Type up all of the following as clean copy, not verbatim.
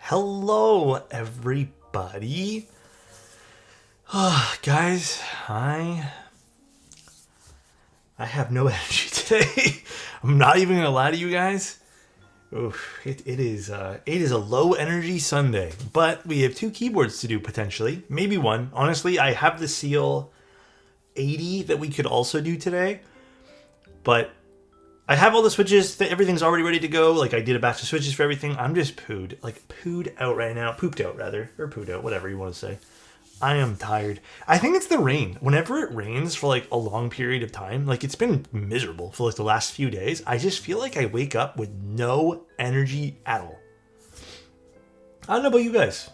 Hello, everybody. Guys, I have no energy today. I'm not even gonna lie to you guys. Oof, it is a low energy Sunday, but we have two keyboards to do potentially, maybe one. Honestly, I have the Seal 80 that we could also do today, but I have all the switches. Everything's already ready to go. Like, I did a batch of switches for everything. I'm just pooed out right now. Pooped out, rather. Or pooed out, whatever you want to say. I am tired. I think it's the rain. Whenever it rains for, like, a long period of time, like, it's been miserable for, like, the last few days. I just feel like I wake up with no energy at all. I don't know about you guys.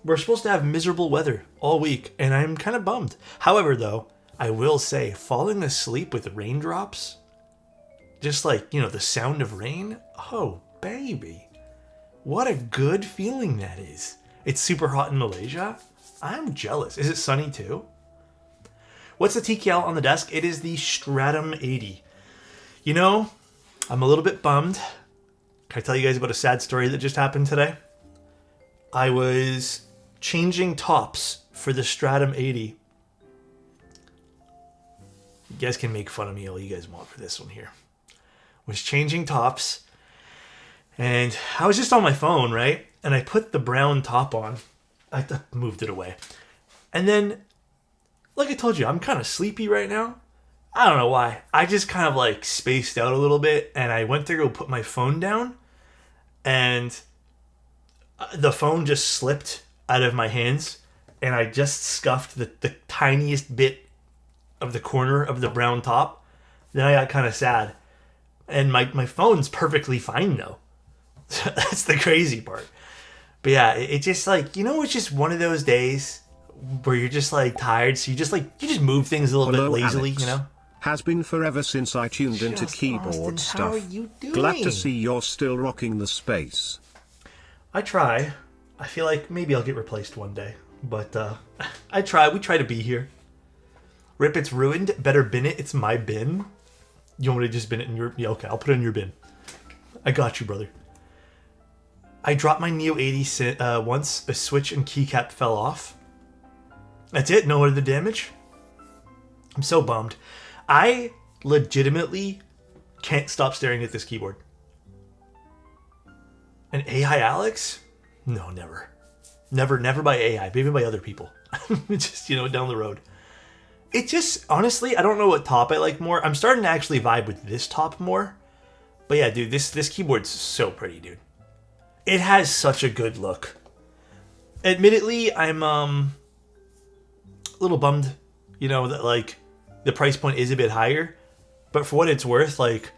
We're supposed to have miserable weather all week, and I'm kind of bummed. However, though, I will say, falling asleep with raindrops... just like, the sound of rain. Oh, baby. What a good feeling that is. It's super hot in Malaysia. I'm jealous. Is it sunny too? What's the TKL on the desk? It is the Stratum 80. I'm a little bit bummed. Can I tell you guys about a sad story that just happened today? I was changing tops for the Stratum 80. You guys can make fun of me all you guys want for this one here. Was changing tops, and I was just on my phone, right? And I put the brown top on. I moved it away. And then, like I told you, I'm kind of sleepy right now. I don't know why. I just kind of like spaced out a little bit, and I went to go put my phone down, and the phone just slipped out of my hands, and I just scuffed the tiniest bit of the corner of the brown top. Then I got kind of sad. And my phone's perfectly fine, though. That's the crazy part. But yeah, it just like, it's just one of those days where you're just like tired. So you just move things a little bit lazily, Alex. Has been forever since I tuned into keyboard Austin, stuff. how are you doing? Glad to see you're still rocking the space. I try. I feel like maybe I'll get replaced one day. But I try. We try to be here. Rip, it's ruined. Better bin it. It's my bin. You want me to just bin it in your... Yeah, okay, I'll put it in your bin. I got you, brother. I dropped my Neo 80 once. A switch and keycap fell off. That's it? No other damage? I'm so bummed. I legitimately can't stop staring at this keyboard. An AI Alex? No, never. Never by AI. Maybe by other people. Just, down the road. It just, honestly, I don't know what top I like more. I'm starting to actually vibe with this top more. But yeah, dude, this keyboard's so pretty, dude. It has such a good look. Admittedly, I'm a little bummed, that like the price point is a bit higher. But for what it's worth, like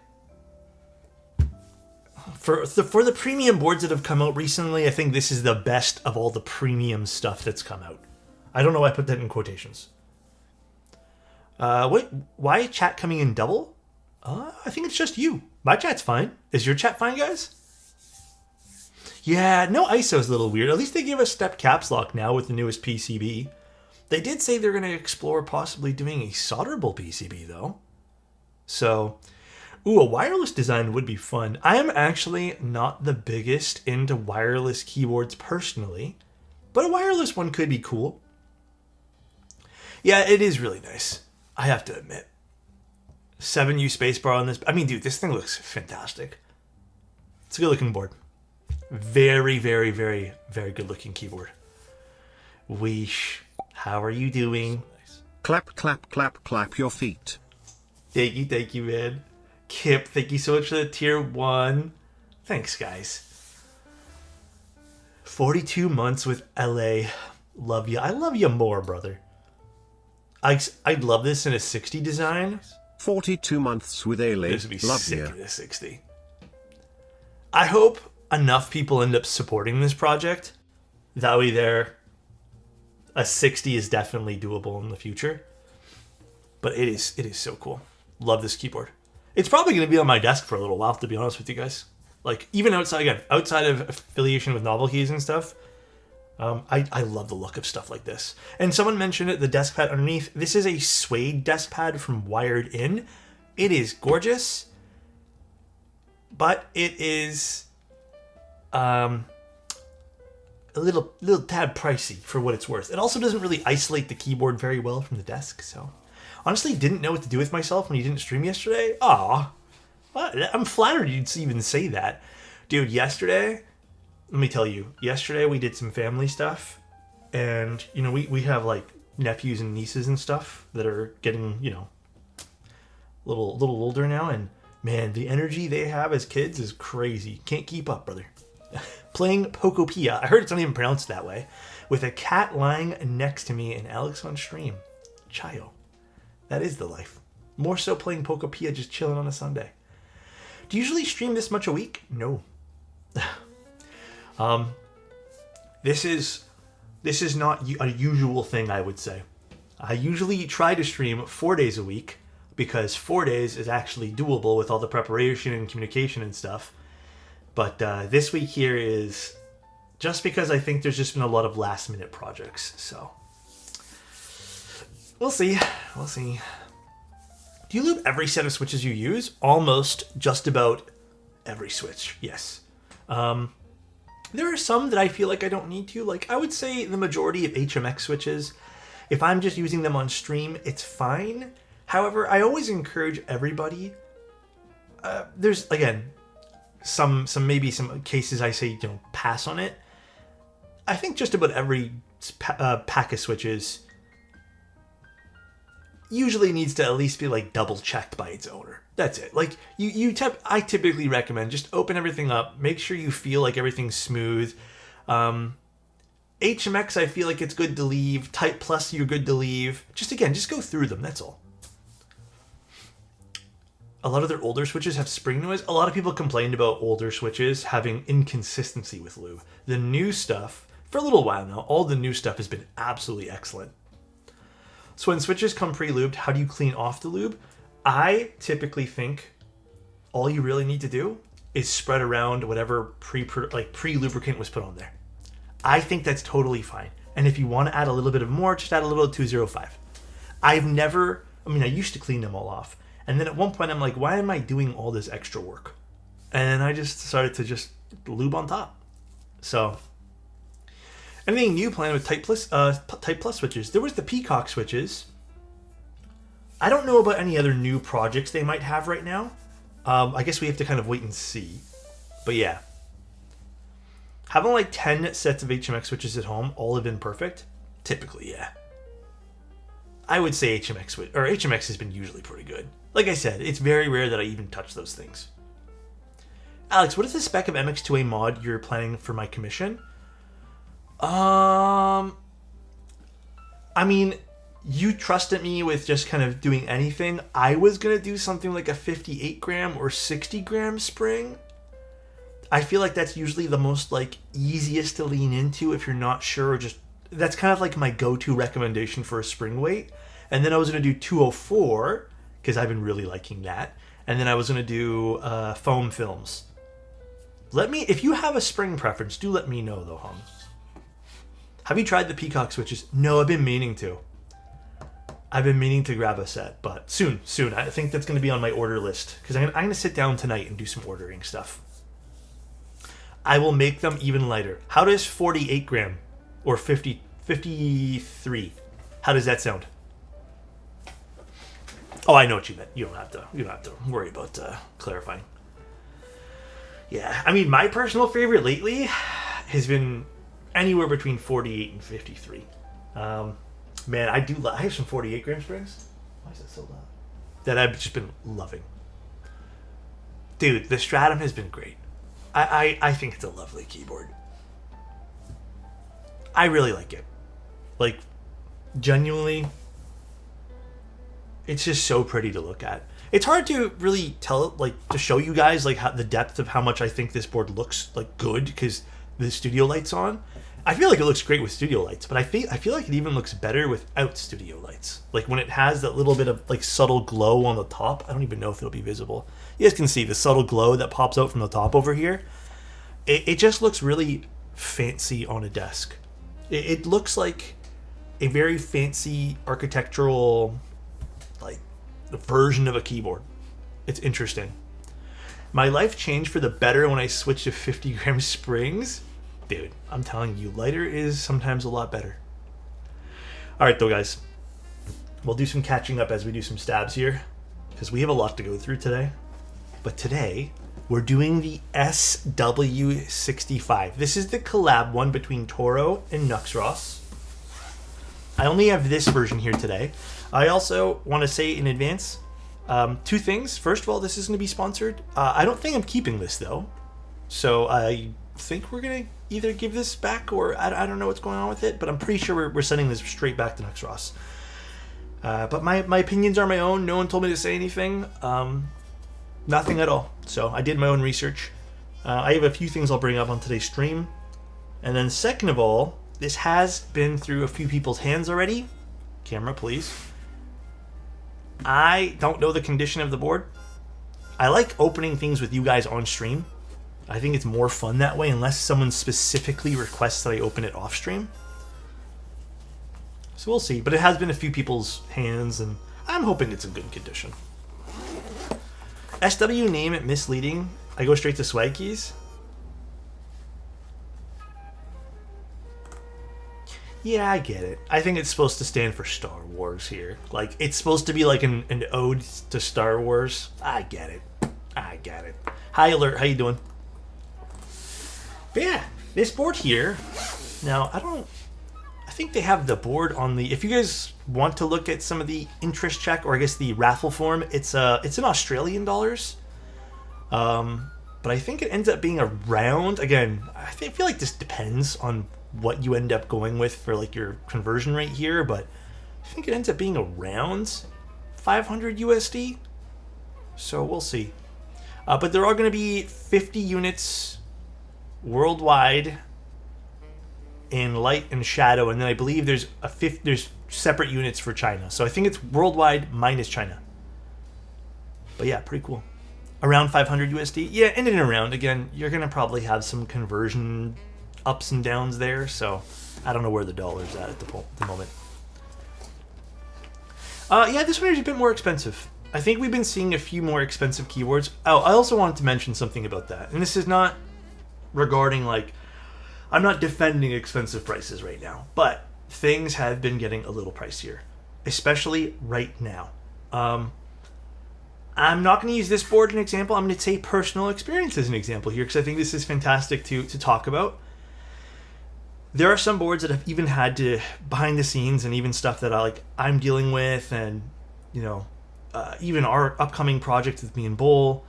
for the premium boards that have come out recently, I think this is the best of all the premium stuff that's come out. I don't know why I put that in quotations. Wait, why chat coming in double? I think it's just you. My chat's fine. Is your chat fine, guys? Yeah, no ISO's a little weird. At least they give us step caps lock now with the newest PCB. They did say they're going to explore possibly doing a solderable PCB, though. So, a wireless design would be fun. I am actually not the biggest into wireless keyboards personally, but a wireless one could be cool. Yeah, it is really nice. I have to admit. 7U spacebar on this. I mean, dude, this thing looks fantastic. It's a good looking board. Very, very, very, very good looking keyboard. Weesh. How are you doing? Clap, clap, clap, clap your feet. Thank you, man. Kip, thank you so much for the tier 1. Thanks, guys. 42 months with LA. Love you. I love you more, brother. I'd love this in a 60 design. 42 months with LA. This would be love sick you. in a 60. I hope enough people end up supporting this project. That way a 60 is definitely doable in the future. But it is so cool. Love this keyboard. It's probably going to be on my desk for a little while, to be honest with you guys. Like, even outside of affiliation with novel keys and stuff, I love the look of stuff like this. And someone mentioned it, the desk pad underneath. This is a suede desk pad from Wired In. It is gorgeous, but it is a little tad pricey for what it's worth. It also doesn't really isolate the keyboard very well from the desk, so honestly didn't know what to do with myself when you didn't stream yesterday. Aw, I'm flattered you'd even say that. Dude, yesterday, let me tell you, yesterday we did some family stuff, and you know, we have like nephews and nieces and stuff that are getting, you know, a little older now, and man, the energy they have as kids is crazy. Can't keep up, brother. Playing Pokopia, I heard it's not even pronounced that way, with a cat lying next to me and Alex on stream. Chayo. That is the life. More so playing Pokopia, just chilling on a Sunday. Do you usually stream this much a week? No. This is not a usual thing, I would say. I usually try to stream 4 days a week, because 4 days is actually doable with all the preparation and communication and stuff. But this week here is just because I think there's just been a lot of last minute projects. So we'll see. We'll see. Do you lube every set of switches you use? Almost just about every switch, yes. There are some that I feel like I don't need to. Like, I would say the majority of HMX switches, if I'm just using them on stream, it's fine. However, I always encourage everybody. There's, again, some cases I say, you know, pass on it. I think just about every pack of switches usually needs to at least be like double checked by its owner. That's it. Like I typically recommend just open everything up, make sure you feel like everything's smooth. HMX, I feel like it's good to leave. Type Plus, you're good to leave. Just go through them. That's all. A lot of their older switches have spring noise. A lot of people complained about older switches having inconsistency with lube. The new stuff, for a little while now, all the new stuff has been absolutely excellent. So when switches come pre-lubed, how do you clean off the lube? I typically think all you really need to do is spread around whatever pre-lubricant was put on there. I think that's totally fine. And if you want to add a little bit of more, just add a little 205. I used to clean them all off. And then at one point I'm like, why am I doing all this extra work? And then I just decided to just lube on top. So anything new planned with Type Plus switches? There was the Peacock switches. I don't know about any other new projects they might have right now. I guess we have to kind of wait and see. But yeah. Having like 10 sets of HMX switches at home, all have been perfect? Typically, yeah. I would say HMX has been usually pretty good. Like I said, it's very rare that I even touch those things. Alex, what is the spec of MX2A mod you're planning for my commission? I mean, you trusted me with just kind of doing anything. I was going to do something like a 58 gram or 60 gram spring. I feel like that's usually the most like easiest to lean into if you're not sure. That's kind of like my go-to recommendation for a spring weight. And then I was going to do 204 because I've been really liking that. And then I was going to do foam films. If you have a spring preference, do let me know though, Hung. Have you tried the Peacock switches? No, I've been meaning to. I've been meaning to grab a set, but soon. I think that's going to be on my order list because I'm going to sit down tonight and do some ordering stuff. I will make them even lighter. How does 48 gram or 53? How does that sound? Oh, I know what you meant. You don't have to worry about clarifying. Yeah, I mean, my personal favorite lately has been anywhere between 48 and 53. Man, I have some 48 gram springs. Why is that so loud? That I've just been loving. Dude, the Stratum has been great. I think it's a lovely keyboard. I really like it. Like, genuinely, it's just so pretty to look at. It's hard to really tell, like, to show you guys, like, how the depth of how much I think this board looks, like, good, because the studio light's on. I feel like it looks great with studio lights, but I feel like it even looks better without studio lights. Like, when it has that little bit of, like, subtle glow on the top. I don't even know if it'll be visible. You guys can see the subtle glow that pops out from the top over here. It just looks really fancy on a desk. It looks like a very fancy architectural, like, version of a keyboard. It's interesting. My life changed for the better when I switched to 50 gram springs. Dude, I'm telling you, lighter is sometimes a lot better. Alright though, guys. We'll do some catching up as we do some stabs here, because we have a lot to go through today. But today, we're doing the SW65. This is the collab one between Toro and Nuxros. I only have this version here today. I also want to say in advance, two things. First of all, this is going to be sponsored. I don't think I'm keeping this, though. So I think we're going to either give this back or I don't know what's going on with it, but I'm pretty sure we're sending this straight back to Nuxros. But my opinions are my own. No one told me to say anything. Nothing at all. So I did my own research. I have a few things I'll bring up on today's stream. And then second of all, this has been through a few people's hands already. Camera, please. I don't know the condition of the board. I like opening things with you guys on stream. I think it's more fun that way, unless someone specifically requests that I open it off stream. So we'll see. But it has been a few people's hands, and I'm hoping it's in good condition. SW name it misleading. I go straight to swag keys. Yeah, I get it. I think it's supposed to stand for Star Wars here. Like, it's supposed to be like an ode to Star Wars. I get it. I get it. Hi, Alert. How you doing? But yeah, this board here. Now, I think they have the board on the... If you guys want to look at some of the interest check, or I guess the raffle form, it's in Australian dollars. But I think it ends up being around... Again, I feel like this depends on what you end up going with for like your conversion rate here, but I think it ends up being around 500 USD. So we'll see. But there are going to be 50 units worldwide in light and shadow, and then I believe there's there's separate units for China. So I think it's worldwide minus China. But yeah, pretty cool. Around 500 USD. Yeah, in and around. Again, you're going to probably have some conversion ups and downs there, so I don't know where the dollar's at the moment. Yeah, this one is a bit more expensive. I think we've been seeing a few more expensive keyboards. Oh, I also wanted to mention something about that. And this is not regarding, like, I'm not defending expensive prices right now, but things have been getting a little pricier, especially right now. I'm not going to use this board as an example. I'm going to say personal experience as an example here, because I think this is fantastic to talk about. There are some boards that have even had to, behind the scenes, and even stuff that I'm dealing with, and even our upcoming project with me and Bull,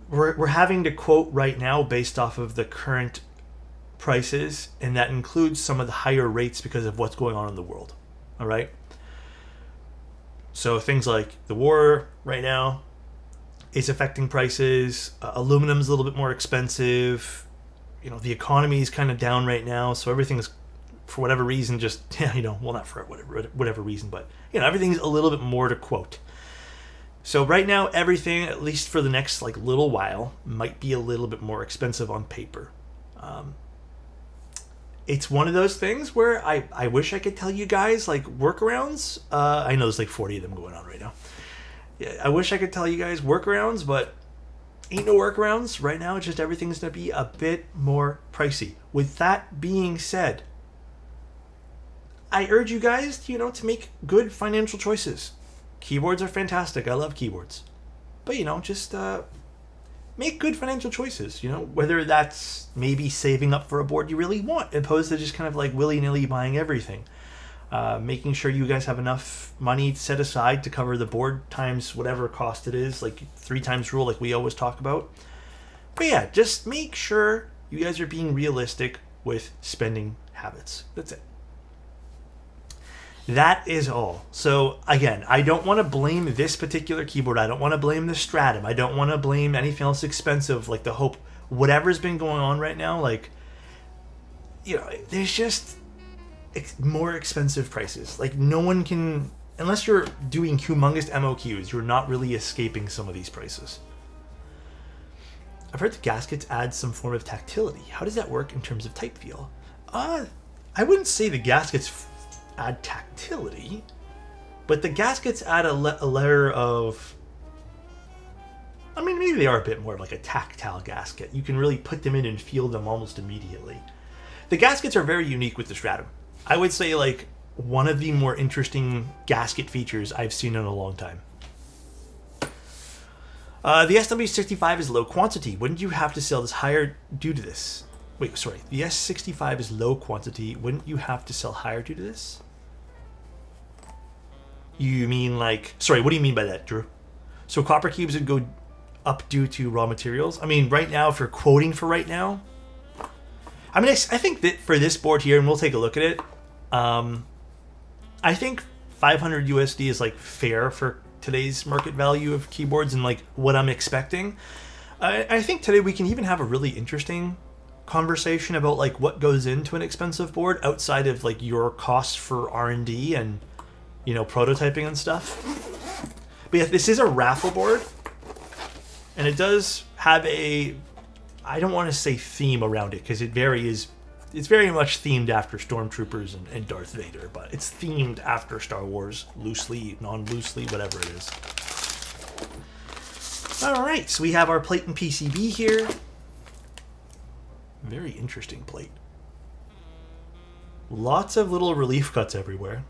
we're having to quote right now based off of the current prices, and that includes some of the higher rates because of what's going on in the world. All right. So things like the war right now is affecting prices. Aluminum's a little bit more expensive. The economy is kind of down right now, so everything's, for whatever reason, just well, not for whatever reason, but everything's a little bit more to quote. So right now, everything, at least for the next little while, might be a little bit more expensive on paper. It's one of those things where I wish I could tell you guys workarounds. I know there's 40 of them going on right now. Yeah, I wish I could tell you guys workarounds, but ain't no workarounds right now. It's just everything's going to be a bit more pricey. With that being said, I urge you guys, to make good financial choices. Keyboards are fantastic. I love keyboards. But, just make good financial choices. Whether that's maybe saving up for a board you really want, opposed to just kind of willy-nilly buying everything. Making sure you guys have enough money set aside to cover the board times whatever cost it is, 3 times rule like we always talk about. But yeah, just make sure you guys are being realistic with spending habits. That's it. That is all. So again, I don't want to blame this particular keyboard. I don't want to blame the Stratum. I don't want to blame anything else expensive, like the Hope. Whatever's been going on right now, there's just more expensive prices. No one can, unless you're doing humongous MOQs, you're not really escaping some of these prices. I've heard the gaskets add some form of tactility. How does that work in terms of type feel? I wouldn't say the gaskets add tactility, but the gaskets add a layer of I mean, maybe they are a bit more like a tactile gasket. You can really put them in and feel them almost immediately. The gaskets are very unique with the Stratum. I would say like one of the more interesting gasket features I've seen in a long time. The SW65 is low quantity. Wouldn't you have to sell this higher due to this? Wait, sorry. The S65 is low quantity. Wouldn't you have to sell higher due to this? You mean like... Sorry, what do you mean by that, Drew? So copper cubes would go up due to raw materials? I mean, right now, if you're quoting for right now... I mean, I think that for this board here, and we'll take a look at it, I think 500 USD is like fair for today's market value of keyboards and like what I'm expecting. I think today we can even have a really interesting conversation about like what goes into an expensive board outside of like your costs for R&D and, you know, prototyping and stuff. But yeah, this is a raffle board, and it does have a, I don't want to say theme around it because it's very much themed after Stormtroopers and Darth Vader, but it's themed after Star Wars, loosely, non-loosely, whatever it is. Alright, so we have our plate and PCB here. Very interesting plate. Lots of little relief cuts everywhere.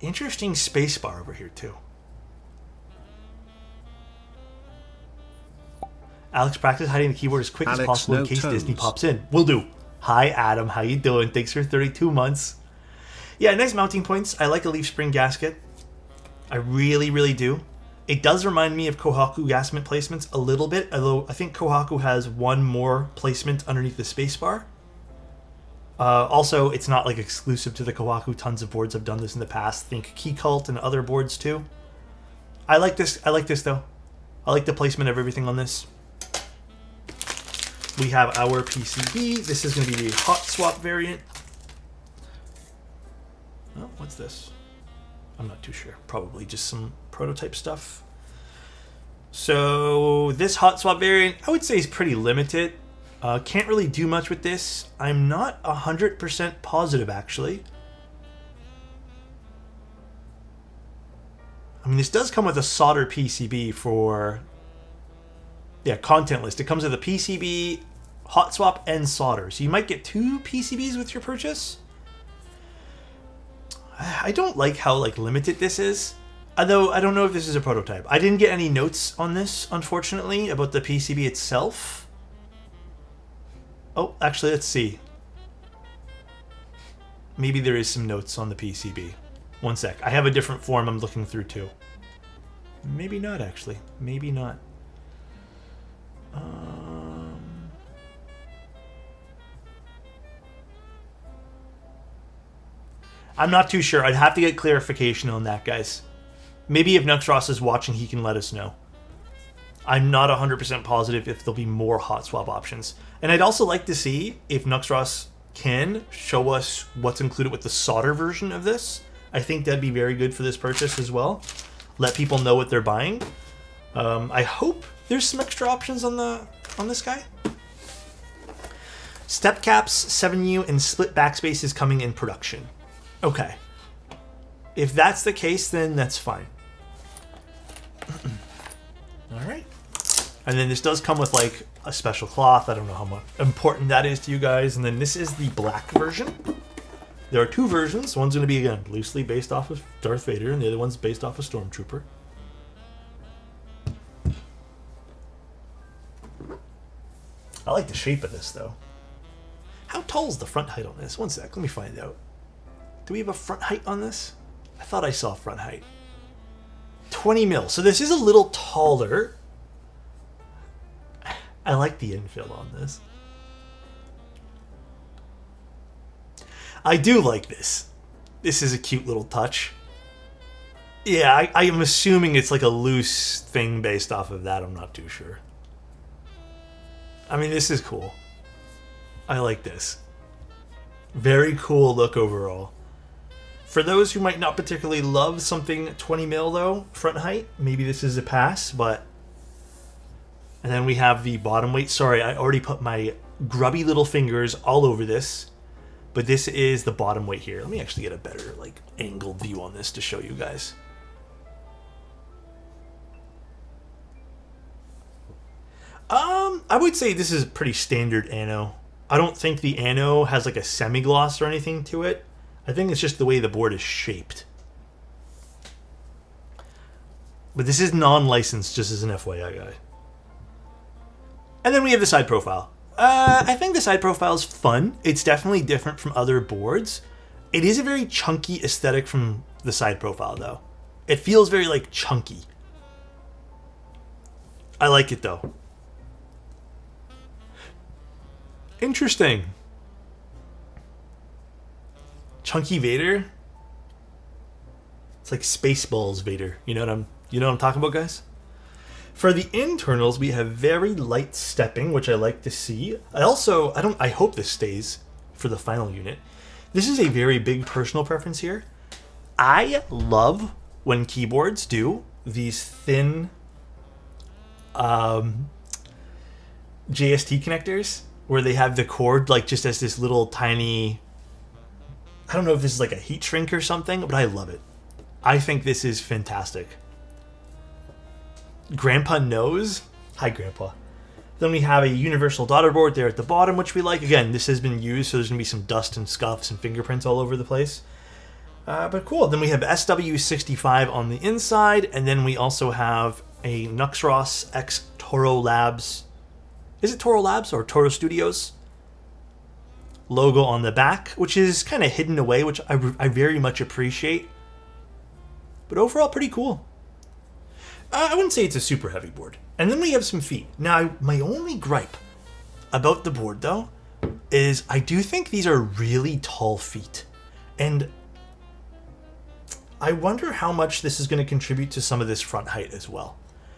Interesting spacebar over here too. Alex, practice hiding the keyboard as quick as possible in case Disney pops in. Will do. Hi, Adam. How you doing? Thanks for 32 months. Yeah, nice mounting points. I like a leaf spring gasket. I really, really do. It does remind me of Kohaku gasket placements a little bit, although I think Kohaku has one more placement underneath the spacebar. Also, it's not like exclusive to the Kohaku. Tons of boards have done this in the past. Think Keycap and other boards too. I like this. I like this though. I like the placement of everything on this. We have our PCB. This is going to be the hot swap variant. Oh, what's this? I'm not too sure. Probably just some prototype stuff. So this hot swap variant, I would say, is pretty limited. Can't really do much with this. I'm not 100% positive, actually. I mean, this does come with a solder PCB for... Yeah, content list. It comes with a PCB, hot swap, and solder. So you might get 2 PCBs with your purchase. I don't like how like limited this is. Although I don't know if this is a prototype. I didn't get any notes on this, unfortunately, about the PCB itself. Oh, actually, let's see. Maybe there is some notes on the PCB. One sec. I have a different form I'm looking through too. Maybe not, actually. Maybe not. I'm not too sure. I'd have to get clarification on that, guys. Maybe if Nuxross is watching, he can let us know. I'm not 100% positive if there'll be more hot swap options. And I'd also like to see if Nuxross can show us what's included with the solder version of this. I think that'd be very good for this purchase as well. Let people know what they're buying. I hope there's some extra options on this guy. Step caps, 7U, and split backspace is coming in production. Okay. If that's the case, then that's fine. Alright. And then this does come with like a special cloth. I don't know how much important that is to you guys. And then this is the black version. There are 2 versions. One's going to be, again, loosely based off of Darth Vader, and the other one's based off of Stormtrooper. I like the shape of this, though. How tall is the front height on this? One sec, let me find out. Do we have a front height on this? I thought I saw front height. 20 mil. So this is a little taller. I like the infill on this. I do like this. This is a cute little touch. Yeah, I am assuming it's like a loose thing based off of that. I'm not too sure. I mean, this is cool. I like this. Very cool look overall. For those who might not particularly love something 20 mil though, front height, maybe this is a pass, but... And then we have the bottom weight. Sorry, I already put my grubby little fingers all over this. But this is the bottom weight here. Let me actually get a better like angled view on this to show you guys. I would say this is pretty standard anno. I don't think the anno has like a semi-gloss or anything to it. I think it's just the way the board is shaped. But this is non-licensed, just as an FYI guy. And then we have the side profile. I think the side profile is fun. It's definitely different from other boards. It is a very chunky aesthetic from the side profile, though. It feels very, like, chunky. I like it, though. Interesting. Chunky Vader? It's like Spaceballs Vader. You know what I'm talking about, guys? For the internals, we have very light stepping, which I like to see. I hope this stays for the final unit. This is a very big personal preference here. I love when keyboards do these thin JST connectors where they have the cord like just as this little tiny, I don't know if this is like a heat shrink or something, but I love it. I think this is fantastic. Grandpa knows. Hi, Grandpa. Then we have a universal daughter board there at the bottom, which we like. Again, this has been used, so there's going to be some dust and scuffs and fingerprints all over the place. But cool. Then we have SW65 on the inside, and then we also have a Nuxros X Toro Labs. Is it Toro Labs or Toro Studios? Logo on the back, which is kind of hidden away, which I very much appreciate. But overall, pretty cool. I wouldn't say it's a super heavy board. And then we have some feet. Now, my only gripe about the board, though, is I do think these are really tall feet. And I wonder how much this is going to contribute to some of this front height as well.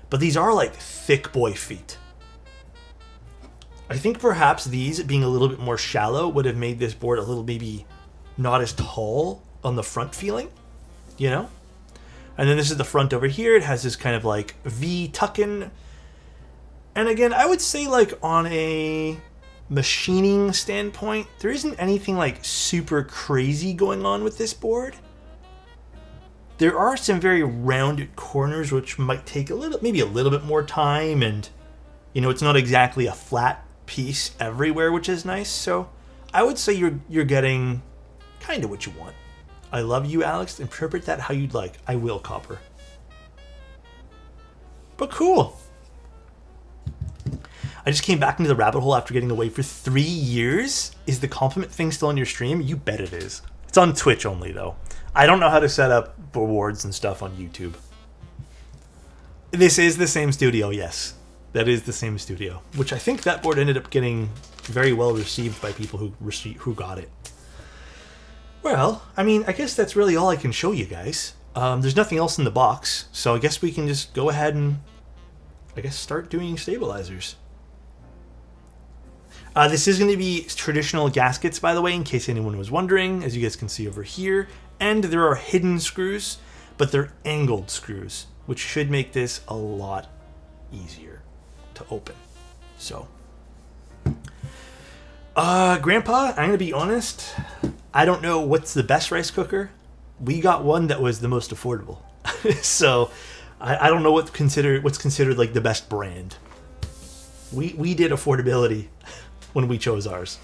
But these are like thick boy feet. I think perhaps these being a little bit more shallow would have made this board a little maybe not as tall on the front feeling, you know? And then this is the front over here. It has this kind of like V tuck-in. And again, I would say like on a machining standpoint, there isn't anything like super crazy going on with this board. There are some very rounded corners which might take maybe a little bit more time, and you know, it's not exactly a flat piece everywhere, which is nice. So I would say you're getting kind of what you want. I love you, Alex. Interpret that how you'd like. I will, Copper. But cool. I just came back into the rabbit hole after getting away for 3 years. Is the compliment thing still on your stream? You bet it is. It's on Twitch only, though. I don't know how to set up rewards and stuff on YouTube. This is the same studio, yes. That is the same studio. Which I think that board ended up getting very well received by people who got it. Well, I mean, I guess that's really all I can show you guys. There's nothing else in the box, so I guess we can just go ahead and, I guess, start doing stabilizers. This is going to be traditional gaskets, by the way, in case anyone was wondering, as you guys can see over here. And there are hidden screws, but they're angled screws, which should make this a lot easier to open. So, Grandpa, I'm going to be honest. I don't know what's the best rice cooker. We got one that was the most affordable. So I don't know what's considered like the best brand. We did affordability when we chose ours.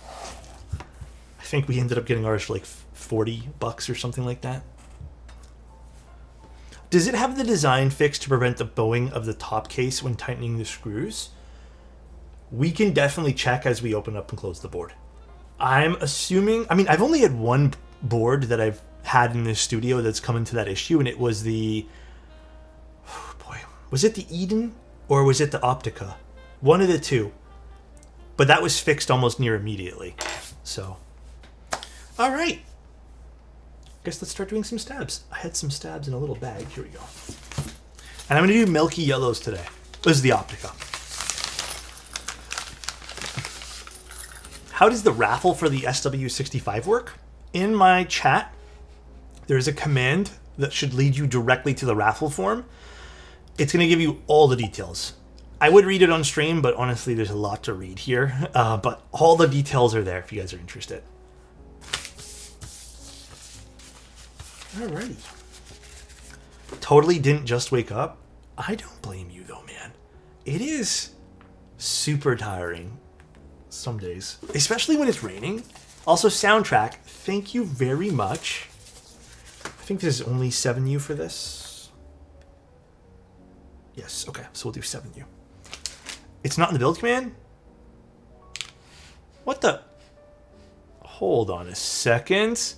I think we ended up getting ours for like $40 or something like that. Does it have the design fix to prevent the bowing of the top case when tightening the screws? We can definitely check as we open up and close the board. I'm assuming, I mean, I've only had one board that I've had in this studio that's come into that issue, and it was the, oh boy, was it the Eden or was it the Optica? One of the two. But that was fixed almost near immediately. So, all right. Guess let's start doing some stabs. I had some stabs in a little bag. Here we go. And I'm going to do milky yellows today. This is the Optica. How does the raffle for the SW65 work? In my chat, there's a command that should lead you directly to the raffle form. It's going to give you all the details. I would read it on stream, but honestly, there's a lot to read here. But all the details are there if you guys are interested. Alrighty. Totally didn't just wake up. I don't blame you though, man. It is super tiring some days, especially when it's raining. Also, soundtrack, thank you very much. I think there's only 7U for this. Yes, okay, so we'll do 7U. It's not in the build command? What the? Hold on a second.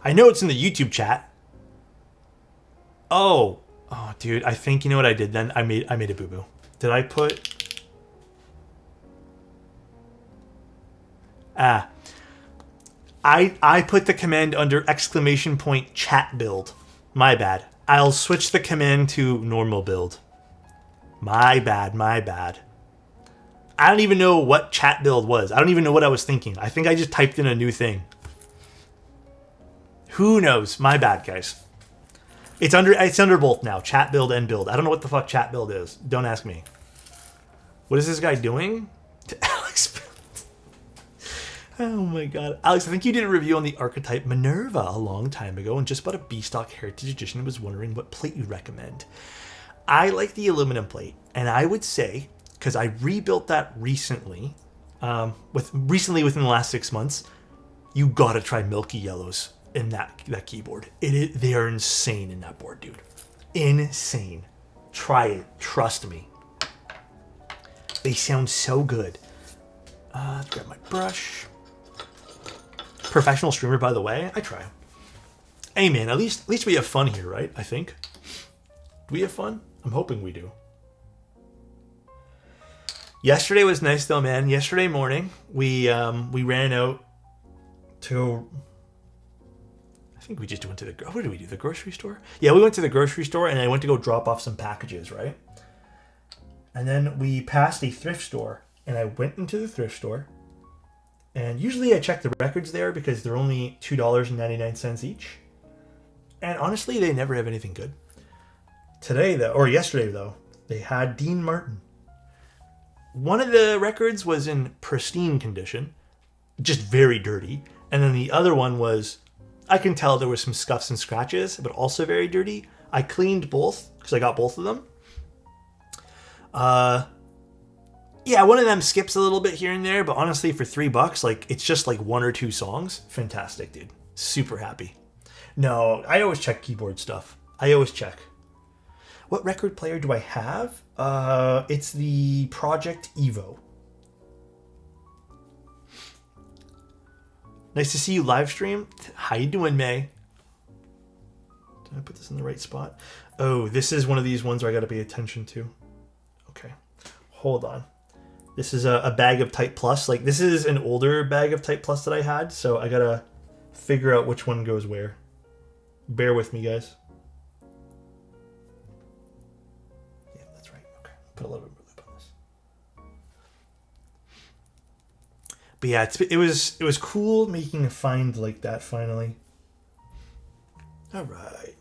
I know it's in the YouTube chat. Oh, dude, I think you know what I did then? I made a boo-boo. Did I put... I put the command under exclamation point chat build. My bad. I'll switch the command to normal build. My bad, my bad. I don't even know what chat build was. I don't even know what I was thinking. I think I just typed in a new thing. Who knows? My bad, guys. It's under both now. Chat build and build. I don't know what the fuck chat build is. Don't ask me. What is this guy doing? To Alex build. Oh my god. Alex, I think you did a review on the archetype Minerva a long time ago and just bought a B-Stock Heritage Edition and was wondering what plate you'd recommend. I like the aluminum plate, and I would say, because I rebuilt that recently, within the last 6 months, you gotta try Milky Yellows in that keyboard. They are insane in that board, dude. Insane. Try it. Trust me. They sound so good. Let's grab my brush. Professional streamer, by the way. I try. Hey, man. At least we have fun here, right? I think. Do we have fun? I'm hoping we do. Yesterday was nice, though, man. Yesterday morning, we ran out to... I think we just went to the... What did we do? The grocery store? Yeah, we went to the grocery store, and I went to go drop off some packages, right? And then we passed a thrift store, and I went into the thrift store. And usually I check the records there because they're only $2.99 each. And honestly, they never have anything good. Today, though, or yesterday, though, they had Dean Martin. One of the records was in pristine condition, just very dirty. And then the other one was... I can tell there was some scuffs and scratches, but also very dirty. I cleaned both because I got both of them. Yeah, one of them skips a little bit here and there, but honestly, for $3, like it's just like 1 or 2 songs. Fantastic, dude. Super happy. No, I always check keyboard stuff. I always check. What record player do I have? It's the Project Evo. Nice to see you live stream. How you doing, May? Did I put this in the right spot? Oh, this is one of these ones where I got to pay attention to. Okay, hold on. This is a bag of Type Plus. Like, this is an older bag of Type Plus that I had, so I got to figure out which one goes where. Bear with me, guys. Yeah, that's right. Okay, put a little bit more lip on this. But yeah, it was cool making a find like that finally. All right.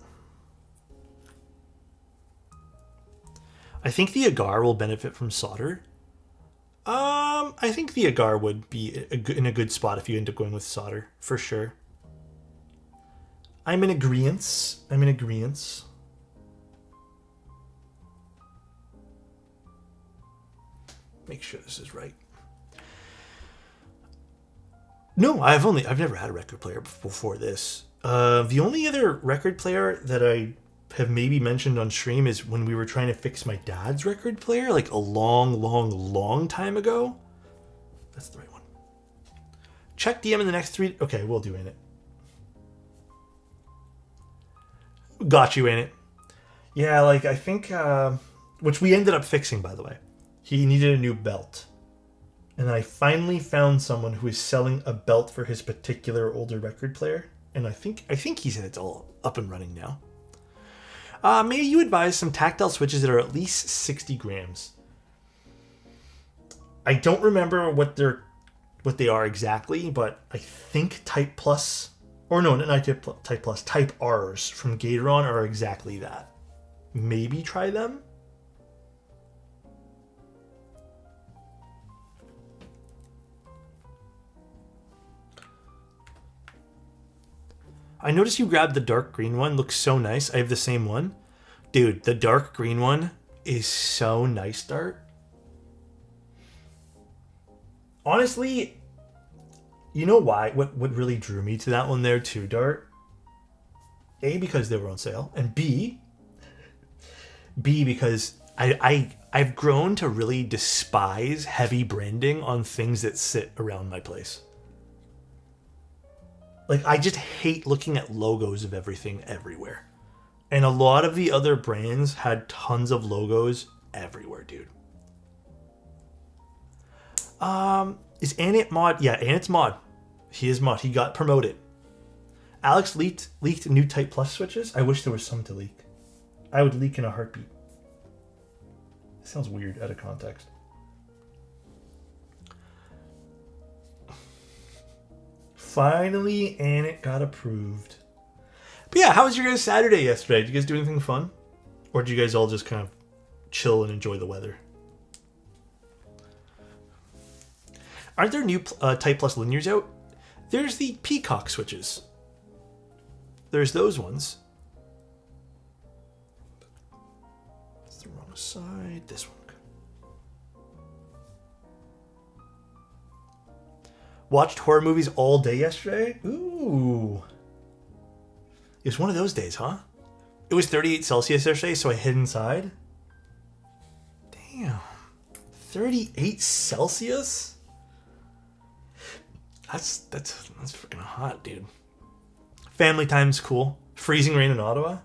I think the agar will benefit from solder. I think the agar would be in a good spot if you end up going with solder, for sure. I'm in agreeance. Make sure this is right. No, I've never had a record player before this. The only other record player that I have maybe mentioned on stream is when we were trying to fix my dad's record player, like a long time ago. That's the right one. Check DM in the next 3... Okay, we'll do in it. Got you in it. Yeah, like I think... which we ended up fixing, by the way. He needed a new belt. And I finally found someone who is selling a belt for his particular older record player. And I think he said it's all up and running now. Maybe you advise some tactile switches that are at least 60 grams. I don't remember what they are exactly, but I think Type Plus, or no, not Type Plus, Type R's from Gateron are exactly that. Maybe try them. I noticed you grabbed the dark green one. Looks so nice. I have the same one. Dude, the dark green one is so nice, Dart. Honestly, you know why? What really drew me to that one there too, Dart? A, because they were on sale. And B because I've grown to really despise heavy branding on things that sit around my place. Like, I just hate looking at logos of everything everywhere. And a lot of the other brands had tons of logos everywhere, dude. Is Anit mod? Yeah, Anit's mod. He is mod. He got promoted. Alex leaked new Type Plus switches. I wish there was some to leak. I would leak in a heartbeat. It sounds weird out of context. Finally, Anit got approved. But yeah, how was your guys' Saturday yesterday? Did you guys do anything fun? Or did you guys all just kind of chill and enjoy the weather? Aren't there new Type Plus linears out? There's the Peacock switches. There's those ones. That's the wrong side. This one. Watched horror movies all day yesterday? Ooh. It was one of those days, huh? It was 38 Celsius yesterday, so I hid inside. Damn. 38 Celsius? That's freaking hot, dude. Family time's cool. Freezing rain in Ottawa?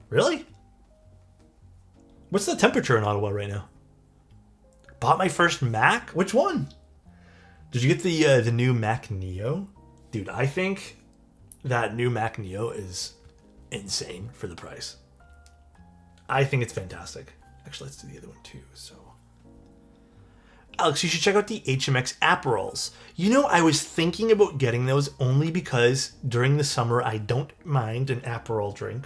Really? What's the temperature in Ottawa right now? Bought my first Mac? Which one? Did you get the new Mac Neo? Dude, I think that new Mac Neo is insane for the price. I think it's fantastic. Actually, let's do the other one too. So, Alex, you should check out the HMX Aperols. You know, I was thinking about getting those only because during the summer I don't mind an Aperol drink.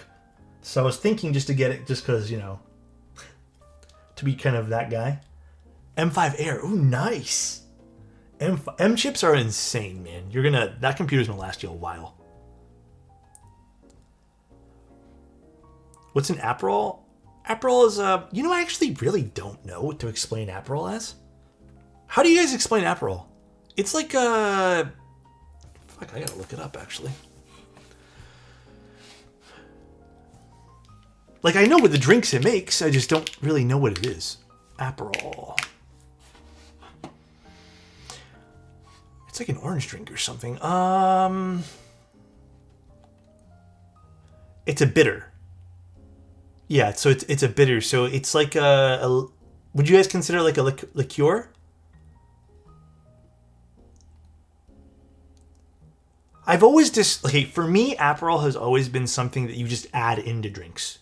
So I was thinking just to get it just because, you know, to be kind of that guy. M5 Air. Ooh, nice. M chips are insane, man. That computer's gonna last you a while. What's an Aperol? Aperol is you know, I actually really don't know what to explain Aperol as. How do you guys explain Aperol? It's like fuck, I gotta look it up actually. Like, I know what the drinks it makes, I just don't really know what it is. Aperol. It's like an orange drink or something. It's a bitter. Yeah, so it's a bitter. So it's like a would you guys consider like a liqueur? I've always just for me, Aperol has always been something that you just add into drinks.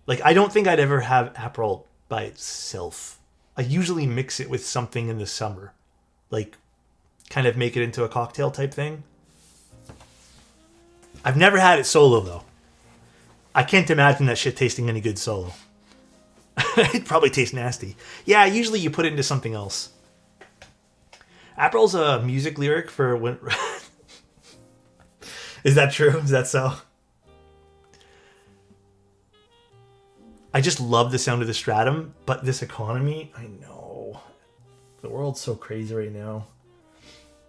Like, I don't think I'd ever have Aperol by itself. I usually mix it with something in the summer. Like, kind of make it into a cocktail type thing. I've never had it solo, though. I can't imagine that shit tasting any good solo. It'd probably taste nasty. Yeah, usually you put it into something else. Aperol's a music lyric for when... Is that true? Is that so? I just love the sound of the Stratum, but this economy, I know. The world's so crazy right now.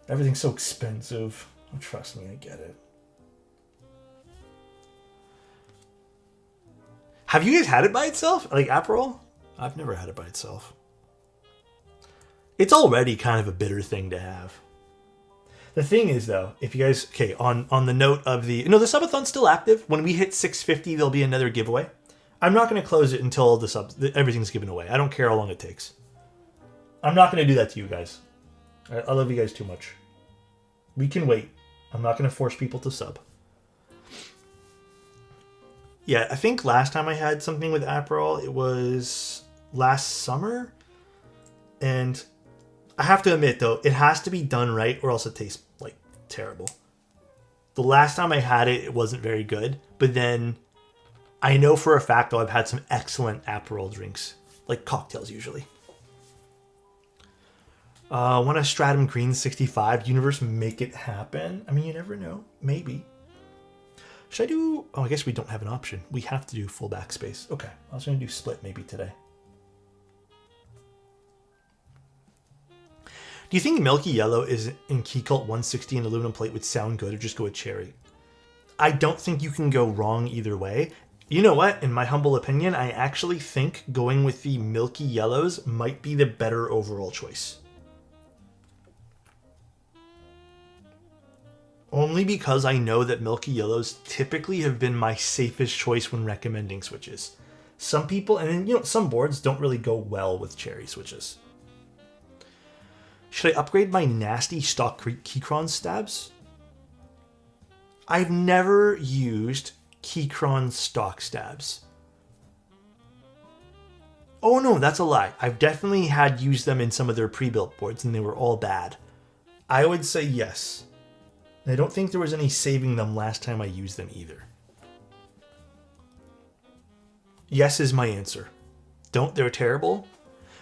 Everything's so expensive. Oh, trust me, I get it. Have you guys had it by itself? Like Aperol? I've never had it by itself. It's already kind of a bitter thing to have. The thing is, though, if you guys... Okay, on the note of the... No, the subathon's still active. When we hit 650, there'll be another giveaway. I'm not going to close it until everything's given away. I don't care how long it takes. I'm not going to do that to you guys. I love you guys too much. We can wait. I'm not going to force people to sub. Yeah, I think last time I had something with Aperol, it was last summer. And I have to admit, though, it has to be done right or else it tastes, like, terrible. The last time I had it, it wasn't very good. But then I know for a fact, though, I've had some excellent Aperol drinks. Like cocktails, usually. Want a Stratum Green 65? Universe, make it happen. I mean, you never know. Maybe. Should I do... Oh, I guess we don't have an option. We have to do full backspace. Okay. I was going to do split maybe today. Do you think Milky Yellow is in Keycult 160 and aluminum plate would sound good, or just go with cherry? I don't think you can go wrong either way. You know what? In my humble opinion, I actually think going with the Milky Yellows might be the better overall choice. Only because I know that Milky Yellows typically have been my safest choice when recommending switches. Some people, and you know, some boards don't really go well with cherry switches. Should I upgrade my nasty stock Keychron stabs? I've never used Keychron stock stabs. Oh no, that's a lie. I've definitely had used them in some of their pre-built boards and they were all bad. I would say yes. And I don't think there was any saving them last time I used them either. Yes is my answer. They're terrible?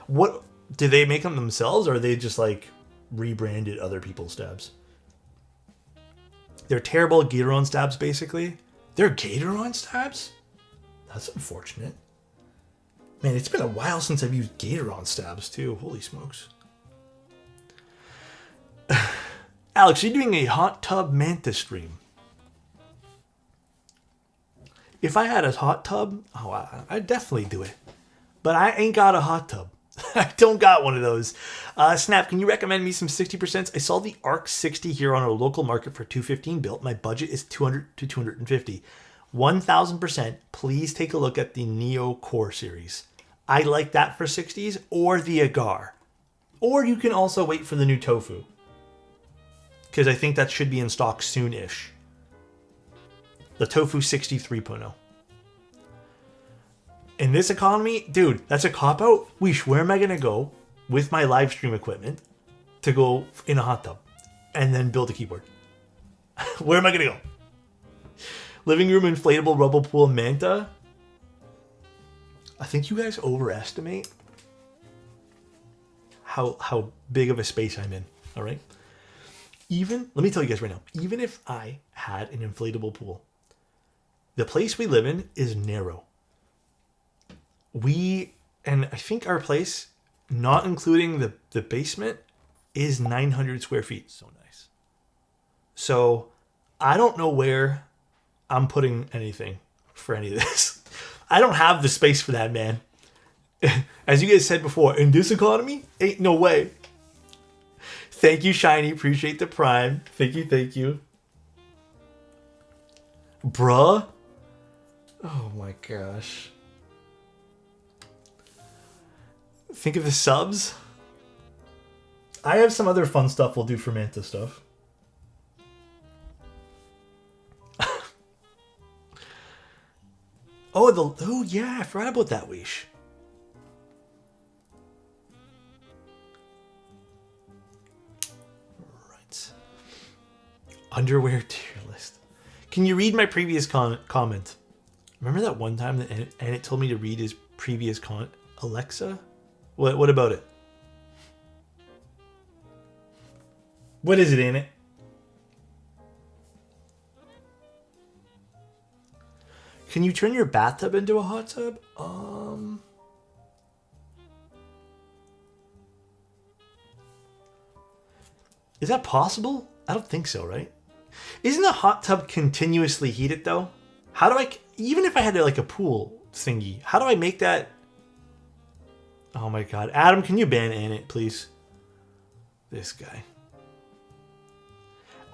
What, do they make them themselves, or are they just like rebranded other people's stabs? They're terrible Gatoron stabs, basically. They're Gatoron stabs? That's unfortunate. Man, it's been a while since I've used Gatoron stabs, too. Holy smokes. Alex, you're doing a hot tub manta stream. If I had a hot tub, oh, I'd definitely do it. But I ain't got a hot tub. I don't got one of those. Snap, can you recommend me some 60%? I saw the ARC 60 here on a local market for $215 built. My budget is $200 to $250. 1000%. Please take a look at the Neo Core series. I like that for 60s, or the Agar. Or you can also wait for the new Tofu, because I think that should be in stock soon-ish. The Tofu 60 3.0. In this economy, dude, that's a cop-out. Where am I going to go with my live stream equipment to go in a hot tub and then build a keyboard? Where am I going to go? Living room inflatable rubble pool manta? I think you guys overestimate how big of a space I'm in, all right? Let me tell you guys right now, even if I had an inflatable pool, the place we live in is narrow. And I think our place, not including the basement, is 900 square feet. So nice. So I don't know where I'm putting anything for any of this. I don't have the space for that, man. As you guys said before, in this economy, ain't no way. Thank you, Shiny. Appreciate the prime. Thank you, thank you. Bruh. Oh my gosh. Think of the subs. I have some other fun stuff we'll do for Manta stuff. Oh yeah, I forgot about that wish. Right. Underwear tier list. Can you read my previous comment? Remember that one time that it told me to read his previous comment? Alexa? What about it? What is it, ain't it? Can you turn your bathtub into a hot tub? Is that possible? I don't think so, right? Isn't a hot tub continuously heated though? How do I, even if I had like a pool thingy, how do I make that? Oh my god. Adam, can you ban it, please? This guy.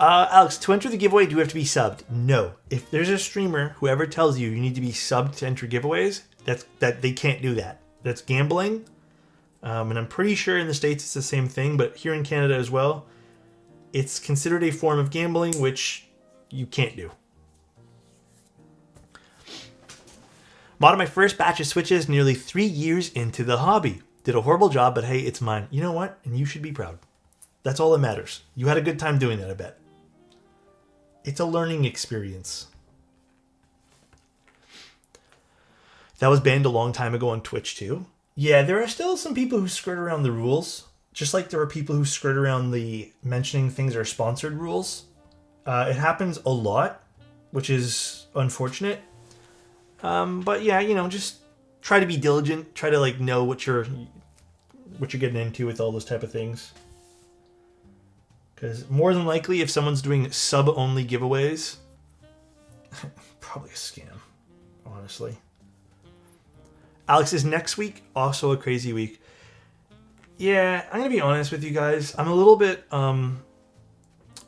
Alex, to enter the giveaway, do you have to be subbed? No. If there's a streamer, whoever tells you need to be subbed to enter giveaways, that they can't do that. That's gambling. And I'm pretty sure in the States it's the same thing, but here in Canada as well, it's considered a form of gambling, which you can't do. Modded my first batch of switches nearly 3 years into the hobby. Did a horrible job, but hey, it's mine. You know what? And you should be proud. That's all that matters. You had a good time doing that, I bet. It's a learning experience. That was banned a long time ago on Twitch too. Yeah, there are still some people who skirt around the rules. just like there are people who skirt around the mentioning things are sponsored rules. It happens a lot, which is unfortunate. But yeah, you know, just try to be diligent. Try to like know what you're getting into with all those type of things. Because more than likely, if someone's doing sub-only giveaways, probably a scam, honestly. Alex, is next week also a crazy week? Yeah, I'm going to be honest with you guys. I'm a little bit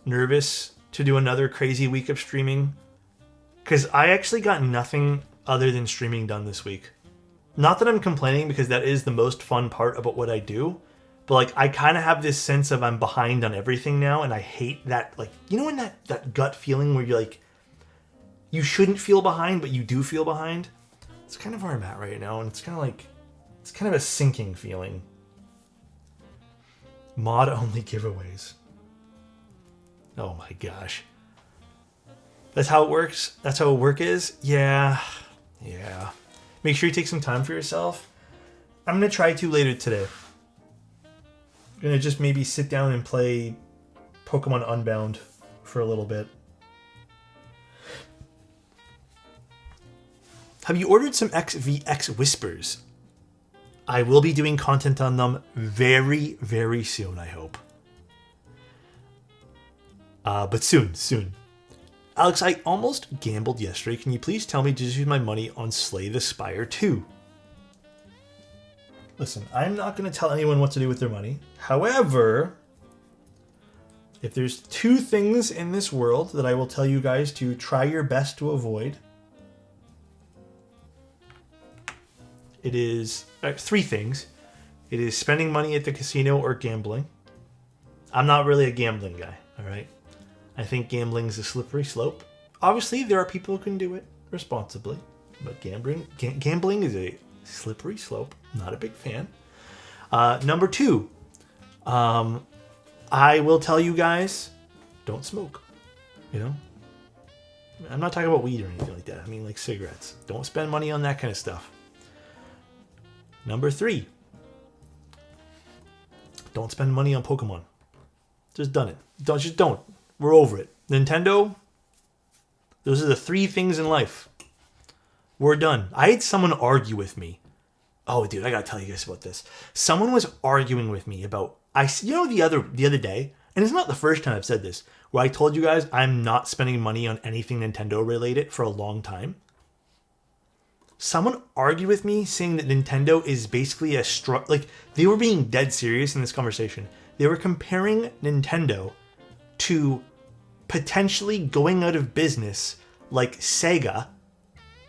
nervous to do another crazy week of streaming. Because I actually got nothing other than streaming done this week. Not that I'm complaining, because that is the most fun part about what I do. But like, I kind of have this sense of I'm behind on everything now, and I hate that. Like, you know, when that gut feeling where you're like, you shouldn't feel behind, but you do feel behind. It's kind of where I'm at right now, and it's kind of a sinking feeling. Mod only giveaways. Oh my gosh. That's how it works. That's how work is. Yeah. Make sure you take some time for yourself. I'm gonna try to later today. Gonna just maybe sit down and play Pokemon Unbound for a little bit. Have you ordered some XVX Whispers? I will be doing content on them very, very soon, I hope. But soon. Alex, I almost gambled yesterday. Can you please tell me to use my money on Slay the Spire 2? Listen, I'm not going to tell anyone what to do with their money. However, if there's two things in this world that I will tell you guys to try your best to avoid, it is three things. It is spending money at the casino or gambling. I'm not really a gambling guy, all right? I think gambling is a slippery slope. Obviously, there are people who can do it responsibly, but gambling is a slippery slope. Not a big fan. Number two, I will tell you guys, don't smoke. You know? I'm not talking about weed or anything like that. I mean like cigarettes. Don't spend money on that kind of stuff. Number three, don't spend money on Pokemon. Just done it. Don't. We're over it. Nintendo, those are the three things in life. We're done. I had someone argue with me. Oh, dude, I gotta tell you guys about this. Someone was arguing with me about, the other day, and it's not the first time I've said this, where I told you guys I'm not spending money on anything Nintendo related for a long time. Someone argued with me saying that Nintendo is basically they were being dead serious in this conversation. They were comparing Nintendo to potentially going out of business like Sega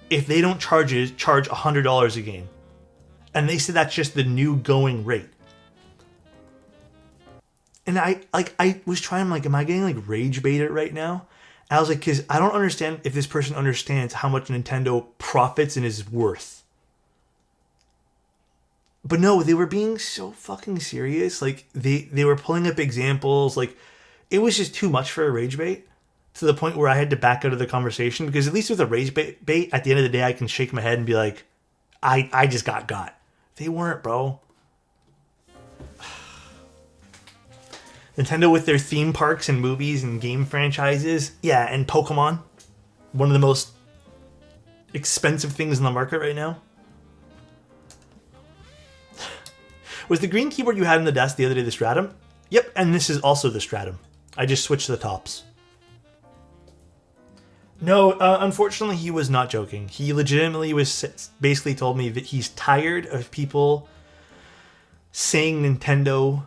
if they don't charge $100 a game. And they said that's just the new going rate. And I was trying, am I getting rage baited right now? I was like, because I don't understand if this person understands how much Nintendo profits and is worth. But no, they were being so fucking serious. They were pulling up examples. It was just too much for a rage bait, to the point where I had to back out of the conversation. Because at least with a rage bait, at the end of the day, I can shake my head and be like, I just got. They weren't, bro. Nintendo with their theme parks and movies and game franchises. Yeah, and Pokemon. One of the most expensive things in the market right now. Was the green keyboard you had on the desk the other day the Stratum? Yep, and this is also the Stratum. I just switched the tops. No, unfortunately, he was not joking. He legitimately basically told me that he's tired of people saying Nintendo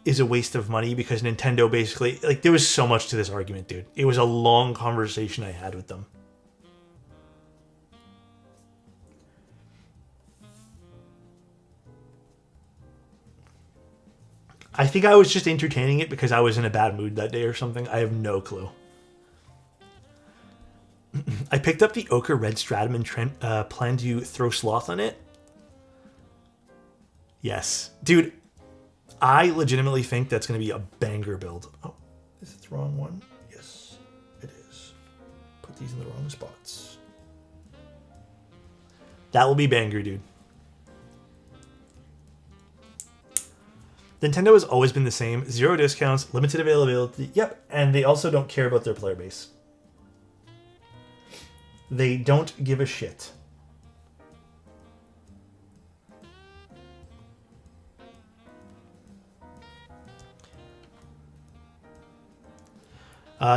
is a waste of money because Nintendo basically... there was so much to this argument, dude. It was a long conversation I had with them. I think I was just entertaining it because I was in a bad mood that day or something. I have no clue. I picked up the Ochre Red Stratum and plan to throw Sloth on it. Yes. Dude, I legitimately think that's going to be a banger build. Oh, is it the wrong one? Yes, it is. Put these in the wrong spots. That will be banger, dude. Nintendo has always been the same. 0 discounts, limited availability. Yep. And they also don't care about their player base. They don't give a shit.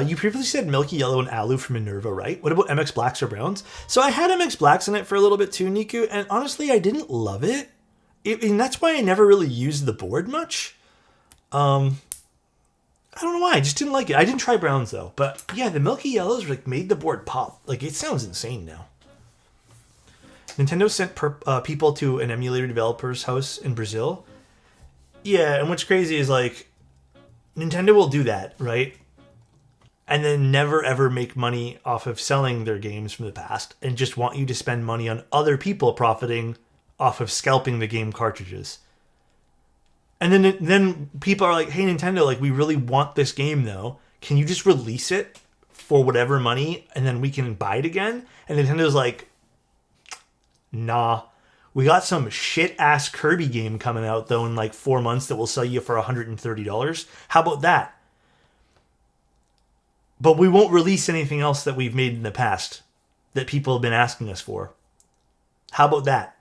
You previously said Milky Yellow and Alu from Minerva, right? What about MX Blacks or Browns? So I had MX Blacks in it for a little bit too, Niku, and honestly, I didn't love it. And that's why I never really used the board much. I don't know why, I just didn't like it. I didn't try Browns, though. But yeah, the Milky Yellows like made the board pop. Like, it sounds insane now. Nintendo sent people to an emulator developer's house in Brazil. Yeah, and what's crazy is, like, Nintendo will do that, right? And then never ever make money off of selling their games from the past and just want you to spend money on other people profiting off of scalping the game cartridges. And then people are like, hey, Nintendo, like, we really want this game, though. Can you just release it for whatever money and then we can buy it again? And Nintendo's like, nah. We got some shit-ass Kirby game coming out, though, in like 4 months that will sell you for $130. How about that? But we won't release anything else that we've made in the past that people have been asking us for. How about that?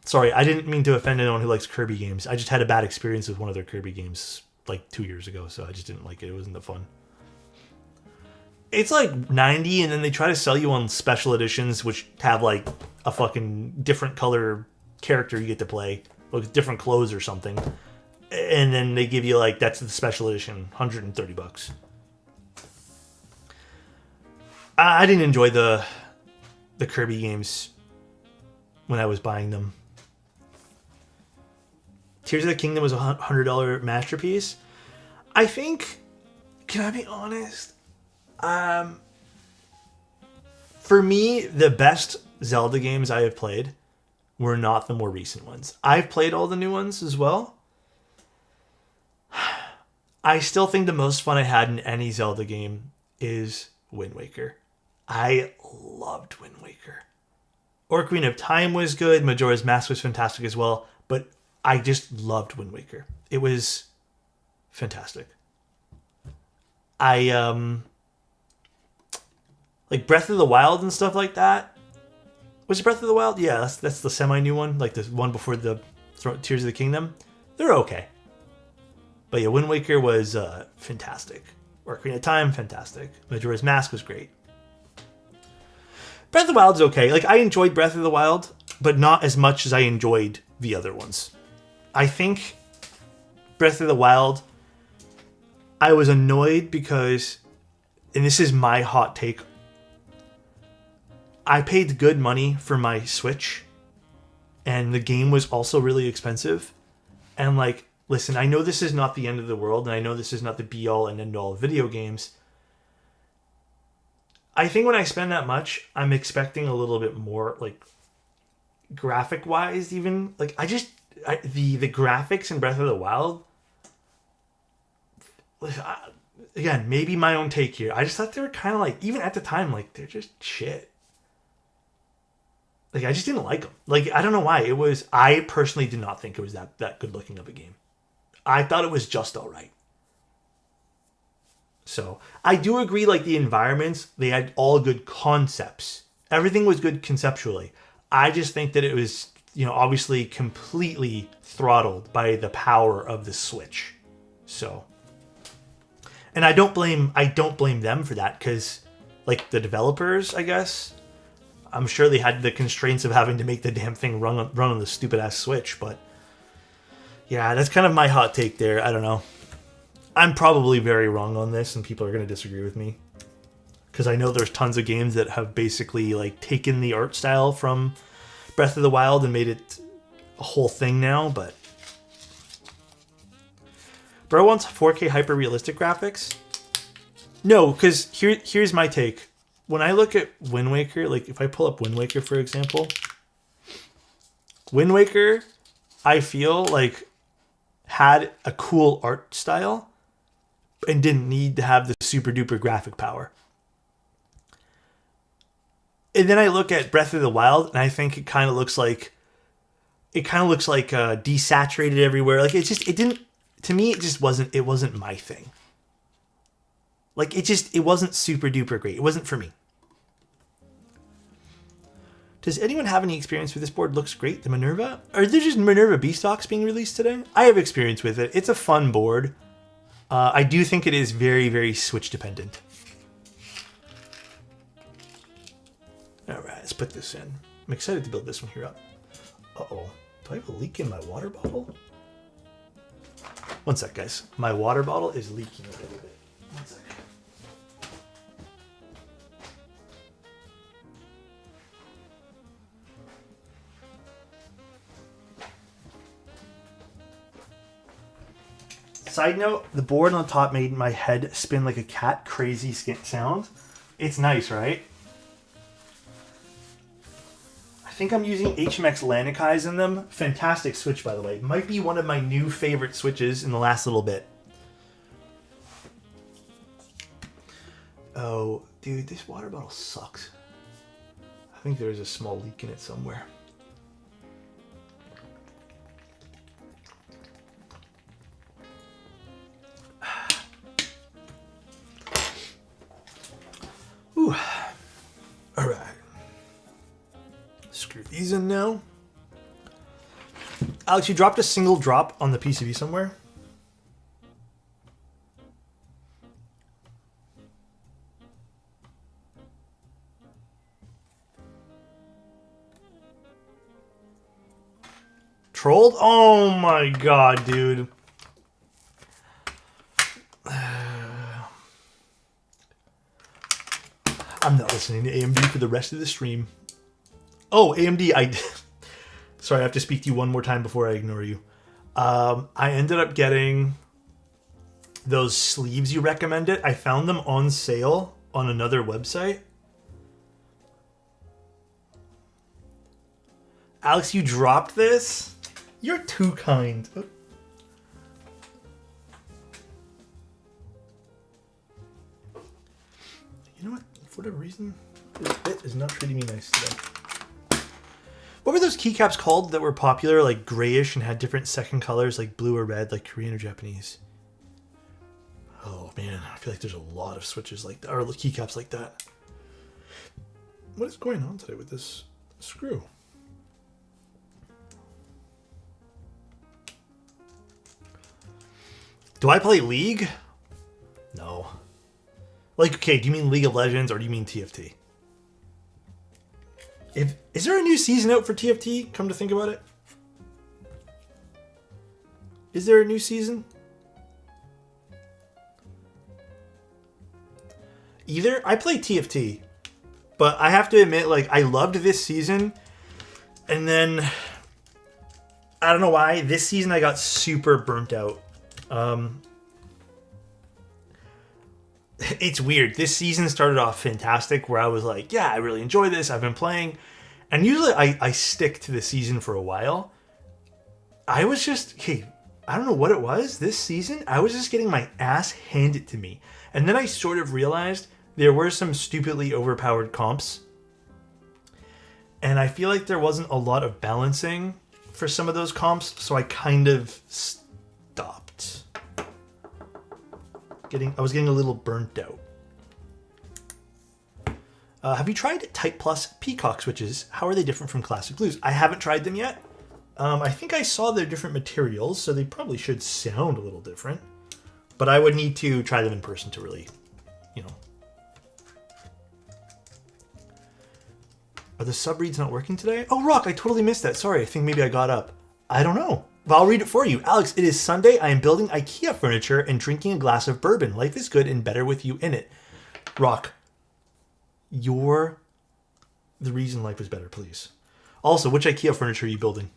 Sorry, I didn't mean to offend anyone who likes Kirby games. I just had a bad experience with one of their Kirby games like 2 years ago, so I just didn't like it. It wasn't that fun. It's like $90, and then they try to sell you on special editions, which have like a fucking different color character you get to play, with different clothes or something. And then they give you like, that's the special edition, $130. I didn't enjoy the Kirby games when I was buying them. Tears of the Kingdom was a $100 masterpiece. I think, can I be honest? For me, the best Zelda games I have played were not the more recent ones. I've played all the new ones as well. I still think the most fun I had in any Zelda game is Wind Waker. I loved Wind Waker. Ocarina of Time was good. Majora's Mask was fantastic as well. But I just loved Wind Waker. It was fantastic. I, like Breath of the Wild and stuff like that. Was it Breath of the Wild? Yeah, that's the semi-new one. Like the one before the Tears of the Kingdom. They're okay. But yeah, Wind Waker was fantastic. Ocarina of Time, fantastic. Majora's Mask was great. Breath of the Wild's okay. Like, I enjoyed Breath of the Wild, but not as much as I enjoyed the other ones. I think Breath of the Wild, I was annoyed because, and this is my hot take, I paid good money for my Switch, and the game was also really expensive. And like, listen, I know this is not the end of the world, and I know this is not the be-all and end-all of video games. I think when I spend that much, I'm expecting a little bit more, like, graphic-wise even. Like, the graphics in Breath of the Wild, again, maybe my own take here. I just thought they were kind of like, even at the time, like, they're just shit. Like, I just didn't like them. Like, I don't know why. I personally did not think it was that good looking of a game. I thought it was just all right. So, I do agree, like, the environments, they had all good concepts. Everything was good conceptually. I just think that it was, obviously completely throttled by the power of the Switch. So, and I don't blame them for that, because, like, the developers, I guess, I'm sure they had the constraints of having to make the damn thing run on the stupid-ass Switch, but yeah, that's kind of my hot take there. I don't know. I'm probably very wrong on this, and people are going to disagree with me. Because I know there's tons of games that have basically, like, taken the art style from Breath of the Wild and made it a whole thing now, but Bro wants 4K hyper-realistic graphics? No, because here's my take. When I look at Wind Waker, like, if I pull up Wind Waker, for example, Wind Waker, I feel like, had a cool art style and didn't need to have the super duper graphic power. And then I look at Breath of the Wild and I think it kind of looks like It kind of looks like desaturated everywhere. Like it didn't, to me, it wasn't my thing. Like it wasn't super duper great. It wasn't for me. Does anyone have any experience with this board? Looks great. The Minerva? Are there just Minerva B-stocks being released today? I have experience with it. It's a fun board. I do think it is very, very Switch dependent. All right, let's put this in. I'm excited to build this one here up. Uh-oh. Do I have a leak in my water bottle? One sec, guys. My water bottle is leaking a little bit. One sec. Side note, the board on the top made my head spin like a cat. Crazy sound. It's nice, right? I think I'm using HMX Lanikais in them. Fantastic switch, by the way. Might be one of my new favorite switches in the last little bit. Oh, dude, this water bottle sucks. I think there's a small leak in it somewhere. Ooh. All right. Screw these in now. Alex, you dropped a single drop on the PCB somewhere? Trolled? Oh my god, dude. I'm not listening to AMD for the rest of the stream. Oh, AMD, sorry, I have to speak to you one more time before I ignore you. I ended up getting those sleeves you recommended. I found them on sale on another website. Alex, you dropped this? You're too kind. You know what? For whatever reason, this bit is not treating me nice today. What were those keycaps called that were popular, like grayish and had different second colors, like blue or red, like Korean or Japanese? Oh man, I feel like there's a lot of switches like that, or keycaps like that. What is going on today with this screw? Do I play League? No. Like, okay, do you mean League of Legends or do you mean TFT? Is there a new season out for TFT, come to think about it? Is there a new season? Either. I play TFT, but I have to admit, like, I loved this season, and then, I don't know why, this season I got super burnt out. It's weird. This season started off fantastic where I was like, yeah, I really enjoy this. I've been playing. And usually I stick to the season for a while. I was just, okay, I don't know what it was. This season, I was just getting my ass handed to me. And then I sort of realized there were some stupidly overpowered comps. And I feel like there wasn't a lot of balancing for some of those comps. So I kind of stopped. I was getting a little burnt out. Have you tried Type Plus Peacock switches? How are they different from classic blues? I haven't tried them yet. I think I saw they're different materials, so they probably should sound a little different. But I would need to try them in person to really, you know. Are the sub-reads not working today? Oh, Rock, I totally missed that. Sorry, I think maybe I got up. I don't know. But I'll read it for you. Alex, it is Sunday. I am building IKEA furniture and drinking a glass of bourbon. Life is good and better with you in it. Rock, you're the reason life is better, please. Also, which IKEA furniture are you building?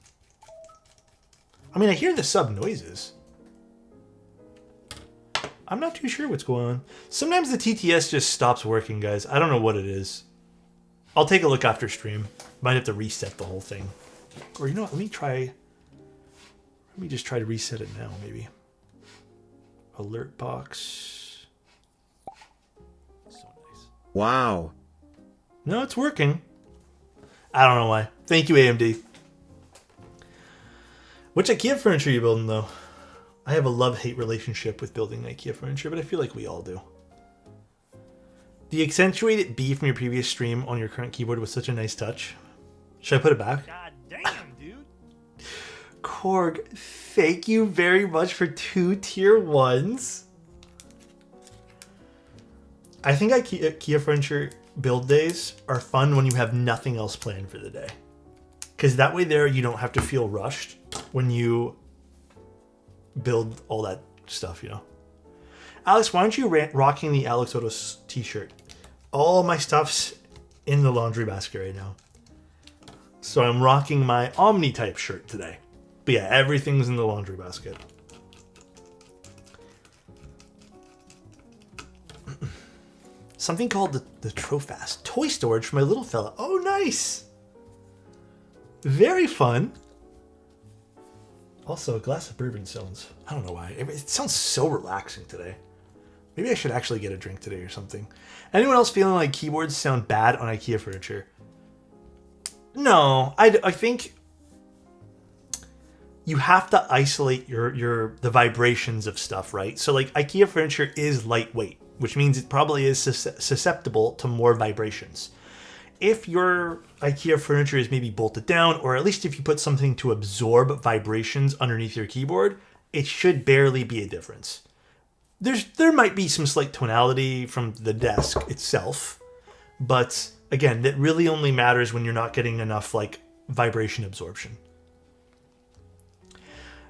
I mean, I hear the sub noises. I'm not too sure what's going on. Sometimes the TTS just stops working, guys. I don't know what it is. I'll take a look after stream. Might have to reset the whole thing. Or you know what? Let me just try to reset it now, maybe. Alert box. So nice. Wow. No, it's working. I don't know why. Thank you, AMD. Which IKEA furniture are you building, though? I have a love-hate relationship with building IKEA furniture, but I feel like we all do. The accentuated B from your previous stream on your current keyboard was such a nice touch. Should I put it back? God damn, dude. Korg, thank you very much for 2 tier 1s. I think IKEA furniture build days are fun when you have nothing else planned for the day. Because that way there you don't have to feel rushed when you build all that stuff, you know. Alex, why aren't you rocking the alexotos t-shirt? All my stuff's in the laundry basket right now. So I'm rocking my Omni-type shirt today. But yeah, everything's in the laundry basket. Something called the Trofast. Toy storage for my little fella. Oh, nice! Very fun. Also, a glass of bourbon sounds... I don't know why. It sounds so relaxing today. Maybe I should actually get a drink today or something. Anyone else feeling like keyboards sound bad on IKEA furniture? No, I think you have to isolate the vibrations of stuff, right? So like IKEA furniture is lightweight, which means it probably is susceptible to more vibrations. If your IKEA furniture is maybe bolted down, or at least if you put something to absorb vibrations underneath your keyboard, it should barely be a difference. There might be some slight tonality from the desk itself, but again, that really only matters when you're not getting enough like vibration absorption.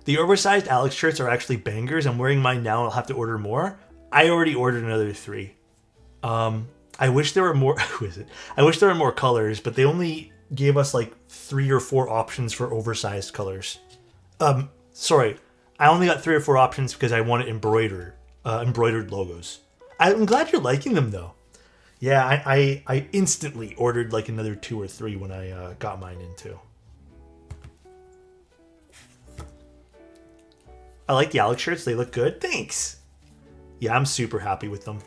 The oversized Alex shirts are actually bangers. I'm wearing mine now. I'll have to order more. I already ordered another 3. I wish there were more. Who is it? I wish there were more colors, but they only gave us like 3 or 4 options for oversized colors. Sorry, I only got 3 or 4 options because I wanted embroidered logos. I'm glad you're liking them though. Yeah, I instantly ordered like another 2 or 3 when I got mine in too. I like the Alex shirts. They look good. Thanks. Yeah, I'm super happy with them.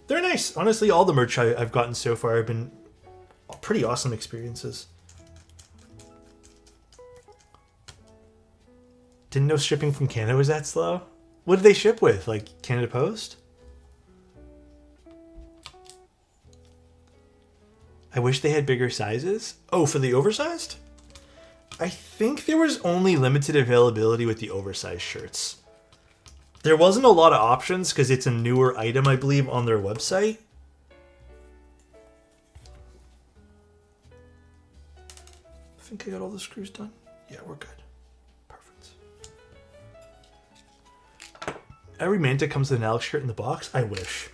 They're nice. Honestly, all the merch I've gotten so far have been pretty awesome experiences. Didn't know shipping from Canada was that slow. What did they ship with? Like Canada Post? I wish they had bigger sizes. Oh, for the oversized? I think there was only limited availability with the oversized shirts. There wasn't a lot of options because it's a newer item, I believe, on their website. I think I got all the screws done. Yeah, we're good. Perfect. Every Manta comes with an Alex shirt in the box. I wish.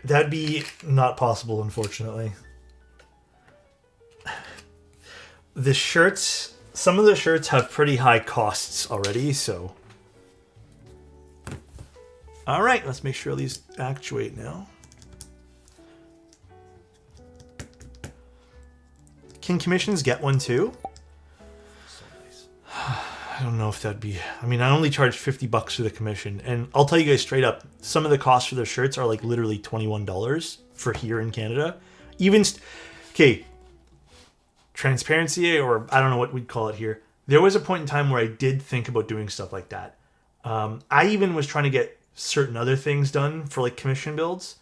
That'd be not possible, unfortunately. The shirts, some of the shirts have pretty high costs already, so. All right, let's make sure these actuate now. Can commissions get one too? I don't know if that'd be... I mean, I only charge $50 for the commission. And I'll tell you guys straight up, some of the costs for the shirts are like literally $21 for here in Canada. Even... Okay. Transparency, or I don't know what we'd call it here. There was a point in time where I did think about doing stuff like that. I even was trying to get certain other things done for like commission builds.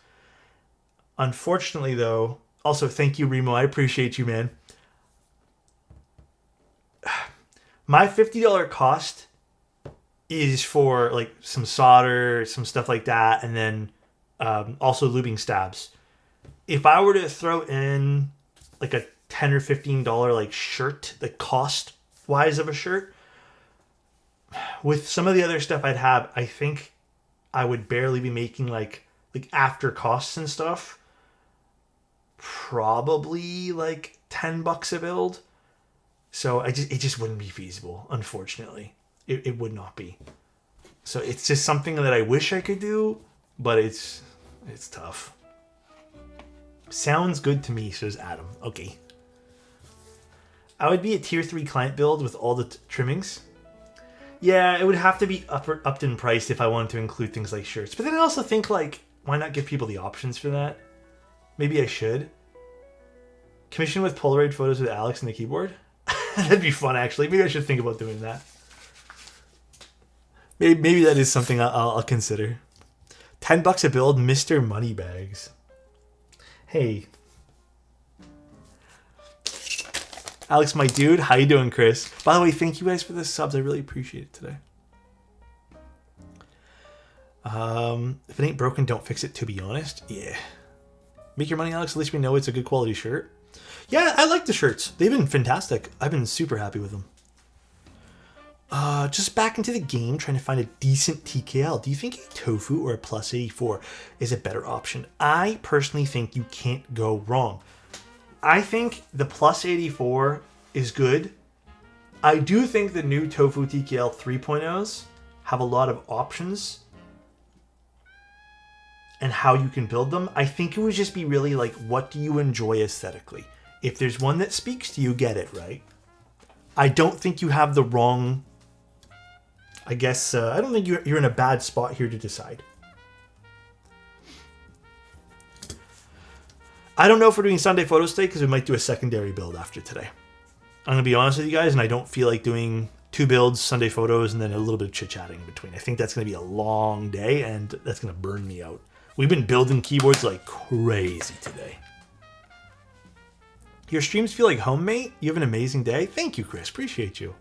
Unfortunately, though... Also, thank you, Remo. I appreciate you, man. My $50 cost is for like some solder, some stuff like that, and then also lubing stabs. If I were to throw in like a $10 or $15 like shirt, the cost wise of a shirt, with some of the other stuff I'd have, I think I would barely be making like after costs and stuff, probably like $10 a build. So it just wouldn't be feasible, unfortunately. It would not be. So it's just something that I wish I could do, but it's tough. Sounds good to me, says Adam. Okay. I would be a tier 3 client build with all the trimmings. Yeah, it would have to be upped in price if I wanted to include things like shirts. But then I also think, like, why not give people the options for that? Maybe I should. Commission with Polaroid photos with Alex and the keyboard? That'd be fun, actually. Maybe I should think about doing that. Maybe that is something I'll consider. $10 a build, Mr. Moneybags. Hey. Alex, my dude. How you doing, Chris? By the way, thank you guys for the subs. I really appreciate it today. If it ain't broken, don't fix it, to be honest. Yeah. Make your money, Alex. At least we know it's a good quality shirt. Yeah, I like the shirts. They've been fantastic. I've been super happy with them. Just back into the game, trying to find a decent TKL. Do you think a Tofu or a plus 84 is a better option? I personally think you can't go wrong. I think the plus 84 is good. I do think the new Tofu TKL 3.0s have a lot of options and how you can build them. I think it would just be really like, what do you enjoy aesthetically? If there's one that speaks to you, get it, right? I don't think you have the wrong... I guess, I don't think you're in a bad spot here to decide. I don't know if we're doing Sunday photos today because we might do a secondary build after today. I'm going to be honest with you guys, and I don't feel like doing 2 builds, Sunday photos, and then a little bit of chit-chatting in between. I think that's going to be a long day, and that's going to burn me out. We've been building keyboards like crazy today. Your streams feel like home, mate. You have an amazing day. Thank you, Chris. Appreciate you.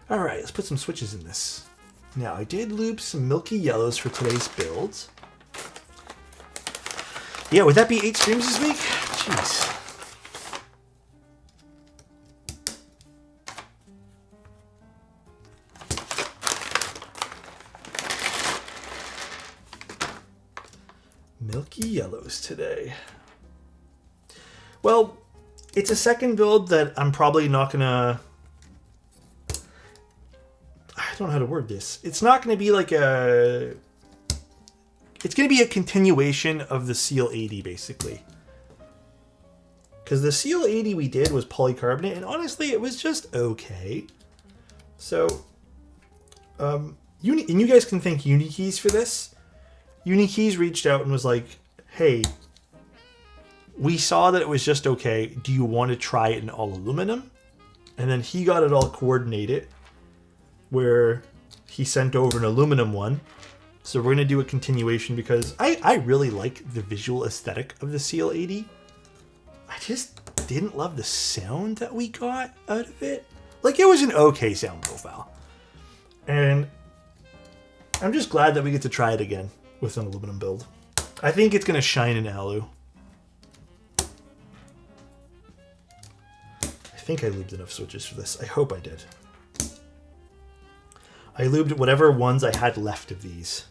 All right, let's put some switches in this. Now, I did loop some milky yellows for today's builds. Yeah, would that be 8 streams this week? Jeez. Milky yellows today. Well, it's a second build that I'm probably not gonna... I don't know how to word this. It's not going to be like a... It's going to be a continuation of the Seal 80, basically. Because the Seal 80 we did was polycarbonate, and honestly, it was just okay. So, and you guys can thank Unikeys for this. Unikeys reached out and was like, hey, we saw that it was just okay. Do you want to try it in all aluminum? And then he got it all coordinated, where he sent over an aluminum one. So we're going to do a continuation because I really like the visual aesthetic of the Seal 80. I just didn't love the sound that we got out of it. Like, it was an okay sound profile. And I'm just glad that we get to try it again with an aluminum build. I think it's going to shine in alu. I think I lubed enough switches for this. I hope I did. I lubed whatever ones I had left of these.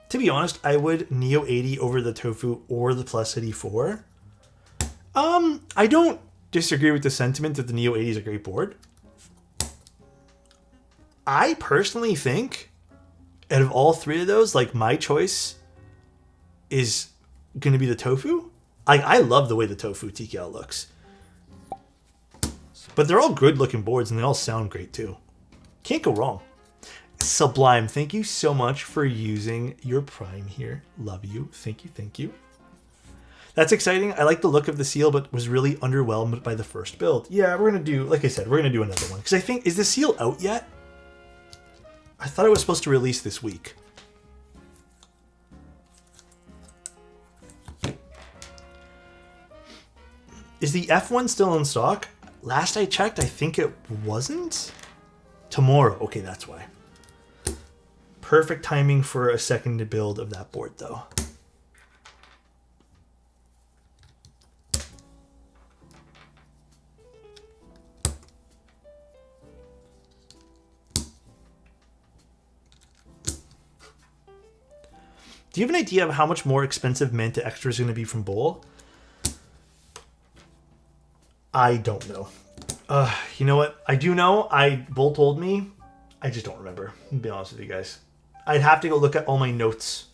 To be honest, I would Neo 80 over the Tofu or the Plus 84. I don't disagree with the sentiment that the Neo 80 is a great board. I personally think, out of all 3 of those, like, my choice is going to be the Tofu. I love the way the Tofu TKL looks. But they're all good looking boards and they all sound great too. Can't go wrong. Sublime, thank you so much for using your Prime here. Love you. Thank you. Thank you. That's exciting. I like the look of the Seal, but was really underwhelmed by the first build. Yeah, we're going to do, like I said, we're going to do another one. Because I think, is the Seal out yet? I thought it was supposed to release this week. Is the F1 still in stock? Last I checked, I think it wasn't. Tomorrow. Okay, that's why. Perfect timing for a second build of that board, though. Do you have an idea of how much more expensive Manta Extra is going to be from Bowl? I don't know. You know what? I do know. Bull told me. I just don't remember. To be honest with you guys. I'd have to go look at all my notes.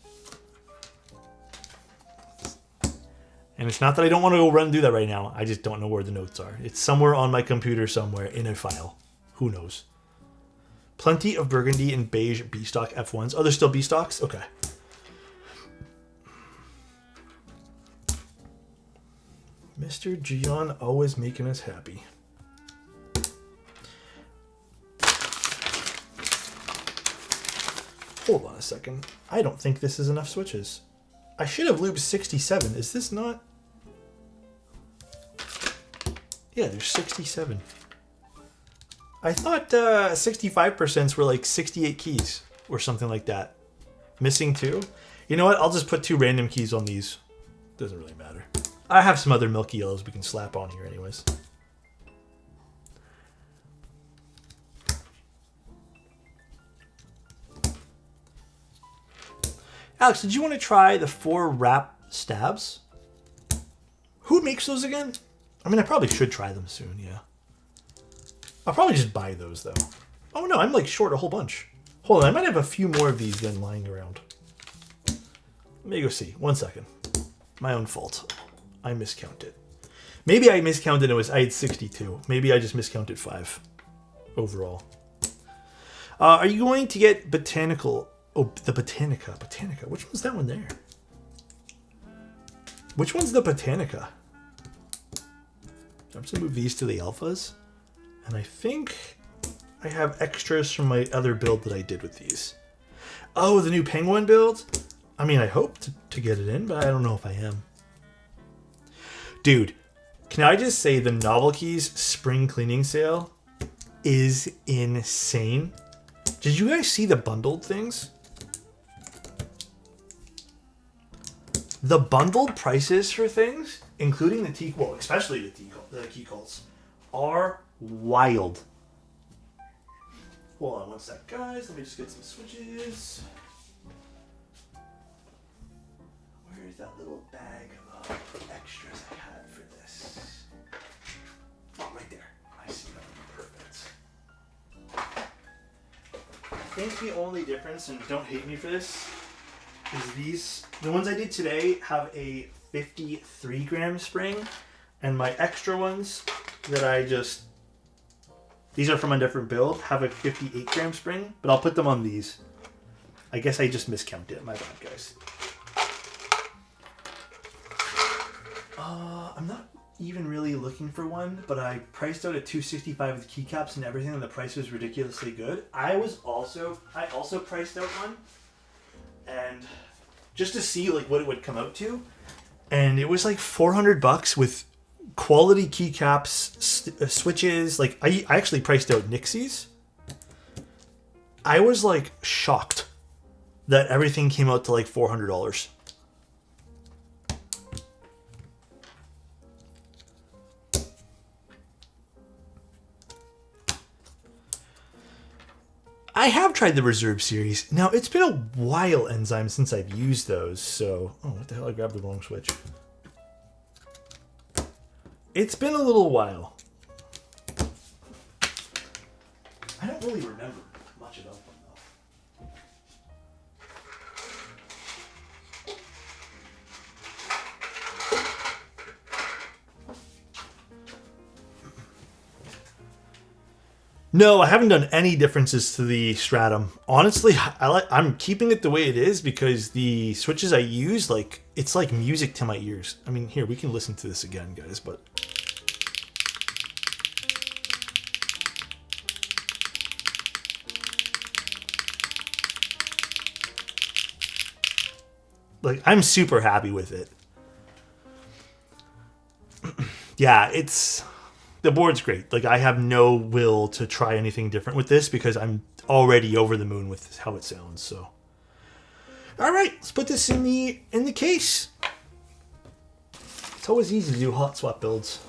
And it's not that I don't want to go run and do that right now. I just don't know where the notes are. It's somewhere on my computer somewhere in a file. Who knows? Plenty of burgundy and beige B-stock F1s. Oh, there's still B-stocks? Okay. Mr. Gian always making us happy. Hold on a second. I don't think this is enough switches. I should have lubed 67. Is this not? Yeah, there's 67. I thought 65% were like 68 keys or something like that. Missing 2? You know what? I'll just put 2 random keys on these. Doesn't really matter. I have some other milky yellows we can slap on here anyways. Alex, did you want to try the 4 wrap stabs? Who makes those again? I mean, I probably should try them soon, yeah. I'll probably just buy those, though. Oh, no, I'm, like, short a whole bunch. Hold on, I might have a few more of these then lying around. Let me go see. 1 second. My own fault. I miscounted. Maybe I miscounted I had 62. Maybe I just miscounted 5 overall. Are you going to get Botanical... Oh, the Botanica. Botanica. Which one's that one there? Which one's the Botanica? I'm just going to move these to the alphas. And I think I have extras from my other build that I did with these. Oh, the new Penguin build? I mean, I hope to get it in, but I don't know if I am. Dude, can I just say the Novelties spring cleaning sale is insane? Did you guys see the bundled things? The bundled prices for things, including the tea, well, especially the key cults, are wild. Hold on 1 sec, guys. Let me just get some switches. Where's that little bag of extras I had for this? Oh, right there. I see that. Perfect. I think the only difference, and don't hate me for this, is these. The ones I did today have a 53 gram spring, and my extra ones that I just, these are from a different build, have a 58 gram spring, but I'll put them on these. I guess I just miscounted it. My bad, guys. I'm not even really looking for one, but I priced out at 265 with keycaps and everything, and the price was ridiculously good. I also priced out one, and just to see like what it would come out to, and it was like $400 with quality keycaps, switches. Like I actually priced out Nixies. I was like shocked that everything came out to like $400. I have tried the Reserve series. Now, it's been a while, Enzyme, since I've used those, so... Oh, what the hell? I grabbed the wrong switch. It's been a little while. I don't really remember much about them, though. No, I haven't done any differences to the Stratum. Honestly, I'm keeping it the way it is because the switches I use, like, it's like music to my ears. I mean, here, we can listen to this again, guys, but... Like, I'm super happy with it. Yeah, it's... The board's great. Like, I have no will to try anything different with this because I'm already over the moon with how it sounds, so. All right, let's put this in the case. It's always easy to do hot swap builds.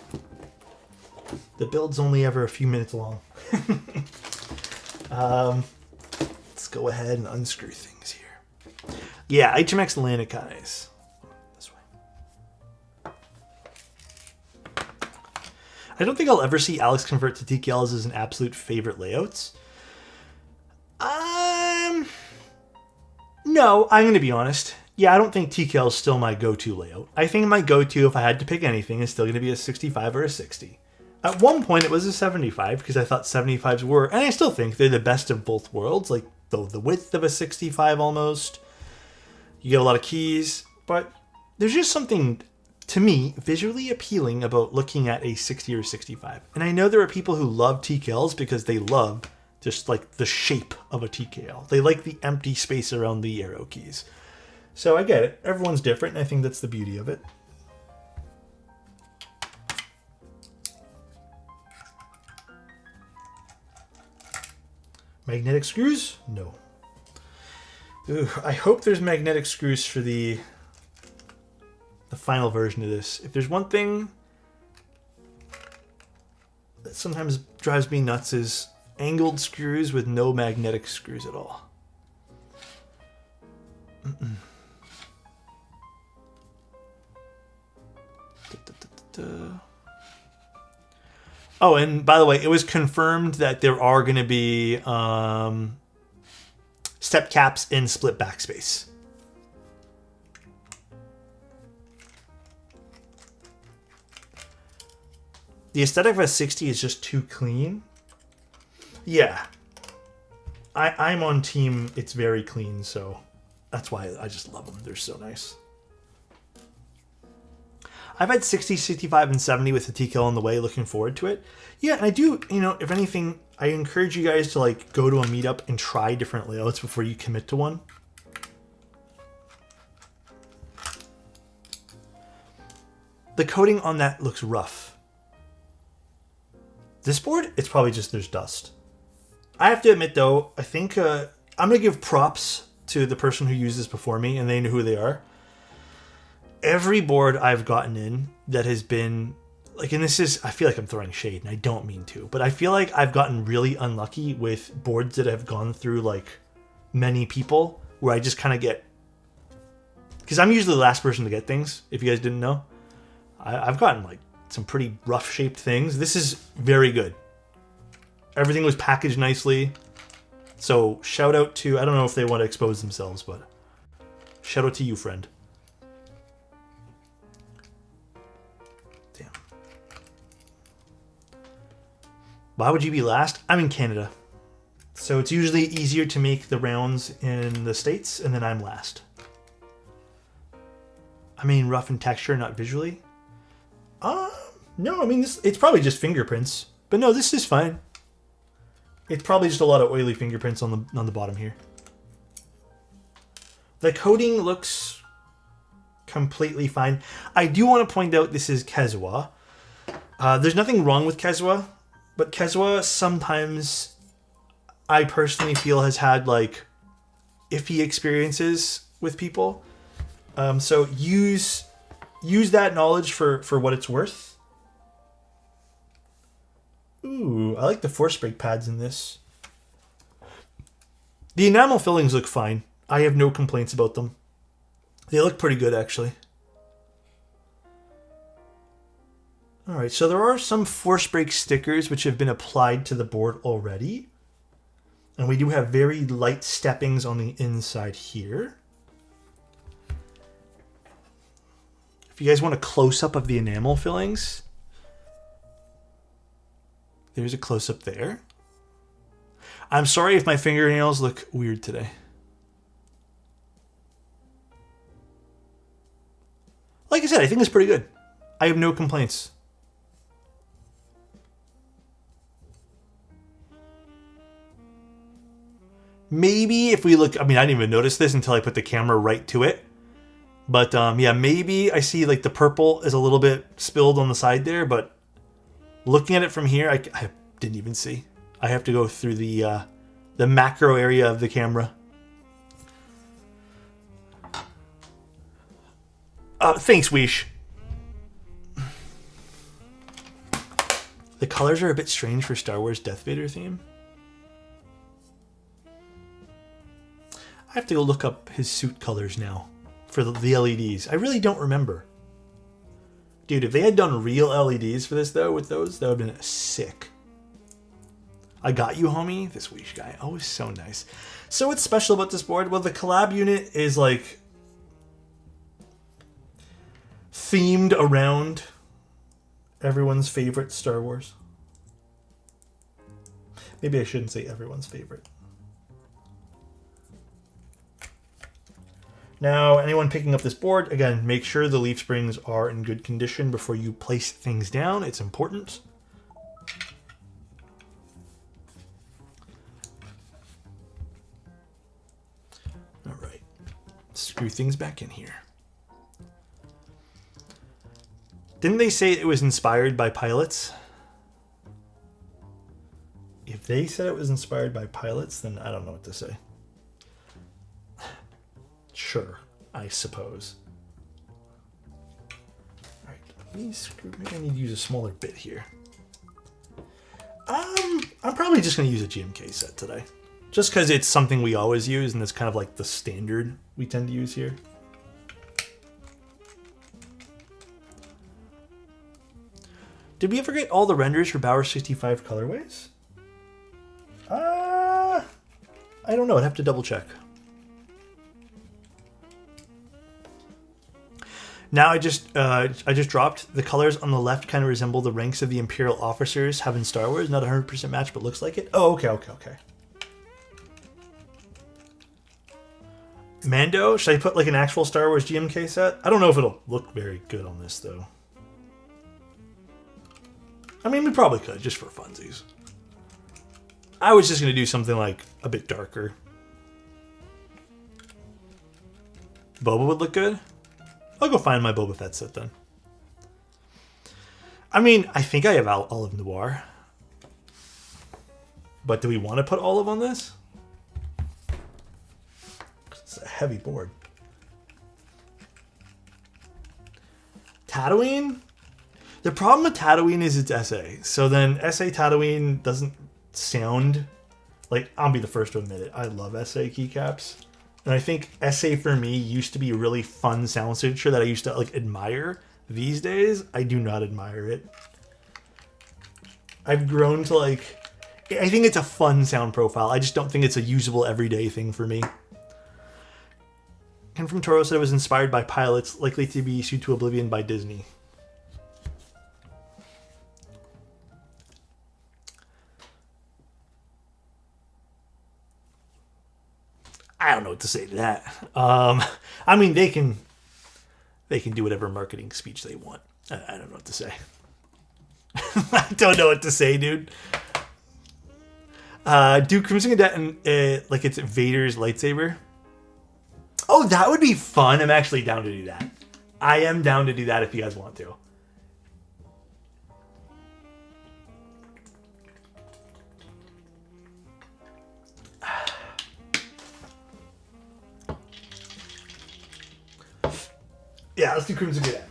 The build's only ever a few minutes long. Let's go ahead and unscrew things here. Yeah, HMX Atlantic, guys. I don't think I'll ever see Alex convert to TKLs as an absolute favorite layouts. No, I'm going to be honest. Yeah, I don't think TKL is still my go-to layout. I think my go-to, if I had to pick anything, is still going to be a 65 or a 60. At one point, it was a 75 because I thought 75s were, and I still think they're the best of both worlds. Like the width of a 65 almost. You get a lot of keys, but there's just something to me, visually appealing about looking at a 60 or 65. And I know there are people who love TKLs because they love just like the shape of a TKL. They like the empty space around the arrow keys. So I get it. Everyone's different, and I think that's the beauty of it. Magnetic screws? No. Ooh, I hope there's magnetic screws for the final version of this. If there's one thing that sometimes drives me nuts is angled screws with no magnetic screws at all. Oh, and by the way, it was confirmed that there are going to be step caps in split backspace. The aesthetic of a 60 is just too clean. Yeah. I'm on team it's very clean, so that's why I just love them. They're so nice. I've had 60, 65, and 70 with the TKL on the way, looking forward to it. Yeah, and I do, you know, if anything, I encourage you guys to like go to a meetup and try different layouts before you commit to one. The coating on that looks rough. This board, it's probably just there's dust. I have to admit though, I think I'm going to give props to the person who used this before me, and they know who they are. Every board I've gotten in that has been like, and this is, I feel like I'm throwing shade and I don't mean to, but I feel like I've gotten really unlucky with boards that have gone through like many people where I just kind of get, because I'm usually the last person to get things. If you guys didn't know, I've gotten like some pretty rough shaped things. This is very good. Everything was packaged nicely. So shout out to, I don't know if they want to expose themselves, but shout out to you, friend. Damn. Why would you be last? I'm in Canada. So it's usually easier to make the rounds in the States, and then I'm last. I mean, rough in texture, not visually. No, I mean, it's probably just fingerprints. But no, this is fine. It's probably just a lot of oily fingerprints on the bottom here. The coating looks completely fine. I do want to point out this is Kazuha. There's nothing wrong with Kazuha, but Kazuha sometimes I personally feel has had like iffy experiences with people. So use that knowledge for what it's worth. Ooh, I like the force brake pads in this. The enamel fillings look fine. I have no complaints about them. They look pretty good, actually. Alright, so there are some force brake stickers which have been applied to the board already. And we do have very light steppings on the inside here. If you guys want a close-up of the enamel fillings, there's a close-up there. I'm sorry if my fingernails look weird today. Like I said, I think it's pretty good. I have no complaints. Maybe if we look, I mean, I didn't even notice this until I put the camera right to it. But yeah, maybe I see like the purple is a little bit spilled on the side there, but looking at it from here, I didn't even see. I have to go through the macro area of the camera. Thanks, Weesh. The colors are a bit strange for Star Wars Darth Vader theme. I have to go look up his suit colors now for the LEDs. I really don't remember. Dude, if they had done real LEDs for this, though, with those, that would have been sick. I got you, homie. This Weesh guy. Always so nice. So what's special about this board? Well, the collab unit is, like, themed around everyone's favorite Star Wars. Maybe I shouldn't say everyone's favorite. Now, anyone picking up this board, again, make sure the leaf springs are in good condition before you place things down. It's important. All right, screw things back in here. Didn't they say it was inspired by pilots? If they said it was inspired by pilots, then I don't know what to say. Sure, I suppose. All right, maybe I need to use a smaller bit here. I'm probably just going to use a GMK set today. Just because it's something we always use, and it's kind of like the standard we tend to use here. Did we ever get all the renders for Bauer 65 colorways? I don't know. I'd have to double check. Now I just dropped the colors on the left kind of resemble the ranks of the Imperial officers have in Star Wars. Not 100% match, but looks like it. Oh, okay. Mando, should I put like an actual Star Wars GMK set? I don't know if it'll look very good on this though. I mean, we probably could just for funsies. I was just gonna do something like a bit darker. Boba would look good. I'll go find my Boba Fett set then. I mean, I think I have Olive Noir. But do we want to put Olive on this? It's a heavy board. Tatooine? The problem with Tatooine is it's SA. So then SA Tatooine doesn't sound like, I'll be the first to admit it. I love SA keycaps. And I think SA for me used to be a really fun sound signature that I used to like admire. These days, I do not admire it. I've grown to like, I think it's a fun sound profile. I just don't think it's a usable everyday thing for me. Ken from Toro said it was inspired by pilots, likely to be issued to oblivion by Disney. I don't know what to say to that. I mean, they can do whatever marketing speech they want. I don't know what to say. I don't know what to say, dude. Do Crimson Cadet like it's Vader's lightsaber? Oh, that would be fun. I'm actually down to do that. I am down to do that if you guys want to. Yeah, let's do Crimson Cadet.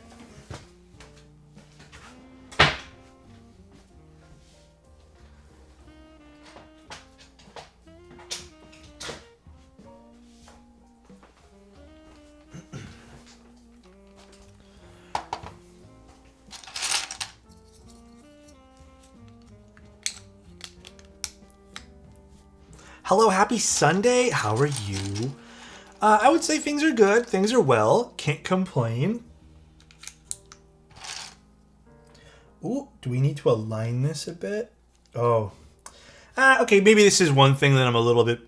Hello, happy Sunday. How are you? I would say things are good. Things are well. Can't complain. Ooh, do we need to align this a bit? Oh. Okay, maybe this is one thing that I'm a little bit,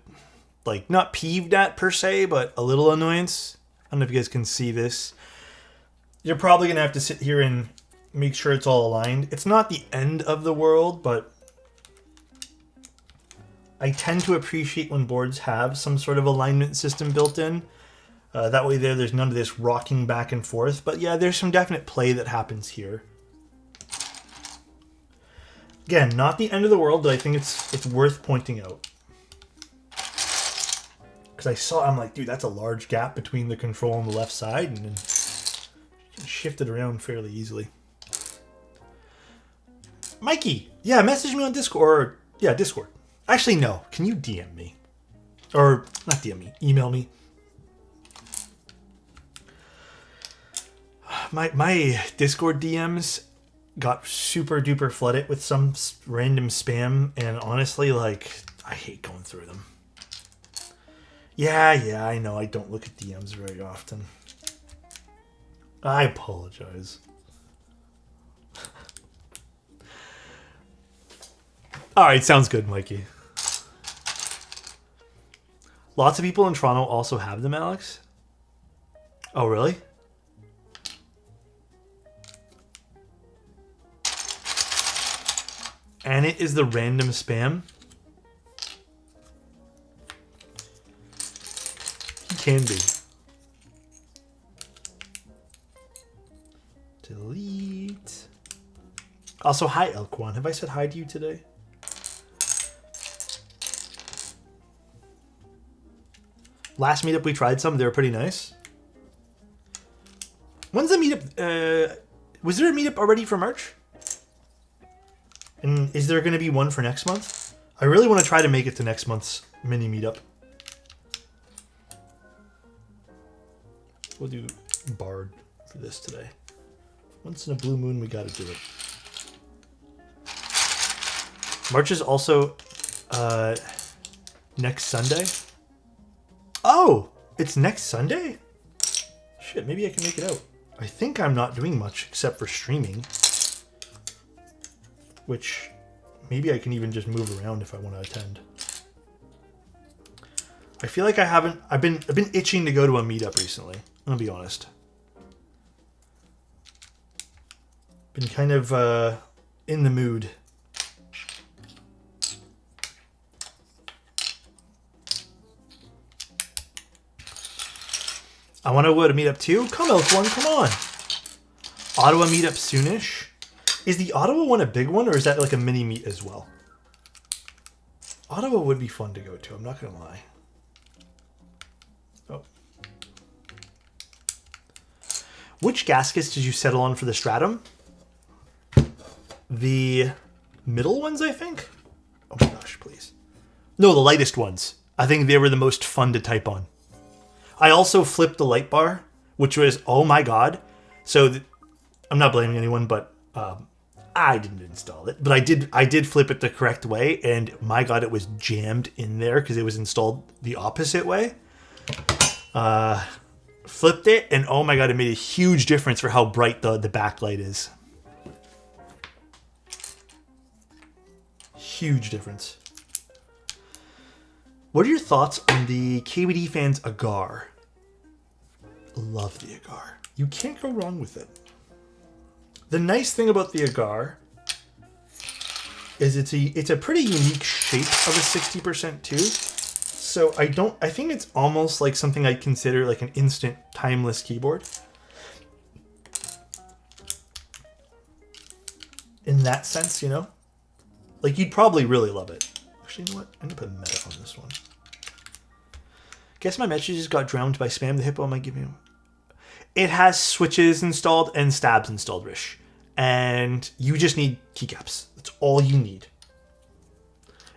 like, not peeved at per se, but a little annoyance. I don't know if you guys can see this. You're probably going to have to sit here and make sure it's all aligned. It's not the end of the world, but I tend to appreciate when boards have some sort of alignment system built in. That way there's none of this rocking back and forth. But yeah, there's some definite play that happens here. Again, not the end of the world, but I think it's worth pointing out. Because I'm like, dude, that's a large gap between the control on the left side, and then you can shift it around fairly easily. Mikey, yeah, message me on Discord. Yeah, Discord. Actually, no. Can you DM me? Or, not DM me. Email me. My Discord DMs got super duper flooded with some random spam. And honestly, like, I hate going through them. Yeah, I know. I don't look at DMs very often. I apologize. Alright, sounds good, Mikey. Lots of people in Toronto also have them, Alex. Oh, really? And it is the random spam. He can be. Delete. Also, hi, Elquan. Have I said hi to you today? Last meetup we tried some. They were pretty nice. When's the meetup? Was there a meetup already for March? And is there going to be one for next month? I really want to try to make it to next month's mini meetup. We'll do Bard for this today. Once in a blue moon, we got to do it. March is also next Sunday. Oh, it's next Sunday? Shit, maybe I can make it out. I think I'm not doing much except for streaming. Which maybe I can even just move around if I want to attend. I feel like I haven't. I've been itching to go to a meetup recently. I'm gonna be honest. Been kind of in the mood. I want to go to meetup too. Come, Elf1, come on. Ottawa meetup soonish. Is the Ottawa one a big one, or is that like a mini meet as well? Ottawa would be fun to go to, I'm not going to lie. Oh. Which gaskets did you settle on for the Stratum? The middle ones, I think? Oh my gosh, please. No, the lightest ones. I think they were the most fun to type on. I also flipped the light bar, which was, oh my god. So, I'm not blaming anyone, but... I didn't install it, but I did flip it the correct way, and my god, it was jammed in there because it was installed the opposite way. Flipped it, and oh my god, it made a huge difference for how bright the backlight is. Huge difference. What are your thoughts on the KBD fans Agar? Love the Agar. You can't go wrong with it. The nice thing about the Agar is it's a pretty unique shape of a 60% too. So I think it's almost like something I'd consider like an instant timeless keyboard. In that sense, you know? Like you'd probably really love it. Actually, you know what? I'm gonna put meta on this one. Guess my messages got drowned by spam. The hippo might give me. It has switches installed and stabs installed, Rish. And you just need keycaps. That's all you need.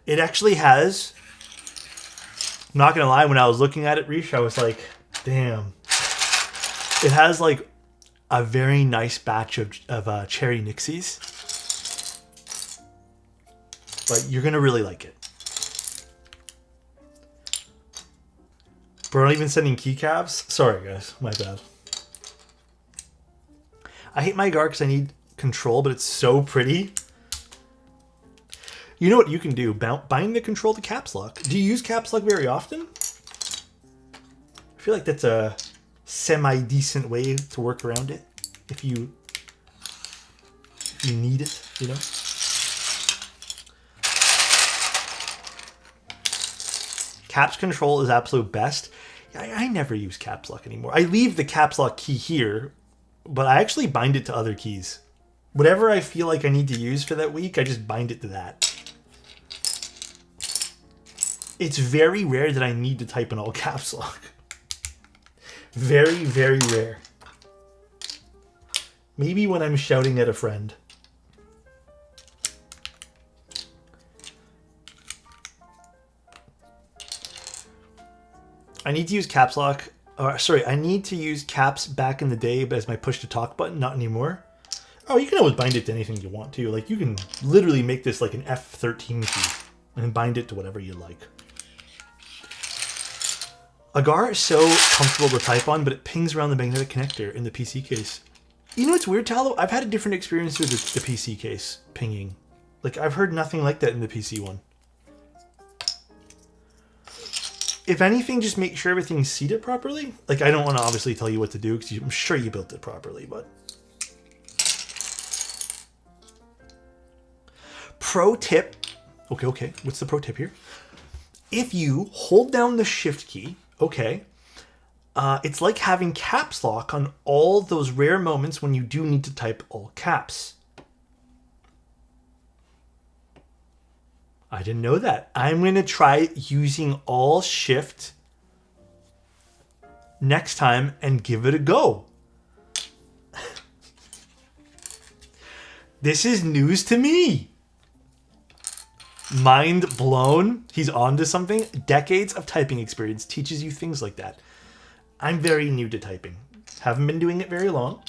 It actually has... I'm not going to lie, when I was looking at it, Rish, I was like, damn. It has like a very nice batch of Cherry Nixies. But you're going to really like it. We're not even sending keycaps? Sorry, guys. My bad. I hate my Agar because I need control, but it's so pretty. You know what you can do? Bind the control to caps lock. Do you use caps lock very often? I feel like that's a semi-decent way to work around it. If you need it, you know? Caps control is absolute best. I never use caps lock anymore. I leave the caps lock key here, but I actually bind it to other keys. Whatever I feel like I need to use for that week, I just bind it to that. It's very rare that I need to type in all caps lock. Very, very rare. Maybe when I'm shouting at a friend. I need to use caps lock. Sorry, I need to use caps back in the day, but as my push to talk button, not anymore. Oh, you can always bind it to anything you want to. Like you can literally make this like an F13 key and bind it to whatever you like. Agar is so comfortable to type on, but it pings around the magnetic connector in the PC case. You know what's weird, Tallow? I've had a different experience with the PC case pinging. Like I've heard nothing like that in the PC one. if anything, just make sure everything's seated properly. Like, I don't want to obviously tell you what to do, because I'm sure you built it properly, but... Pro tip. Okay. What's the pro tip here? If you hold down the shift key, it's like having caps lock on all those rare moments when you do need to type all caps. I didn't know that. I'm going to try using all shift next time and give it a go. This is news to me. Mind blown. He's on to something. Decades of typing experience teaches you things like that. I'm very new to typing. Haven't been doing it very long,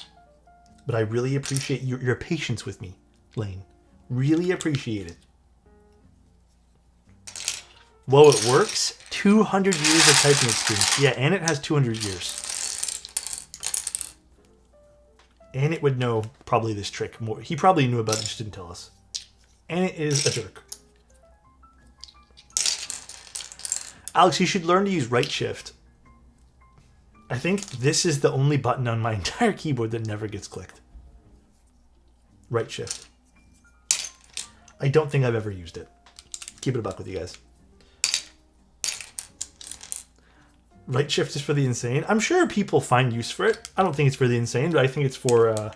but I really appreciate your patience with me, Lane. Really appreciate it. Whoa, it works? 200 years of typing experience. Yeah, and it has 200 years. And it would know probably this trick more. He probably knew about it, just didn't tell us. And it is a jerk. Alex, you should learn to use right shift. I think this is the only button on my entire keyboard that never gets clicked. Right shift. I don't think I've ever used it. Keep it a buck with you guys. Right shift is for the insane. I'm sure people find use for it. I don't think it's for the insane, but I think it's for a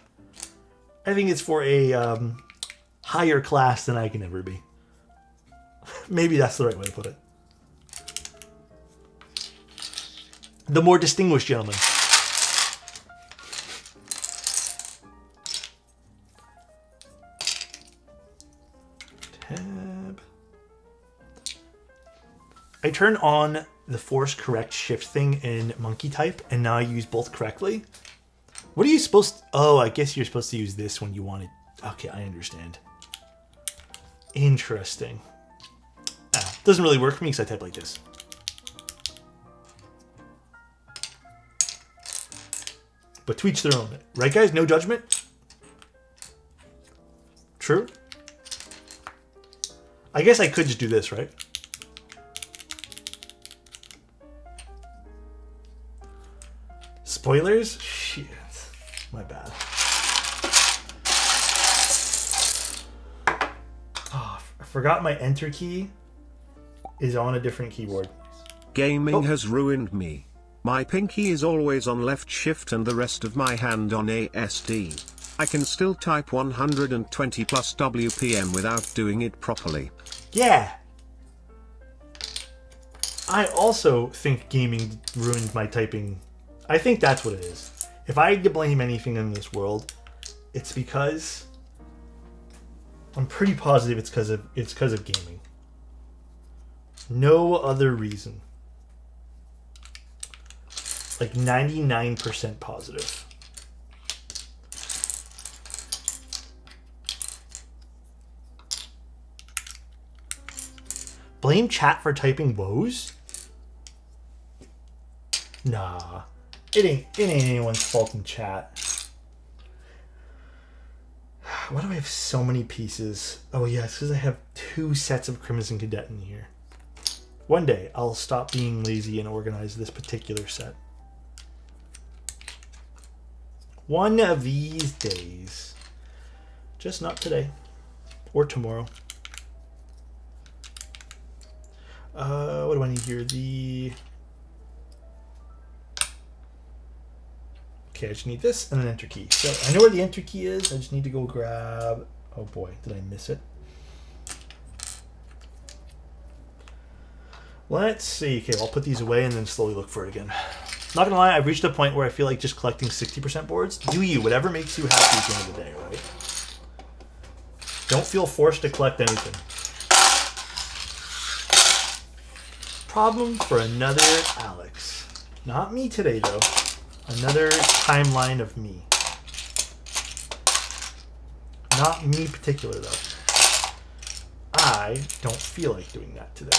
higher class than I can ever be. Maybe that's the right way to put it. The more distinguished gentleman. Tab. I turn on the force correct shift thing in monkey type, and now I use both correctly. What are you supposed to... Oh, I guess you're supposed to use this when you want it. Okay, I understand. Interesting. Doesn't really work for me because I type like this. But to each their own. Right, guys? No judgment? True? I guess I could just do this, right? Spoilers? Shit. My bad. Oh, I forgot my enter key is on a different keyboard. Gaming has ruined me. My pinky is always on left shift and the rest of my hand on ASD. I can still type 120 plus WPM without doing it properly. Yeah. I also think gaming ruined my typing. I think that's what it is. If I had to blame anything in this world, it's because I'm pretty positive it's because of gaming. No other reason. Like 99% positive. Blame chat for typing woes? Nah. It ain't anyone's fault in chat. Why do I have so many pieces? Oh yeah, it's because I have 2 sets of Crimson Cadet in here. One day, I'll stop being lazy and organize this particular set. One of these days. Just not today. Or tomorrow. What do I need here? Okay, I just need this and an enter key. So I know where the enter key is. I just need to go grab... Oh boy, did I miss it? Let's see. Okay, I'll put these away and then slowly look for it again. Not gonna lie, I've reached a point where I feel like just collecting 60% boards. Do you, whatever makes you happy at the end of the day, right? Don't feel forced to collect anything. Problem for another Alex. Not me today, though. Another timeline of me. Not me particular, though. I don't feel like doing that today.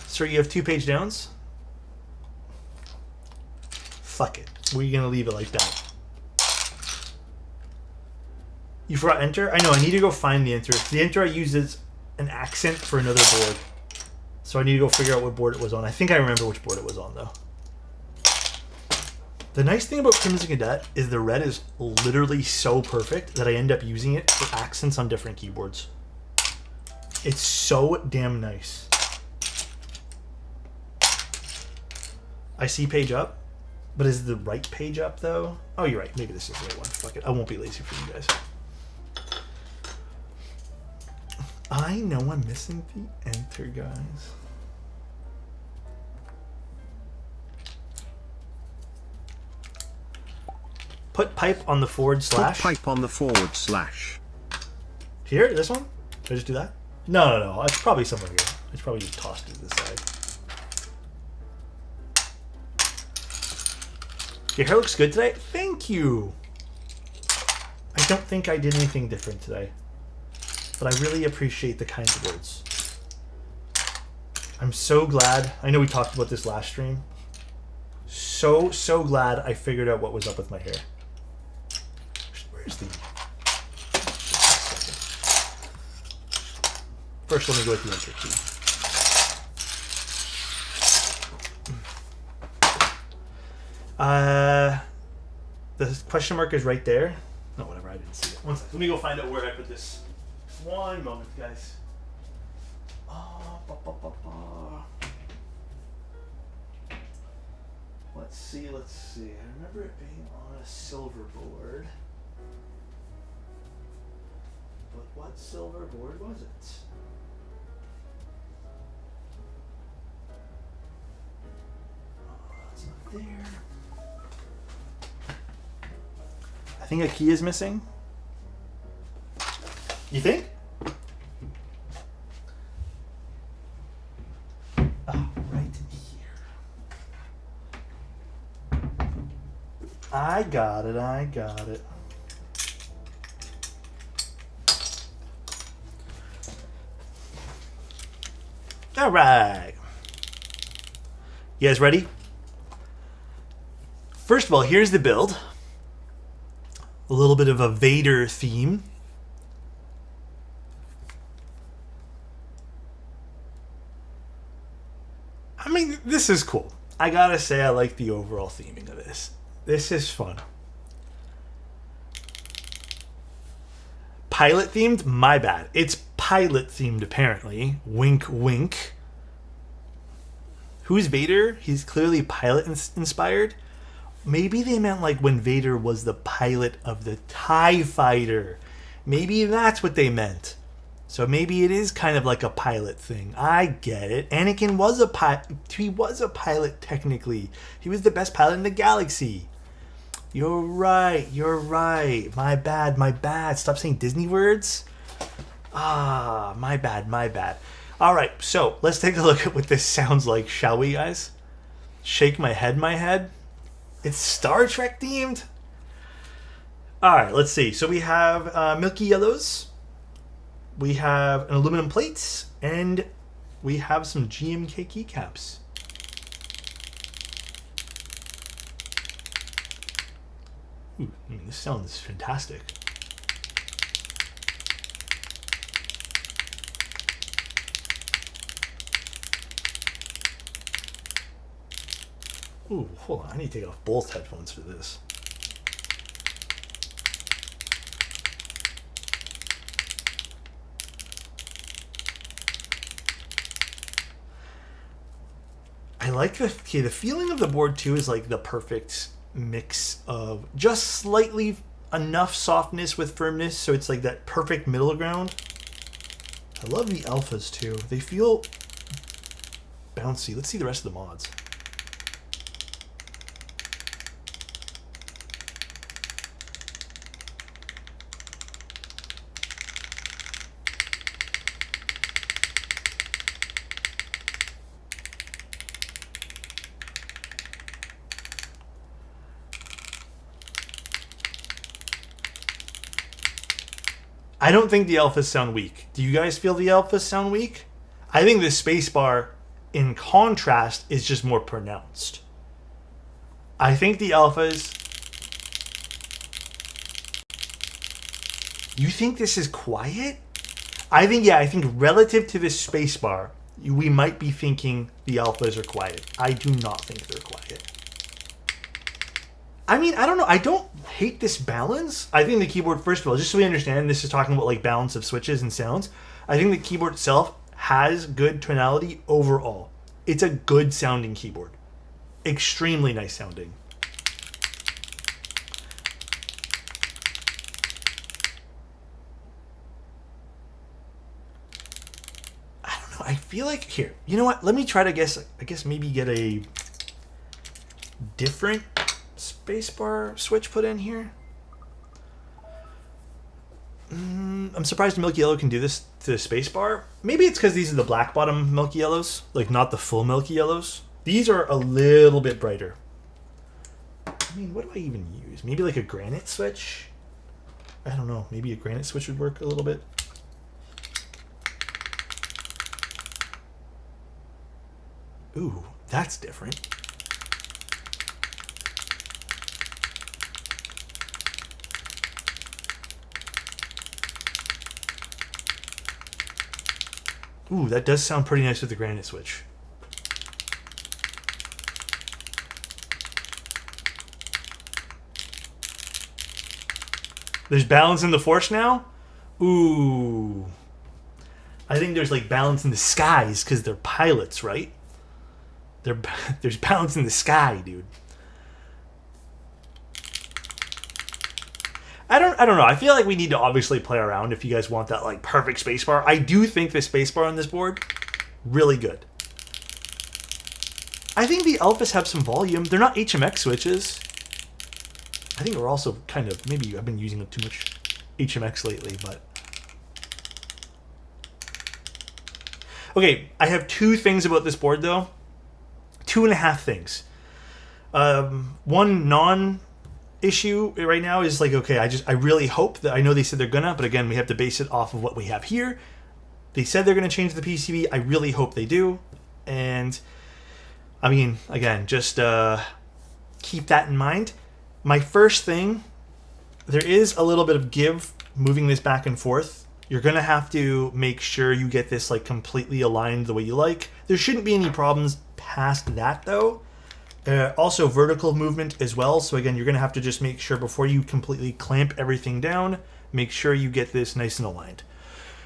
Sir, you have 2 page downs? Fuck it. We're gonna leave it like that. You forgot enter? I know, I need to go find the enter. The enter I use is an accent for another board. So I need to go figure out what board it was on. I think I remember which board it was on, though. The nice thing about Crimson Cadet is the red is literally so perfect that I end up using it for accents on different keyboards. It's so damn nice. I see page up, but is the right page up, though? Oh, you're right. Maybe this is the right one. Fuck it. I won't be lazy for you guys. I know I'm missing the enter, guys. Put pipe on the forward slash. Put pipe on the forward slash. Here, this one? Should I just do that? No. It's probably somewhere here. It's probably just tossed to the side. Your hair looks good today. Thank you. I don't think I did anything different today, but I really appreciate the kind words. I'm so glad. I know we talked about this last stream. So glad I figured out what was up with my hair. Where's the... First, let me go with the enter key. The question mark is right there. No, whatever, I didn't see it. One second. Let me go find out where I put this. One moment, guys. Let's see. I remember it being on a silver board. But what silver board was it? Oh, it's not there. I think a key is missing. You think? Oh, right in here. I got it. All right. You guys ready? First of all, here's the build. A little bit of a Vader theme. I mean, this is cool. I gotta say, I like the overall theming of this. This is fun. Pilot themed? My bad. It's pilot themed, apparently. Wink, wink. Who's Vader? He's clearly pilot inspired. Maybe they meant like when Vader was the pilot of the TIE fighter. Maybe that's what they meant. So maybe it is kind of like a pilot thing. I get it. Anakin was a pilot. He was a pilot technically. He was the best pilot in the galaxy. You're right. My bad. Stop saying Disney words. My bad. All right, so let's take a look at what this sounds like, shall we, guys? Shake my head. It's Star Trek themed. All right, let's see. So we have milky yellows. We have an aluminum plates, and we have some GMK keycaps. Ooh, I mean, this sounds fantastic. Ooh, hold on. I need to take off both headphones for this. I like the feeling of the board too is like the perfect mix of just slightly enough softness with firmness, so it's like that perfect middle ground. I love the alphas too. They feel bouncy. Let's see the rest of the mods. I don't think the alphas sound weak. Do you guys feel the alphas sound weak? I think the spacebar, in contrast, is just more pronounced. I think the alphas... You think this is quiet? I think relative to this spacebar, we might be thinking the alphas are quiet. I do not think they're quiet. I mean, I don't know. I don't hate this balance. I think the keyboard, first of all, just so we understand, this is talking about like balance of switches and sounds. I think the keyboard itself has good tonality overall. It's a good sounding keyboard. Extremely nice sounding. I don't know. I feel like, here, you know what? Let me try to guess, I guess maybe get a different spacebar switch put in here. I'm surprised Milky Yellow can do this to the spacebar. Maybe it's because these are the black bottom Milky Yellows, like not the full Milky Yellows. These are a little bit brighter. I mean, what do I even use? Maybe like a granite switch? I don't know. Maybe a granite switch would work a little bit. Ooh, that's different. Ooh, that does sound pretty nice with the granite switch. There's balance in the force now? Ooh. I think there's like balance in the skies because they're pilots, right? There's balance in the sky, dude. I don't know. I feel like we need to obviously play around if you guys want that like perfect spacebar. I do think the spacebar on this board, really good. I think the alphas have some volume. They're not HMX switches. I think we're also kind of, maybe I've been using too much HMX lately, but. Okay, I have two things about this board though. 2.5 things. One non-issue right now is like, okay, I really hope that, I know they said they're gonna, but again, we have to base it off of what we have here. They said they're gonna change the PCB. I really hope they do. And I mean, again, just keep that in mind. My first thing, there is a little bit of give moving this back and forth. You're gonna have to make sure you get this like completely aligned the way you like. There shouldn't be any problems past that though. Also vertical movement as well. So again, you're gonna have to just make sure before you completely clamp everything down, make sure you get this nice and aligned.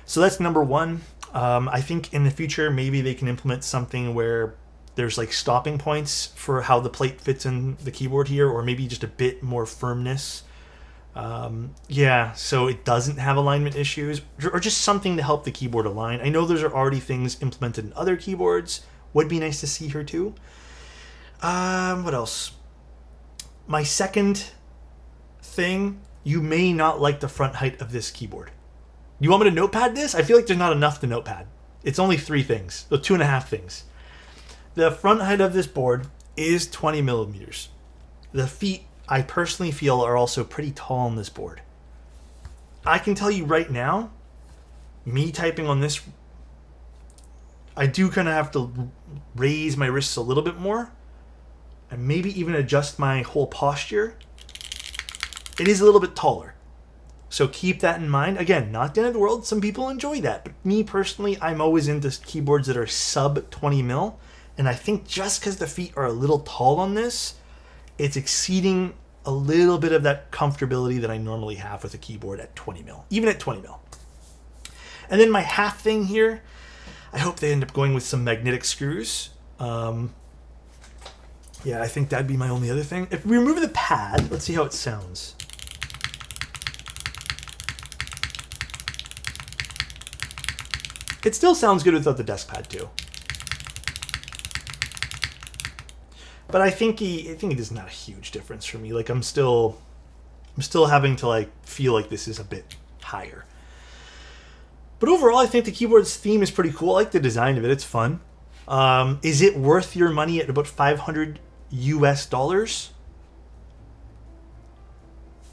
So that's number one. I think in the future, maybe they can implement something where there's like stopping points for how the plate fits in the keyboard here, or maybe just a bit more firmness. Yeah, so it doesn't have alignment issues, or just something to help the keyboard align. I know those are already things implemented in other keyboards. Would be nice to see here too. What else? My second thing, you may not like the front height of this keyboard. You want me to notepad this? I feel like there's not enough to notepad. It's only 3 things, so 2.5 things. The front height of this board is 20 millimeters. The feet, I personally feel, are also pretty tall on this board. I can tell you right now, me typing on this, I do kind of have to raise my wrists a little bit more and maybe even adjust my whole posture. It is a little bit taller. So keep that in mind. Again, not the end of the world. Some people enjoy that. But me personally, I'm always into keyboards that are sub 20 mil. And I think just because the feet are a little tall on this, it's exceeding a little bit of that comfortability that I normally have with a keyboard at 20 mil, even at 20 mil. And then my half thing here, I hope they end up going with some magnetic screws. Yeah, I think that'd be my only other thing. If we remove the pad, let's see how it sounds. It still sounds good without the desk pad too. But I think it is not a huge difference for me. Like I'm still having to like feel like this is a bit higher. But overall, I think the keyboard's theme is pretty cool. I like the design of it. It's fun. Is it worth your money at about $500 US?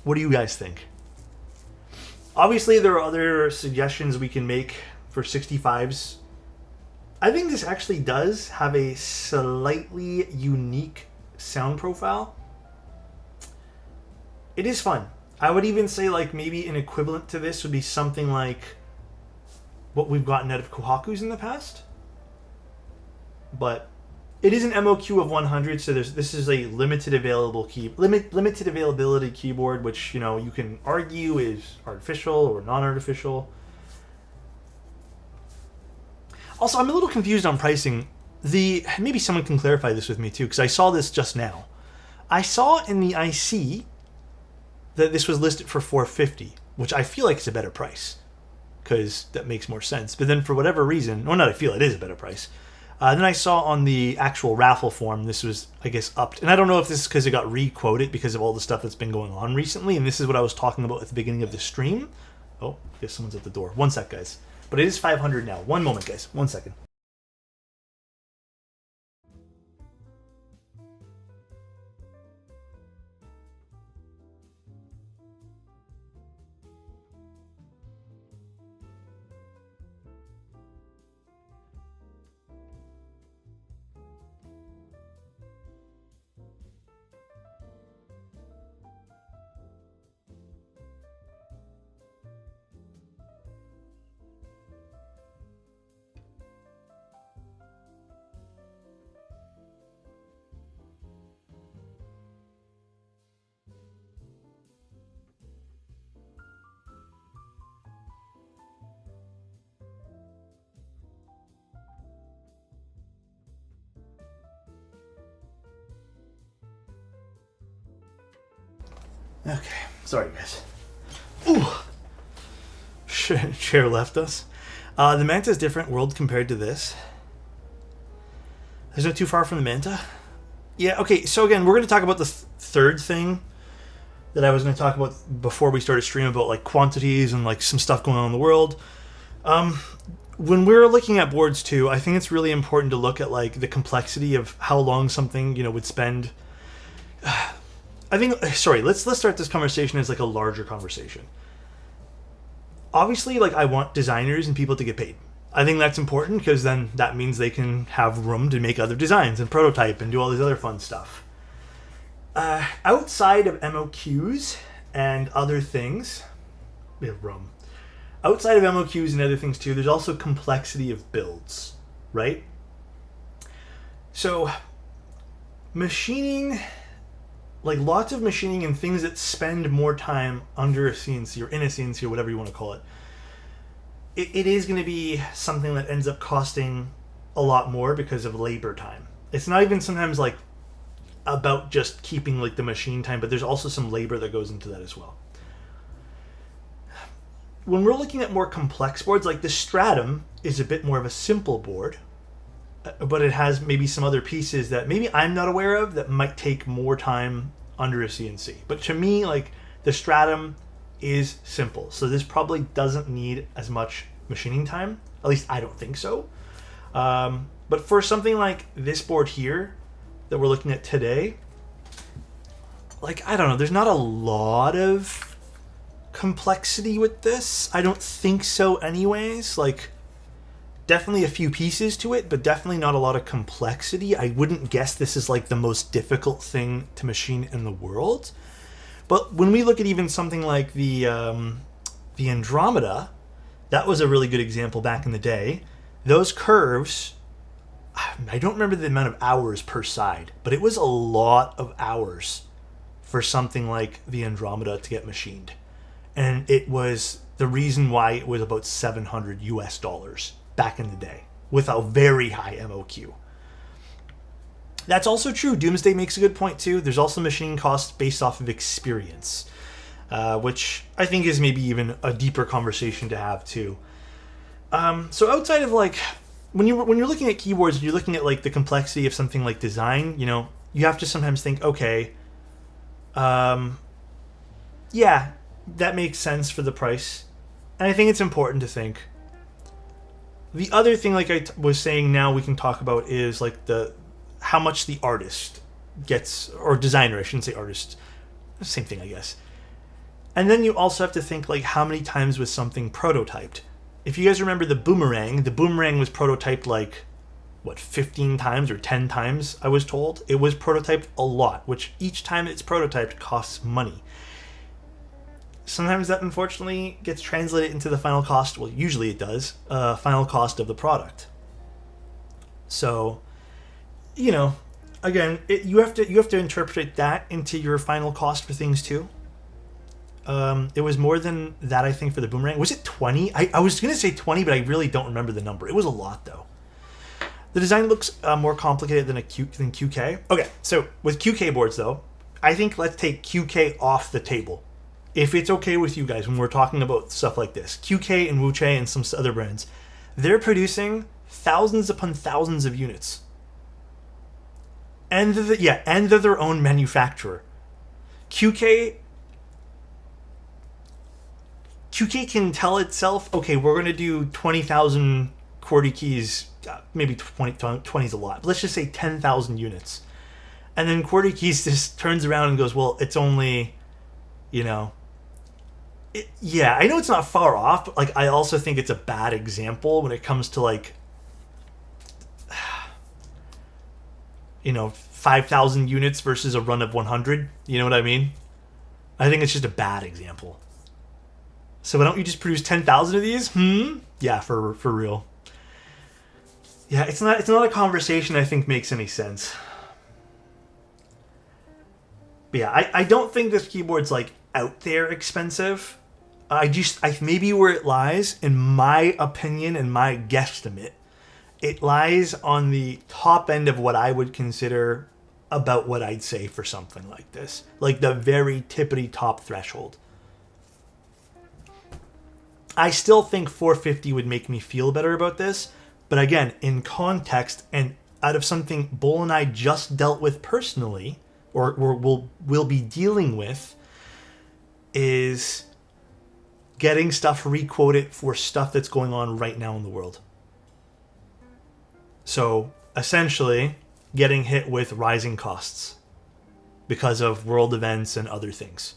What do you guys think? Obviously, there are other suggestions we can make for 65s. I think this actually does have a slightly unique sound profile. It is fun. I would even say like maybe an equivalent to this would be something like what we've gotten out of Kohaku's in the past. but it is an MOQ of 100, so this is a limited availability keyboard, which you can argue is artificial or non-artificial. Also, I'm a little confused on pricing. Maybe someone can clarify this with me too, because I saw this just now. I saw in the IC that this was listed for $450, which I feel like is a better price, because that makes more sense. But then for whatever reason, well, not I feel it is a better price. Then I saw on the actual raffle form, this was, I guess, upped. And I don't know if this is because it got re-quoted because of all the stuff that's been going on recently. And this is what I was talking about at the beginning of the stream. Oh, I guess someone's at the door. One sec, guys. But it is 500 now. One moment, guys. 1 second. Okay, sorry guys. Ooh, chair left us. The Manta is different world compared to this. There's no too far from the Manta. Yeah. Okay. So again, we're going to talk about the third thing that I was going to talk about before we started streaming about like quantities and like some stuff going on in the world. When we're looking at boards too, I think it's really important to look at like the complexity of how long something would spend. Let's start this conversation as like a larger conversation. Obviously, like I want designers and people to get paid. I think that's important because then that means they can have room to make other designs and prototype and do all this other fun stuff. Outside of MOQs and other things, we have room. Outside of MOQs and other things too, there's also complexity of builds, right? So, machining, like lots of machining and things that spend more time under a CNC or in a CNC or whatever you want to call it, it is going to be something that ends up costing a lot more because of labor time. It's not even sometimes like about just keeping like the machine time, but there's also some labor that goes into that as well. When we're looking at more complex boards, like the Stratum is a bit more of a simple board, but it has maybe some other pieces that maybe I'm not aware of that might take more time under a CNC. But to me, like the Stratum is simple. So this probably doesn't need as much machining time. At least I don't think so. But for something like this board here that we're looking at today, like, I don't know, there's not a lot of complexity with this. I don't think so anyways. Like, definitely a few pieces to it, but definitely not a lot of complexity. I wouldn't guess this is like the most difficult thing to machine in the world. But when we look at even something like the Andromeda, that was a really good example back in the day. Those curves, I don't remember the amount of hours per side, but it was a lot of hours for something like the Andromeda to get machined. And it was the reason why it was about $700 US back in the day with a very high MOQ. That's also true. Doomsday makes a good point too. There's also machining costs based off of experience, which I think is maybe even a deeper conversation to have too. So outside of like, when you're looking at keyboards, you're looking at like the complexity of something like design, you have to sometimes think, okay, yeah, that makes sense for the price. And I think it's important to think. The other thing, like I was saying, now we can talk about is like how much the artist gets, or designer, I shouldn't say artist, same thing I guess. And then you also have to think like how many times was something prototyped. If you guys remember the Boomerang was prototyped like, 15 times or 10 times, I was told. It was prototyped a lot, which each time it's prototyped costs money. Sometimes that unfortunately gets translated into the final cost, well usually it does, final cost of the product. So you know, again, you have to interpret that into your final cost for things too. It was more than that, I think, for the boomerang. Was it 20? I was gonna say 20, but I really don't remember the number. It was a lot though. The design looks more complicated than than QK. Okay, so with QK boards though, I think let's take QK off the table. If it's okay with you guys when we're talking about stuff like this, QK and Wuche and some other brands, they're producing thousands upon thousands of units. And they're their own manufacturer. QK can tell itself, okay, we're going to do 20,000 QWERTY keys, maybe 20 is a lot, but let's just say 10,000 units. And then QWERTY keys just turns around and goes, well, it's only, I know it's not far off, but like I also think it's a bad example when it comes to like 5,000 units versus a run of 100. You know what I mean? I think it's just a bad example. So why don't you just produce 10,000 of these? Yeah, for real. Yeah, it's not a conversation I think makes any sense. But yeah, I don't think this keyboard's like out there expensive. I maybe where it lies, in my opinion and my guesstimate, it lies on the top end of what I would consider about what I'd say for something like this. Like the very tippity top threshold. I still think 450 would make me feel better about this. But again, in context and out of something Bull and I just dealt with personally, or will be dealing with, is getting stuff requoted for stuff that's going on right now in the world. So essentially getting hit with rising costs because of world events and other things.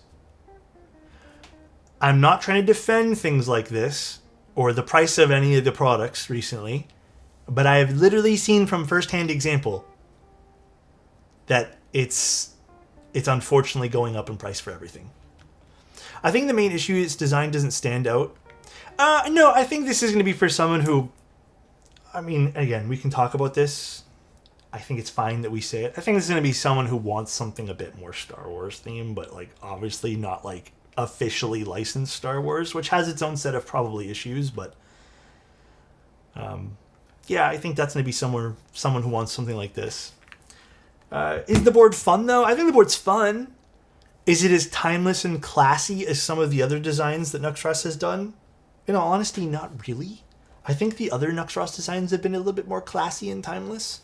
I'm not trying to defend things like this or the price of any of the products recently, but I have literally seen from firsthand example that it's unfortunately going up in price for everything. I think the main issue is design doesn't stand out. No, I think this is going to be for someone who, I mean, again, we can talk about this. I think it's fine that we say it. I think this is going to be someone who wants something a bit more Star Wars themed, but like obviously not like officially licensed Star Wars, which has its own set of probably issues, but yeah, I think that's going to be someone who wants something like this. Is the board fun though? I think the board's fun. Is it as timeless and classy as some of the other designs that Nuxros has done? In all honesty, not really. I think the other Nuxros designs have been a little bit more classy and timeless.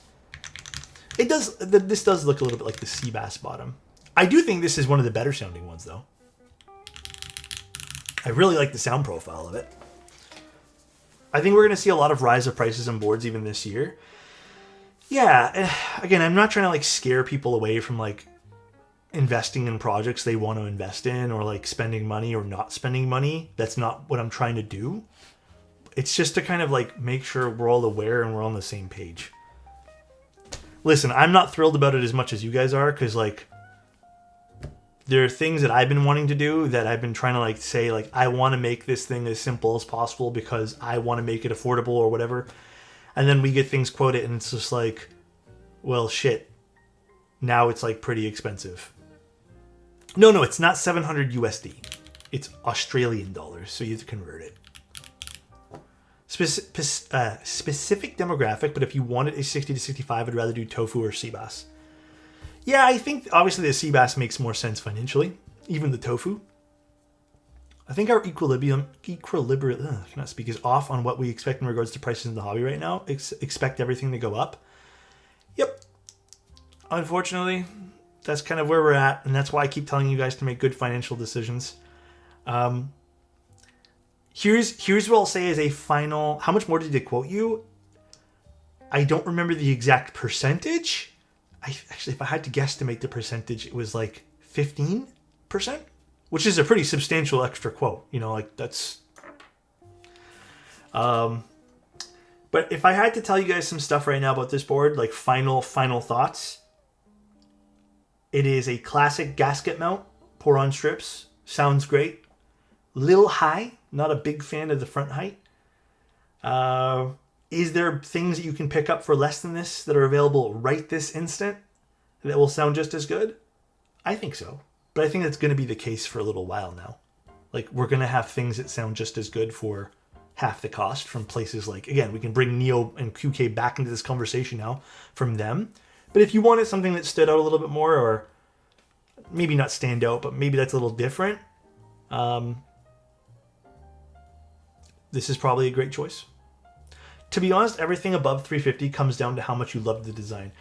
This does look a little bit like the Seabass bottom. I do think this is one of the better sounding ones though. I really like the sound profile of it. I think we're going to see a lot of rise of prices on boards even this year. Yeah, again, I'm not trying to like scare people away from like investing in projects they want to invest in or like spending money or not spending money. That's not what I'm trying to do. It's just to kind of like make sure we're all aware and we're on the same page. Listen, I'm not thrilled about it as much as you guys are because like there are things that I've been wanting to do that I've been trying to like say like I want to make this thing as simple as possible because I want to make it affordable or whatever. And then we get things quoted and it's just like, well, shit. Now it's like pretty expensive. No, it's not 700 USD. It's Australian dollars, so you have to convert it. Specific demographic, but if you wanted a 60 to 65, I'd rather do Tofu or Seabass. Yeah, I think obviously the Seabass makes more sense financially, even the Tofu. I think our equilibrium cannot speak, is off on what we expect in regards to prices in the hobby right now. Expect everything to go up. Yep. Unfortunately, that's kind of where we're at, and that's why I keep telling you guys to make good financial decisions. Here's what I'll say as a final. How much more did they quote you? I don't remember the exact percentage. If I had to guesstimate the percentage, it was like 15%, which is a pretty substantial extra quote. Like that's. But if I had to tell you guys some stuff right now about this board, like final thoughts. It is a classic gasket mount, pour on strips. Sounds great. Little high. Not a big fan of the front height. Is there things that you can pick up for less than this that are available right this instant that will sound just as good? I think so. But I think that's going to be the case for a little while now. Like, we're going to have things that sound just as good for half the cost from places like, again, we can bring Neo and QK back into this conversation now from them. But if you wanted something that stood out a little bit more, or maybe not stand out, but maybe that's a little different, this is probably a great choice. To be honest, everything above 350 comes down to how much you love the design.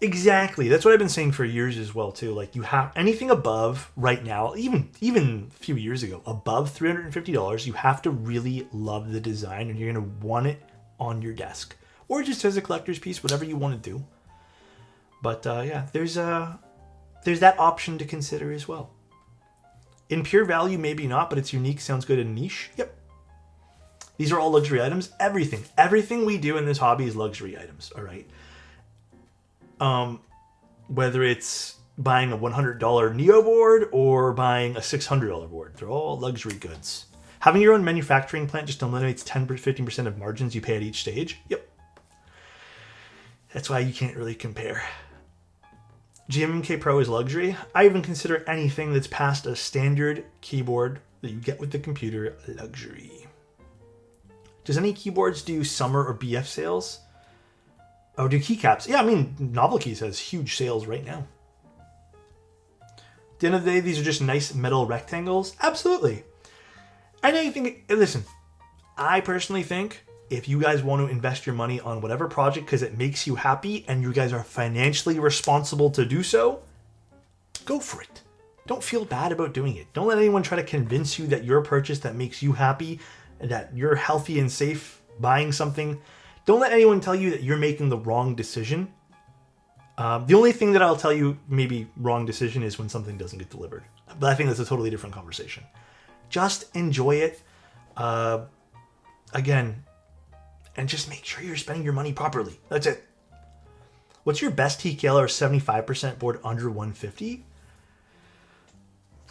Exactly. That's what I've been saying for years as well, too. Like, you have anything above right now, even a few years ago, above $350, you have to really love the design, and you're going to want it on your desk. Or just as a collector's piece, whatever you want to do. But yeah, there's that option to consider as well. In pure value, maybe not, but it's unique, sounds good, and niche. Yep. These are all luxury items. Everything we do in this hobby is luxury items, all right? Whether it's buying a $100 Neo board or buying a $600 board, they're all luxury goods. Having your own manufacturing plant just eliminates 10-15% of margins you pay at each stage. Yep. That's why you can't really compare. GMK Pro is luxury. I even consider anything that's past a standard keyboard that you get with the computer luxury. Does any keyboards do summer or BF sales? Oh, do keycaps? Yeah, I mean, Novel Keys has huge sales right now. At the end of the day, these are just nice metal rectangles. Absolutely. I know you think, listen, I personally think if you guys want to invest your money on whatever project because it makes you happy and you guys are financially responsible to do so, go for it. Don't feel bad about doing it. Don't let anyone try to convince you that your purchase that makes you happy and that you're healthy and safe buying something. Don't let anyone tell you that you're making the wrong decision. The only thing that I'll tell you maybe wrong decision is when something doesn't get delivered. But I think that's a totally different conversation. Just enjoy it. Again, and just make sure you're spending your money properly. That's it. What's your best TKL or 75% board under 150?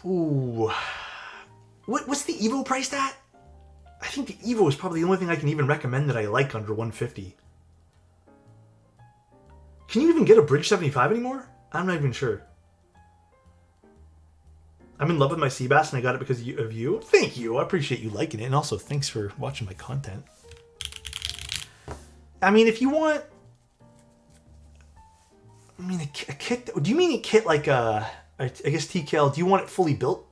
Ooh. What's the Evo priced at? I think the Evo is probably the only thing I can even recommend that I like under 150. Can you even get a Bridge 75 anymore? I'm not even sure. I'm in love with my Seabass and I got it because of you. Thank you. I appreciate you liking it. And also thanks for watching my content. I mean, if you want... I mean, a kit... Do you mean a kit like a... I guess TKL, do you want it fully built?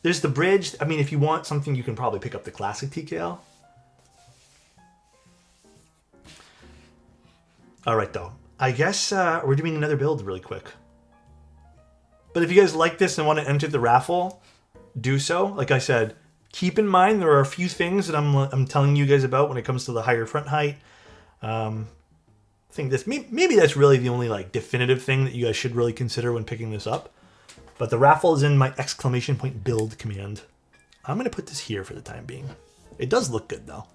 There's the Bridge. I mean, if you want something, you can probably pick up the classic TKL. All right, though. I guess we're doing another build really quick. But if you guys like this and want to enter the raffle, do so. Like I said, keep in mind there are a few things that I'm telling you guys about when it comes to the higher front height. I think this maybe that's really the only like definitive thing that you guys should really consider when picking this up. But the raffle is in my exclamation point build command. I'm going to put this here for the time being. It does look good, though.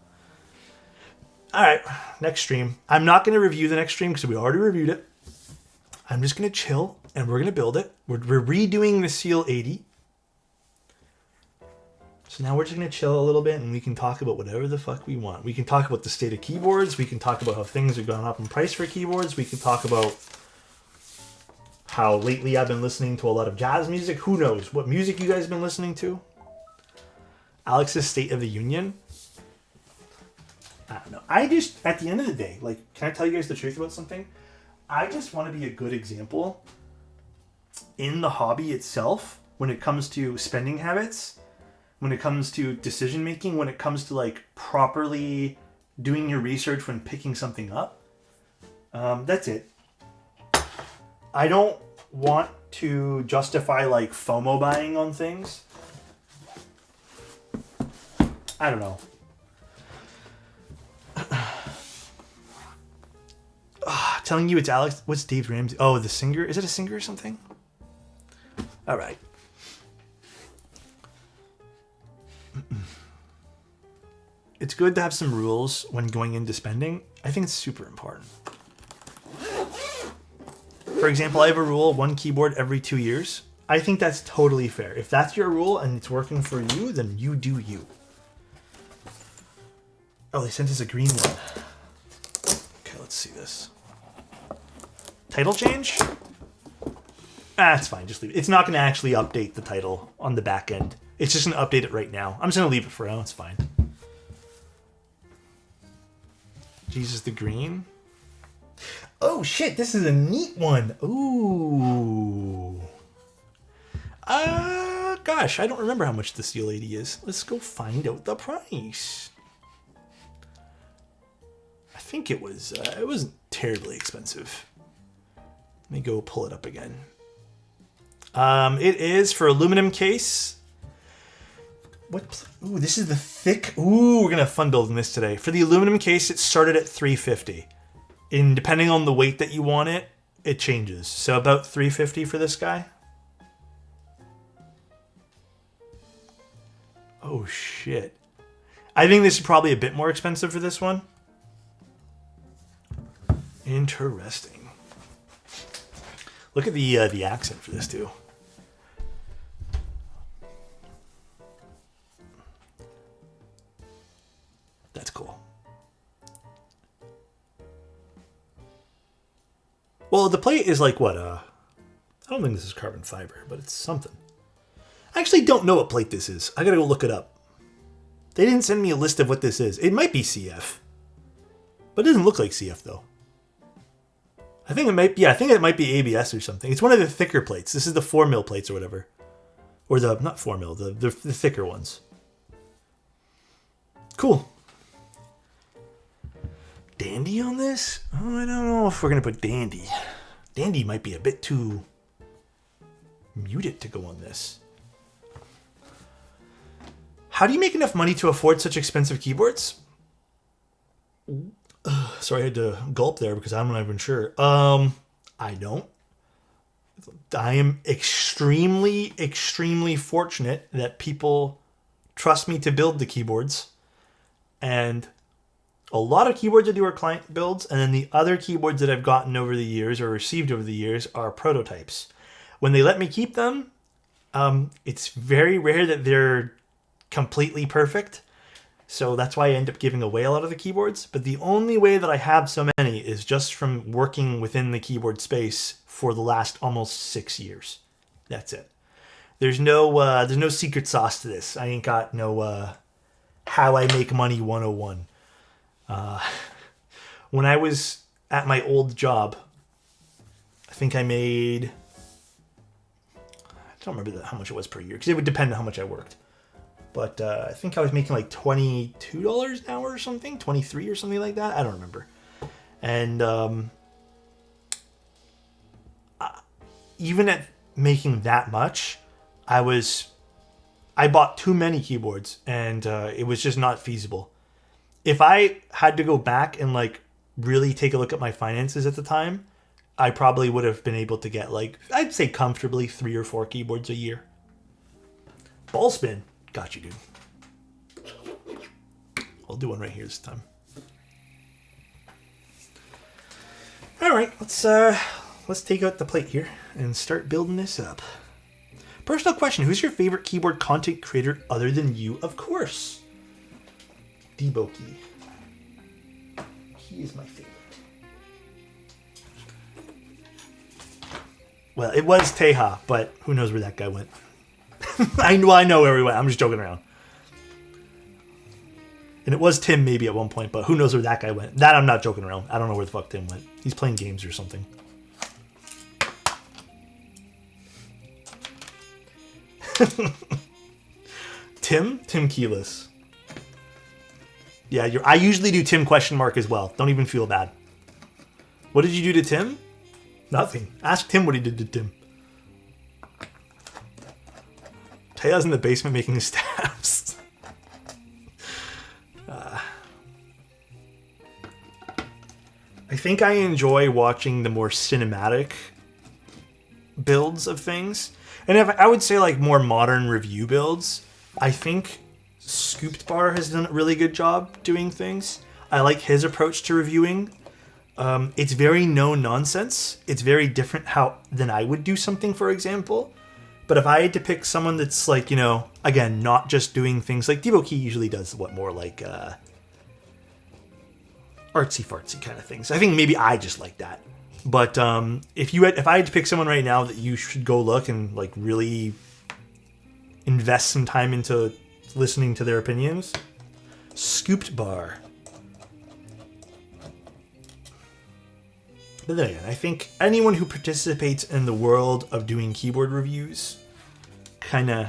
All right, next stream. I'm not going to review the next stream because we already reviewed it. I'm just going to chill, and we're going to build it. We're redoing the Seal 80. So now we're just going to chill a little bit, and we can talk about whatever the fuck we want. We can talk about the state of keyboards. We can talk about how things have gone up in price for keyboards. We can talk about how lately I've been listening to a lot of jazz music. Who knows what music you guys have been listening to? Alex's State of the Union. I don't know. I just, at the end of the day, like, can I tell you guys the truth about something? I just want to be a good example in the hobby itself when it comes to spending habits, when it comes to decision making, when it comes to like properly doing your research when picking something up. That's it. I don't want to justify like FOMO buying on things. I don't know. Telling you it's Alex. What's Dave Ramsey? Oh, the singer. Is it a singer or something? All right. It's good to have some rules when going into spending. I think it's super important. For example, I have a rule, one keyboard every 2 years. I think that's totally fair. If that's your rule and it's working for you, then you do you. Oh, they sent us a green one. Okay, let's see this. Title change? Ah, it's fine. Just leave it. It's not going to actually update the title on the back end. It's just going to update it right now. I'm just going to leave it for now. It's fine. Jesus the Green. Oh, shit. This is a neat one. Ooh. Gosh, I don't remember how much the Steel Lady is. Let's go find out the price. I think it wasn't terribly expensive. Let me go pull it up again. It is for aluminum case. What? Ooh, this is the thick. Ooh, we're gonna have fun building this today. For the aluminum case, it started at $350. And depending on the weight that you want it, it changes. So about $350 for this guy. Oh shit. I think this is probably a bit more expensive for this one. Interesting. Look at the accent for this too. That's cool. Well, the plate is like what? I don't think this is carbon fiber, but it's something. I actually don't know what plate this is. I gotta go look it up. They didn't send me a list of what this is. It might be CF, but it doesn't look like CF though. I think it might be. Yeah, I think it might be ABS or something. It's one of the thicker plates. This is the 4mm plates or whatever, or the not 4mm, the thicker ones. Cool. Dandy on this? Oh, I don't know if we're gonna put Dandy. Dandy might be a bit too muted to go on this. How do you make enough money to afford such expensive keyboards? Sorry, I had to gulp there because I'm not even sure. I don't. I am extremely, extremely fortunate that people trust me to build the keyboards. And a lot of keyboards I do are client builds, and then the other keyboards that I've gotten over the years or received over the years are prototypes. When they let me keep them, it's very rare that they're completely perfect. So that's why I end up giving away a lot of the keyboards. But the only way that I have so many is just from working within the keyboard space for the last almost 6 years. That's it. There's no secret sauce to this. I ain't got no how I make money 101. When I was at my old job, I think I made, I don't remember how much it was per year because it would depend on how much I worked. But I think I was making like $22 an hour or something, 23 or something like that. I don't remember. And even at making that much, I bought too many keyboards, and it was just not feasible. If I had to go back and like really take a look at my finances at the time, I probably would have been able to get like, I'd say comfortably 3 or 4 keyboards a year. Ball spin. Got you, dude. I'll do one right here this time. All right, let's take out the plate here and start building this up. Personal question: who's your favorite keyboard content creator other than you? Of course, Debo Key. He is my favorite. Well, it was Teja, but who knows where that guy went. I know where he went. I'm just joking around. And it was Tim maybe at one point, but who knows where that guy went. That I'm not joking around. I don't know where the fuck Tim went. He's playing games or something. Tim Keyless. Yeah, I usually do Tim question mark as well. Don't even feel bad. What did you do to Tim? Nothing. Ask Tim what he did to Tim. Taya's in the basement making stabs. I think I enjoy watching the more cinematic builds of things. And if I would say like more modern review builds, I think Scooped Bar has done a really good job doing things. I like his approach to reviewing. It's very no nonsense. It's very different than I would do something, for example. But if I had to pick someone that's like, again, not just doing things like Debo Key usually does more like artsy fartsy kind of things. I think maybe I just like that. But if I had to pick someone right now that you should go look and like really invest some time into listening to their opinions, Scooped Bar. But then again, I think anyone who participates in the world of doing keyboard reviews kind of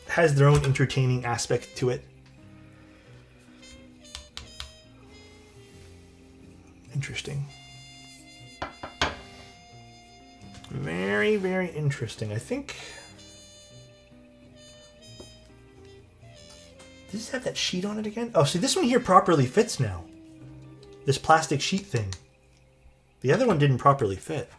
has their own entertaining aspect to it. Interesting. Very, very interesting. I think... Does this have that sheet on it again? Oh, see, this one here properly fits now. This plastic sheet thing. The other one didn't properly fit.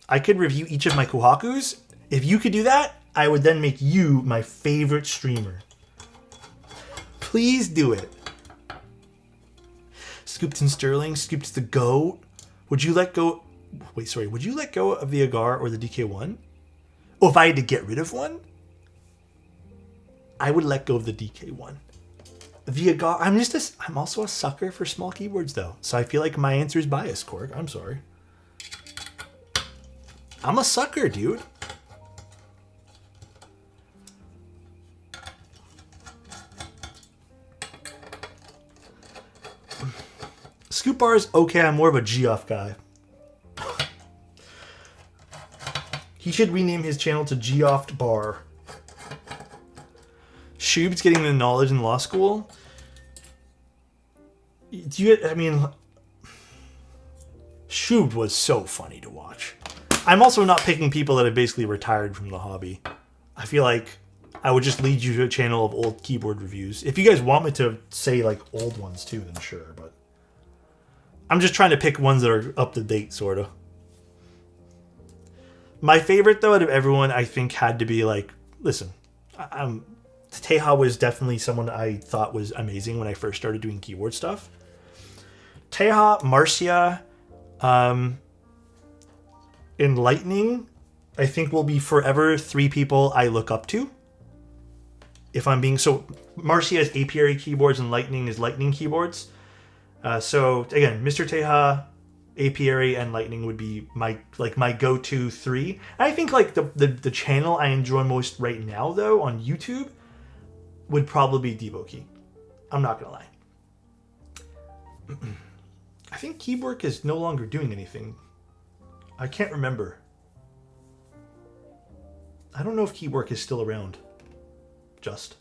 I could review each of my Kohakus. If you could do that, I would then make you my favorite streamer. Please do it. Scooped and Sterling, Scooped the Goat. Would you let go... Wait, sorry. Would you let go of the Agar or the DK1? Oh, if I had to get rid of one? I would let go of the DK1. The Agar... I'm also a sucker for small keyboards, though. So I feel like my answer is biased, Korg. I'm sorry. I'm a sucker, dude. Scoop Bar is okay. I'm more of a Geoff guy. He should rename his channel to Geoff Bar. Shoob's getting the knowledge in law school. Shoob was so funny to watch. I'm also not picking people that have basically retired from the hobby. I feel like I would just lead you to a channel of old keyboard reviews. If you guys want me to say like old ones too, then sure, but I'm just trying to pick ones that are up to date, sort of. My favorite, though, out of everyone, I think had to be like, listen, Teja was definitely someone I thought was amazing when I first started doing keyboard stuff. Teja, Marcia, Enlightening, I think will be forever 3 people I look up to. If I'm being so, Marcia is apiary keyboards and Lightning is lightning keyboards. So again, Mr. Teja, Apiary, and Lightning would be my go-to 3. I think like the channel I enjoy most right now though on YouTube would probably be Deboki. I'm not gonna lie. I think Keywork is no longer doing anything. I can't remember. I don't know if Keywork is still around. Just.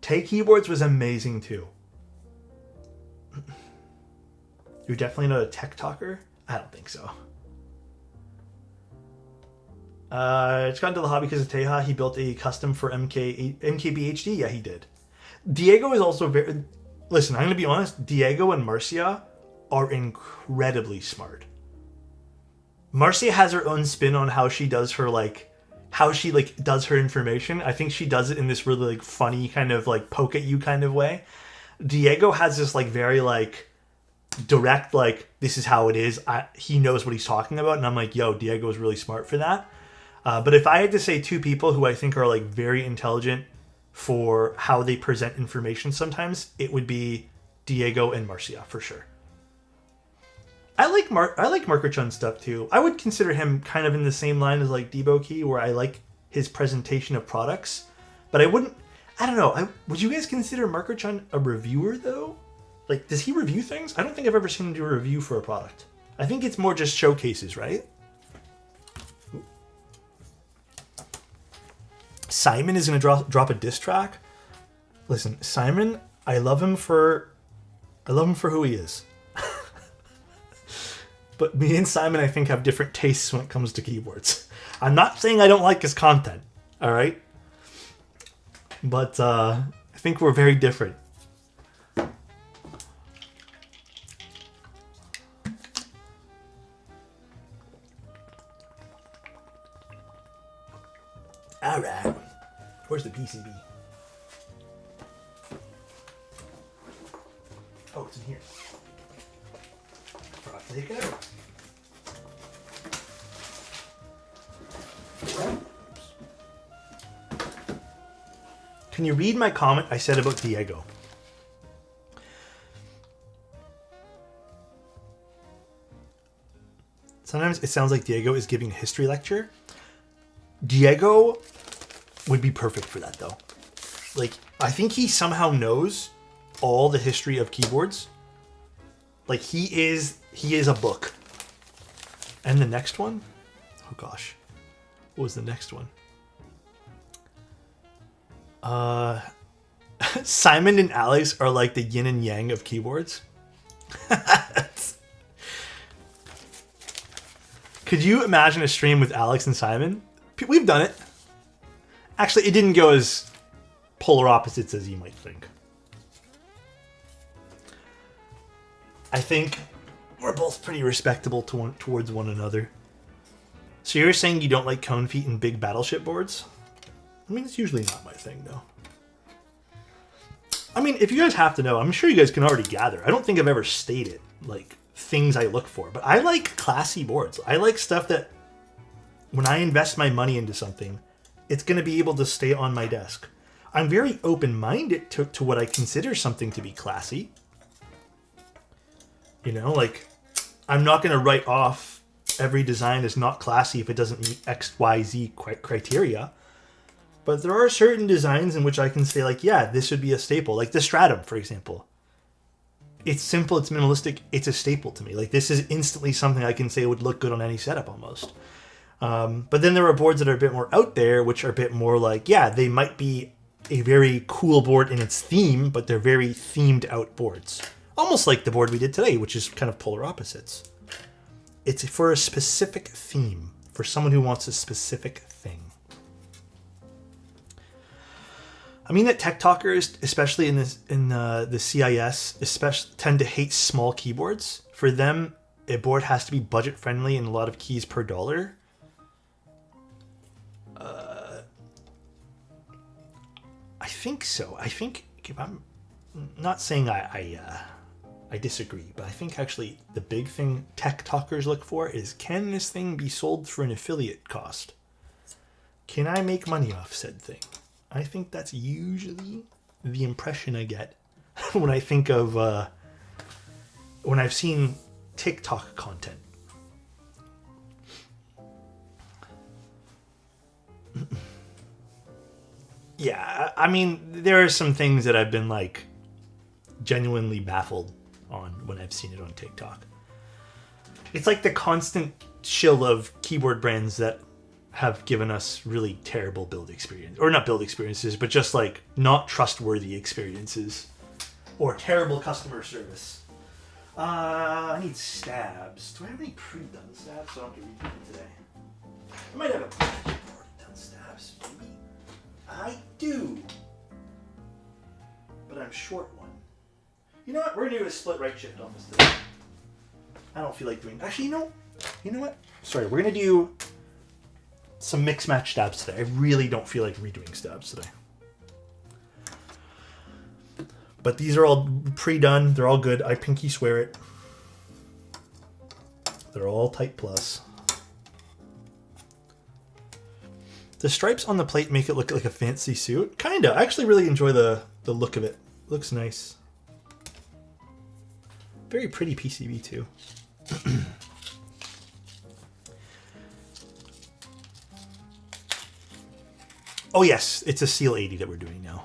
Tay Keyboards was amazing too. You're definitely not a tech talker? I don't think so. It's gotten to the hobby because of Teja. He built a custom for MKBHD. Yeah, he did. Diego is also very... Listen, I'm going to be honest. Diego and Marcia are incredibly smart. Marcia has her own spin on how she does her, does her information. I think she does it in this really, funny kind of, poke at you kind of way. Diego has this, very, direct, this is how it is. He knows what he's talking about. And I'm like, yo, Diego's really smart for that. But if I had to say 2 people who I think are, very intelligent for how they present information sometimes, it would be Diego and Marcia, for sure. I like Marker-chan stuff, too. I would consider him kind of in the same line as, Deboki, where I like his presentation of products. But I don't know. Would you guys consider Marker-chan a reviewer, though? Does he review things? I don't think I've ever seen him do a review for a product. I think it's more just showcases, right? Simon is going to drop a diss track. Listen, Simon, I love him for who he is. But me and Simon, I think, have different tastes when it comes to keyboards. I'm not saying I don't like his content, all right? But I think we're very different. All right. Where's the PCB? Oh, it's in here. Forgot to take it out. Oops. Can you read my comment I said about Diego? Sometimes it sounds like Diego is giving a history lecture. Diego would be perfect for that, though. Like, I think he somehow knows all the history of keyboards. Like, he is a book. And the next one? Oh, gosh. What was the next one? Simon and Alex are like the yin and yang of keyboards. Could you imagine a stream with Alex and Simon? We've done it. Actually, it didn't go as polar opposites as you might think. I think we're both pretty respectable towards one another. So you're saying you don't like cone feet and big battleship boards? I mean, it's usually not my thing, though. I mean, if you guys have to know, I'm sure you guys can already gather. I don't think I've ever stated, like, things I look for. But I like classy boards. I like stuff that, when I invest my money into something, it's going to be able to stay on my desk. I'm very open-minded to what I consider something to be classy. You know, like, I'm not going to write off every design as not classy if it doesn't meet X, Y, Z criteria. But there are certain designs in which I can say, like, yeah, this would be a staple. Like the Stratum, for example. It's simple, it's minimalistic, it's a staple to me. Like, this is instantly something I can say would look good on any setup almost. But then there are boards that are a bit more out there, which are a bit more like, yeah, they might be a very cool board in its theme, but they're very themed out boards. Almost like the board we did today, which is kind of polar opposites. It's for a specific theme, for someone who wants a specific thing. I mean that tech talkers, especially in the CIS, especially tend to hate small keyboards. For them, a board has to be budget friendly and a lot of keys per dollar. I think so. I think if I'm not saying I disagree, but I think actually the big thing tech talkers look for is, can this thing be sold for an affiliate cost? Can I make money off said thing? I think that's usually the impression I get when I think of when I've seen TikTok content. Yeah, I mean, there are some things that I've been like genuinely baffled on when I've seen it on TikTok. It's like the constant shill of keyboard brands that have given us really terrible build experience, or not build experiences, but just like not trustworthy experiences or terrible customer service. I need stabs. Do I have any pre-done stabs so I don't get repeated today? I might have a pre-done stabs, maybe. I do, but I'm short one. You know what? We're gonna do a split right shift on this today. I don't feel like doing. Actually, you know what? Sorry, we're gonna do some mix match stabs today. I really don't feel like redoing stabs today. But these are all pre-done. They're all good. I pinky swear it. They're all Type Plus. The stripes on the plate make it look like a fancy suit. Kinda. I actually really enjoy the look of it. Looks nice. Very pretty PCB too. Oh yes, it's a Seal 80 that we're doing now.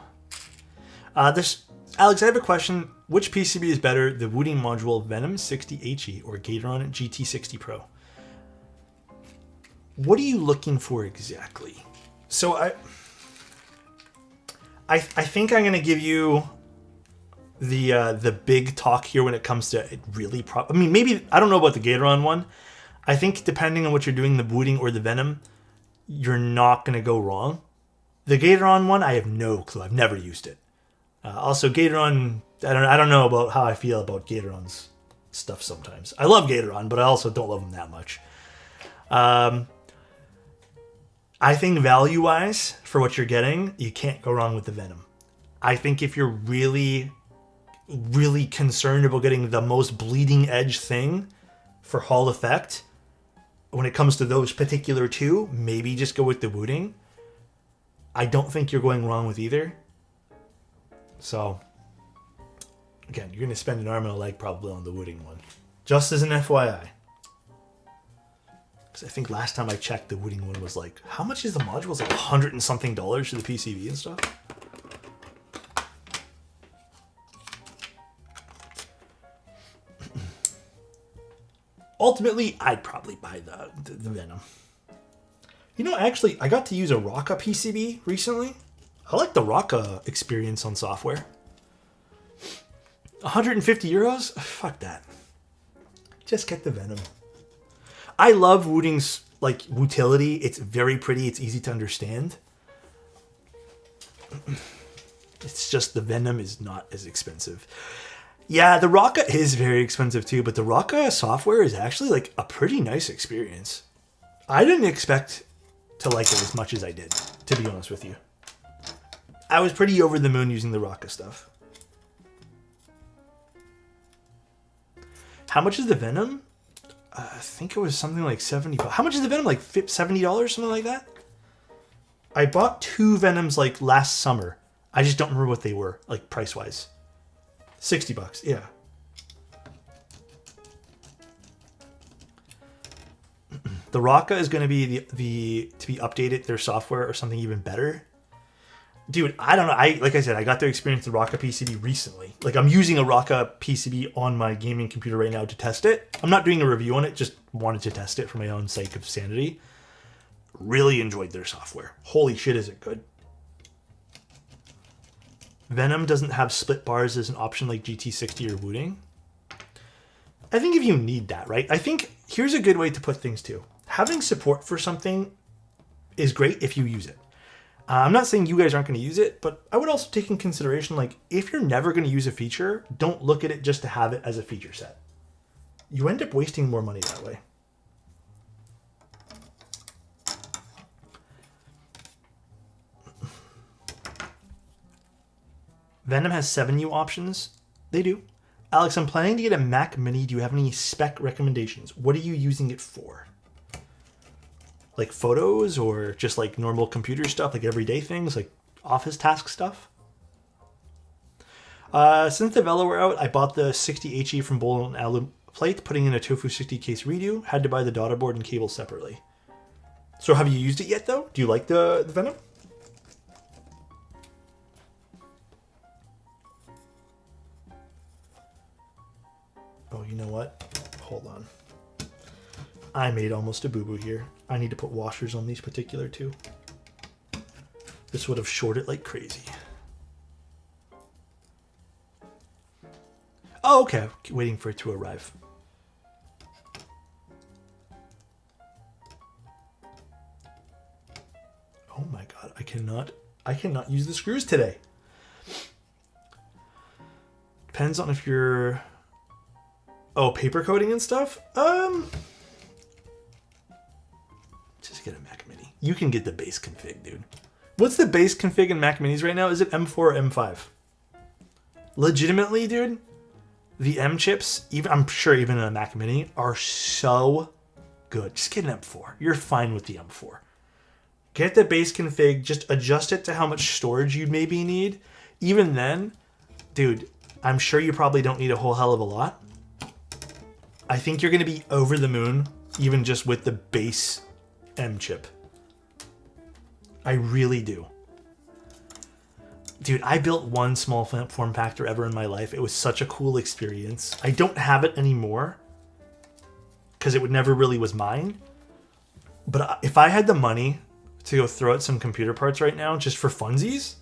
Alex, I have a question. Which PCB is better, the Wooting Module Venom 60HE or Gateron GT60 Pro? What are you looking for exactly? So I think I'm going to give you the big talk here when it comes to it really. I mean, maybe I don't know about the Gateron one. I think depending on what you're doing, the Wooting or the Venom, you're not going to go wrong. The Gateron one, I have no clue. I've never used it. Also, Gateron, I don't know about how I feel about Gateron's stuff sometimes. I love Gateron, but I also don't love them that much. I think value-wise, for what you're getting, you can't go wrong with the Venom. I think if you're really, really concerned about getting the most bleeding edge thing for Hall effect, when it comes to those particular two, maybe just go with the Wooting. I don't think you're going wrong with either. So, again, you're going to spend an arm and a leg probably on the wooding one. Just as an FYI. Because I think last time I checked, the wooding one was like, how much is the module? It was like $100 and something for the PCB and stuff. Ultimately, I'd probably buy the Venom. You know, actually, I got to use a Rocca PCB recently. I like the Rocca experience on software. 150 euros? Fuck that. Just get the Venom. I love Wooting's like utility. It's very pretty. It's easy to understand. It's just the Venom is not as expensive. Yeah, the Rocca is very expensive too, but the Rocca software is actually like a pretty nice experience. I didn't expect to like it as much as I did, to be honest with you. I was pretty over the moon using the Rocca stuff. How much is the Venom? I think it was something like 70 bucks. How much is the Venom? Like $70, something like that? I bought 2 Venoms like last summer. I just don't remember what they were, like price-wise. 60 bucks, yeah. The Rocca is going to be to be updated, their software, or something even better. Dude, I don't know. Like I said, I got to experience the Rocca PCB recently. Like, I'm using a Rocca PCB on my gaming computer right now to test it. I'm not doing a review on it, just wanted to test it for my own sake of sanity. Really enjoyed their software. Holy shit, is it good. Venom doesn't have split bars as an option like GT60 or Wooting. I think if you need that, right? I think here's a good way to put things too. Having support for something is great if you use it. I'm not saying you guys aren't going to use it, but I would also take in consideration, like, if you're never going to use a feature, don't look at it just to have it as a feature set. You end up wasting more money that way. Venom has 7 new options. They do. Alex, I'm planning to get a Mac Mini. Do you have any spec recommendations? What are you using it for? Like photos or just like normal computer stuff, like everyday things, like office task stuff? Since the Velo were out, I bought the 60HE from Bowl and Alum Plate, putting in a Tofu 60 case redo. Had to buy the daughter board and cable separately. So have you used it yet, though? Do you like the Venom? Oh, you know what? Hold on. I made almost a boo-boo here. I need to put washers on these particular two. This would have shorted like crazy. Oh, okay. Waiting for it to arrive. Oh my god, I cannot use the screws today. Depends on if you're... Oh, paper coating and stuff? Just get a Mac Mini. You can get the base config, dude. What's the base config in Mac Minis right now? Is it M4 or M5? Legitimately, dude, the M chips, even I'm sure even in a Mac Mini, are so good. Just get an M4. You're fine with the M4. Get the base config, just adjust it to how much storage you'd maybe need. Even then, dude, I'm sure you probably don't need a whole hell of a lot. I think you're going to be over the moon, even just with the base M chip. I really do. Dude, I built one small form factor ever in my life. It was such a cool experience. I don't have it anymore because it never really was mine. But if I had the money to go throw out some computer parts right now just for funsies,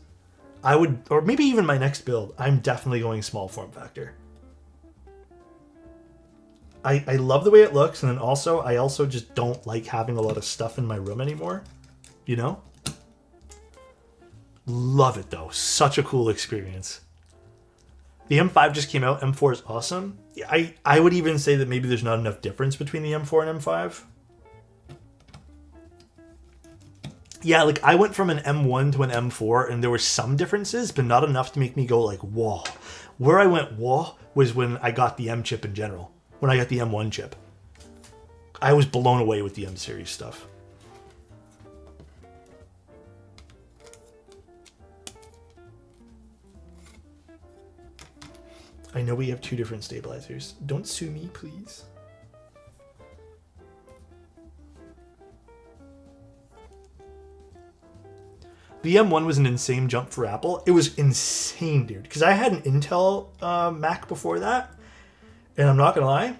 I would, or maybe even my next build, I'm definitely going small form factor. I love the way it looks, and then also, I also just don't like having a lot of stuff in my room anymore, you know? Love it, though. Such a cool experience. The M5 just came out. M4 is awesome. I would even say that maybe there's not enough difference between the M4 and M5. Yeah, like, I went from an M1 to an M4, and there were some differences, but not enough to make me go, like, whoa. Where I went, whoa, was when I got the M chip in general. When I got the M1 chip. I was blown away with the M series stuff. I know we have 2 different stabilizers. Don't sue me, please. The M1 was an insane jump for Apple. It was insane, dude. Because I had an Intel Mac before that. And I'm not going to lie.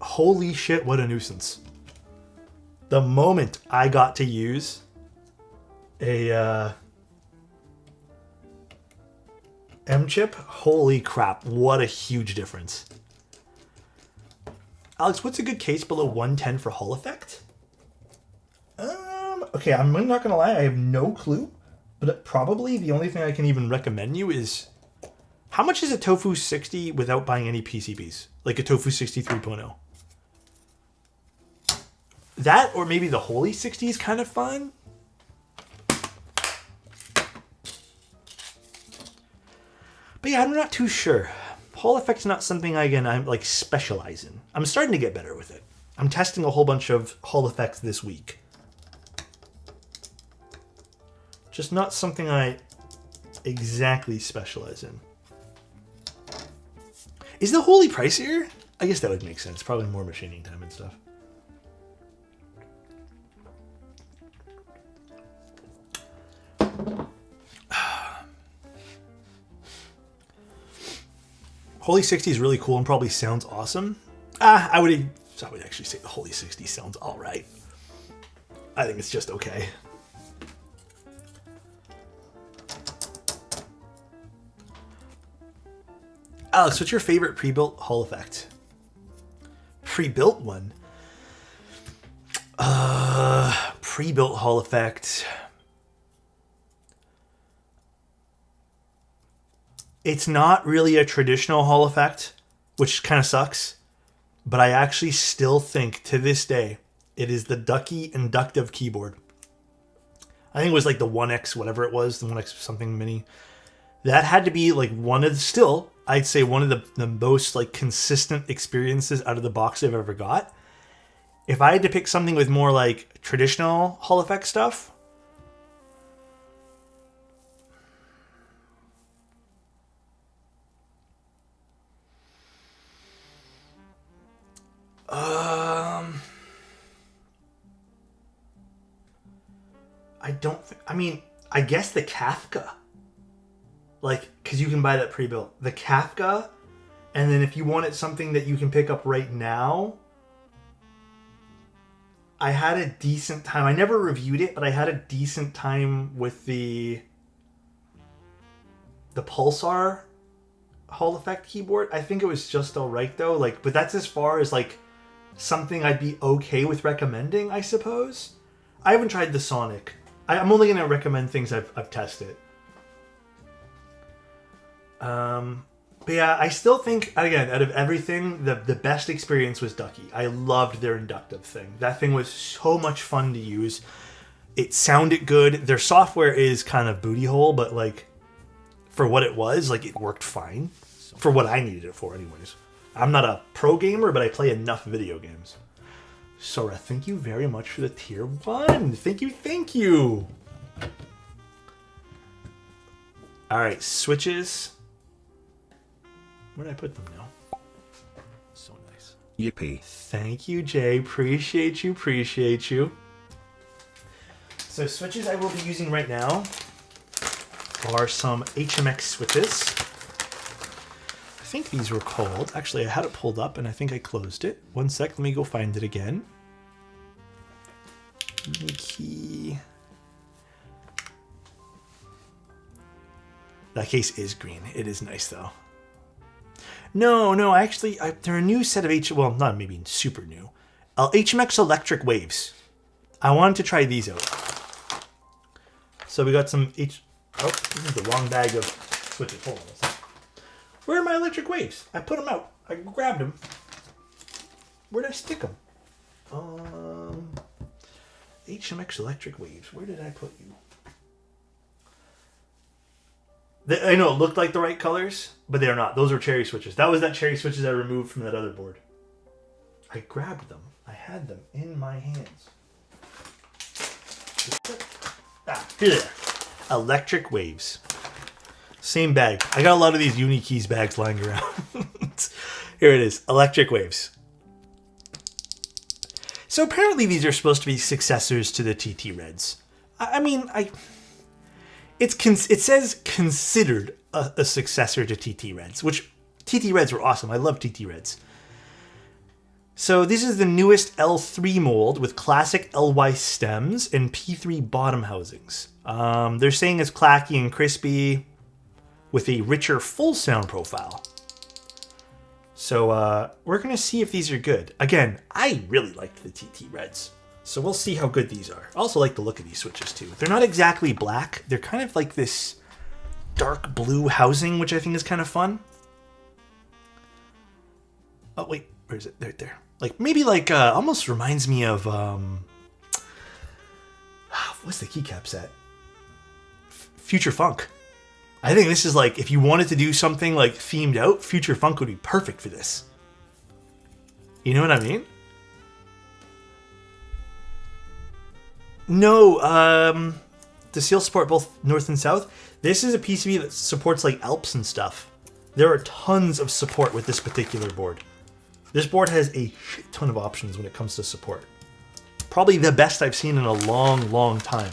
Holy shit, what a nuisance. The moment I got to use a M chip, holy crap, what a huge difference. Alex, what's a good case below 110 for Hall effect? Okay, I'm not gonna lie, I have no clue, but probably the only thing I can even recommend you is how much is a Tofu 60 without buying any PCBs? Like a Tofu 60 3.0. That, or maybe the Holy 60 is kind of fun. But yeah, I'm not too sure. Hall effect's not something I'm like specialize in. I'm starting to get better with it. I'm testing a whole bunch of Hall effects this week. Just not something I exactly specialize in. Is the Holy pricier? I guess that would make sense. Probably more machining time and stuff. Holy 60 is really cool and probably sounds awesome. I would actually say the Holy 60 sounds all right. I think it's just okay. Alex, what's your favorite pre-built Hall effect? Pre-built one? Pre-built Hall effect. It's not really a traditional Hall effect, which kind of sucks. But I actually still think, to this day, it is the Ducky inductive keyboard. I think it was like the 1X, whatever it was, the 1X something mini. That had to be like one of the, still, I'd say one of the most like consistent experiences out of the box I've ever got. If I had to pick something with more like traditional Hall effect stuff, I don't think, I mean, I guess the Kafka. Like, because you can buy that pre-built. The Kafka, and then if you wanted something that you can pick up right now, I had a decent time. I never reviewed it, but I had a decent time with the Pulsar Hall effect keyboard. I think it was just alright though. Like, but that's as far as like something I'd be okay with recommending, I suppose. I haven't tried the Sonic. I'm only going to recommend things I've tested. But yeah, I still think, again, out of everything, the best experience was Ducky. I loved their inductive thing. That thing was so much fun to use. It sounded good. Their software is kind of booty hole, but like for what it was, like it worked fine. For what I needed it for anyways. I'm not a pro gamer, but I play enough video games. Sora, thank you very much for the tier 1. Thank you. Alright, switches. Where did I put them now? So nice. Yippee. Thank you, Jay. Appreciate you. So switches I will be using right now are some HMX switches. I think these were called, actually I had it pulled up and I think I closed it. One sec, let me go find it again. Key. That case is green. It is nice though. No, actually, they're a new set of well, not maybe super new. HMX electric waves. I wanted to try these out. So we got some oh, this is the wrong bag of switches. Hold on a second. Where are my electric waves? I put them out. I grabbed them. Where did I stick them? HMX electric waves. Where did I put you? I know it looked like the right colors, but they're not. Those are cherry switches. That was that cherry switches I removed from that other board. I grabbed them. I had them in my hands. Here they are. Electric waves. Same bag. I got a lot of these Uni-Keys bags lying around. Here it is. Electric Waves. So apparently these are supposed to be successors to the TT Reds. It says considered a successor to TT Reds, which TT Reds were awesome. I love TT Reds. So this is the newest L3 mold with classic LY stems and P3 bottom housings. They're saying it's clacky and crispy with a richer full sound profile. So we're going to see if these are good. Again, I really liked the TT Reds. So we'll see how good these are. I also like the look of these switches too. They're not exactly black. They're kind of like this dark blue housing, which I think is kind of fun. Oh, wait. Where is it? There. Like, maybe like, almost reminds me of, what's the keycap set? Future Funk. I think this is like, if you wanted to do something like themed out, Future Funk would be perfect for this. You know what I mean? No, the seal support both north and south. This is a PCB that supports like Alps and stuff. There are tons of support with this particular board. This board has a shit ton of options when it comes to support. Probably the best I've seen in a long time.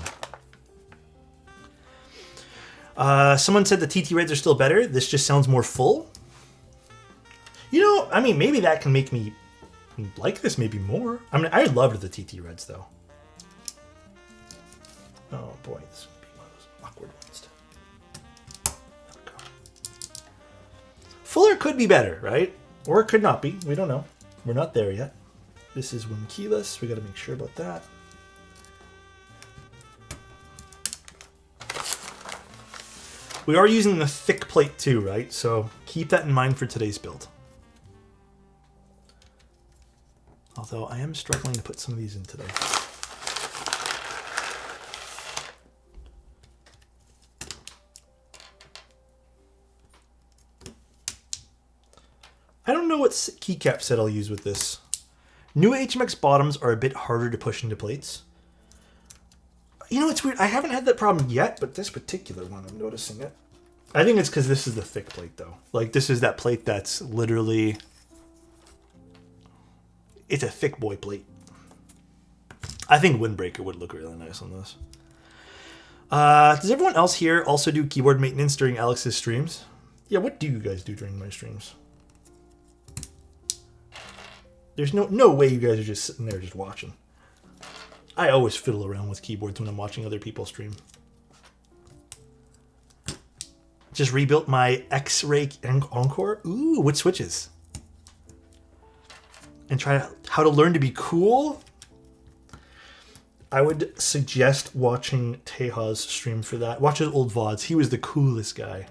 Someone said the TT Reds are still better. This just sounds more full. You know, I mean, maybe that can make me like this maybe more. I mean, I loved the TT Reds though. Oh boy, this would be one of those awkward ones. There we go. Fuller could be better, right? Or it could not be. We don't know. We're not there yet. This is one keyless. We got to make sure about that. We are using the thick plate too, right? So keep that in mind for today's build. Although I am struggling to put some of these in today. I don't know what keycap set I'll use with this. New HMX bottoms are a bit harder to push into plates. You know, it's weird. I haven't had that problem yet, but this particular one, I'm noticing it. I think it's because this is the thick plate, though. Like, this is that plate that's literally... It's a thick boy plate. I think Windbreaker would look really nice on this. Does everyone else here also do keyboard maintenance during Alex's streams? Yeah, what do you guys do during my streams? There's no way you guys are just sitting there just watching. I always fiddle around with keyboards when I'm watching other people stream. Just rebuilt my X-Ray Encore. Ooh, what switches? And try how to learn to be cool. I would suggest watching Teja's stream for that. Watch his old VODs. He was the coolest guy.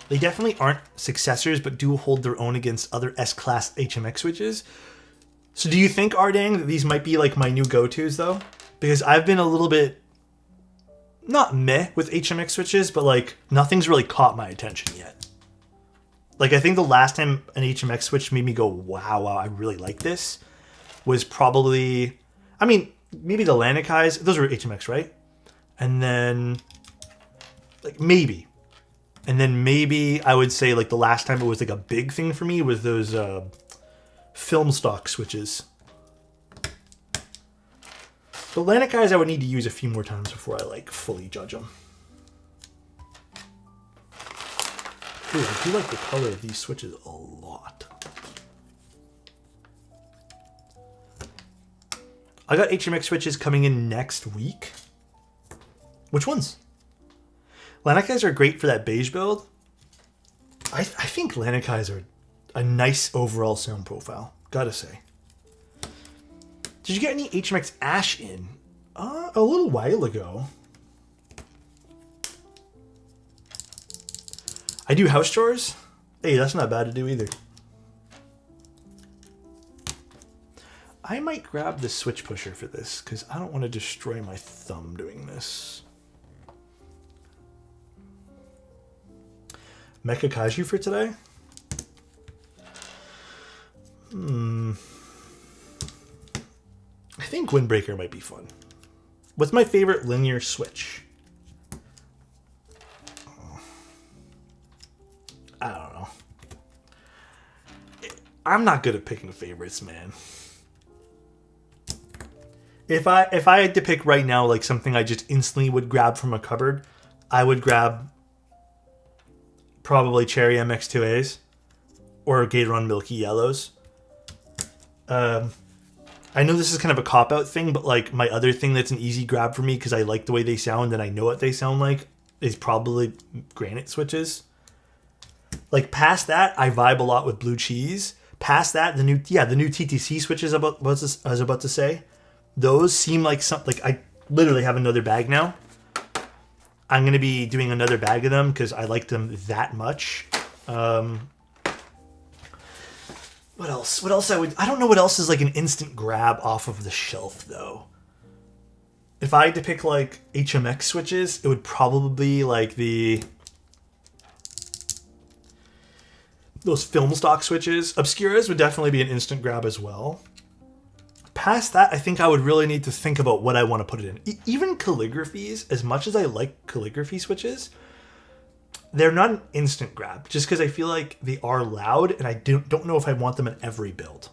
They definitely aren't successors, but do hold their own against other S-Class HMX switches. So do you think, Ardang, that these might be like my new go-tos, though? Because I've been a little bit, not meh with HMX switches, but like nothing's really caught my attention yet. Like I think the last time an HMX switch made me go, wow, I really like this, was probably, I mean, maybe the Lanikais. Those were HMX, right? And then, like maybe. And then maybe I would say like the last time it was like a big thing for me was those film stock switches. The Lanikais I would need to use a few more times before I like fully judge them. Ooh, I do like the color of these switches a lot. I got HMX switches coming in next week. Which ones? Lanikais are great for that beige build. I think Lanikais are a nice overall sound profile, gotta say. Did you get any HMX Ash in? A little while ago. I do house chores? Hey, that's not bad to do either. I might grab the switch pusher for this, because I don't want to destroy my thumb doing this. Mecha Kaiju for today? I think Windbreaker might be fun. What's my favorite linear switch? I'm not good at picking favorites, man. If I had to pick right now, like something I just instantly would grab from a cupboard, I would grab probably Cherry MX2As or Gateron Milky Yellows. I know this is kind of a cop-out thing, but like my other thing that's an easy grab for me because I like the way they sound and I know what they sound like is probably granite switches. Like past that, I vibe a lot with blue cheese. Past that, the new TTC switches I was about to say. Those seem like something. Like I literally have another bag now. I'm gonna be doing another bag of them because I like them that much. What else? What else I don't know what else is like an instant grab off of the shelf though. If I had to pick like HMX switches, it would probably be like those film stock switches. Obscuras would definitely be an instant grab as well. Past that, I think I would really need to think about what I want to put it in. Even calligraphies, as much as I like calligraphy switches, they're not an instant grab, just because I feel like they are loud, and I don't know if I want them in every build.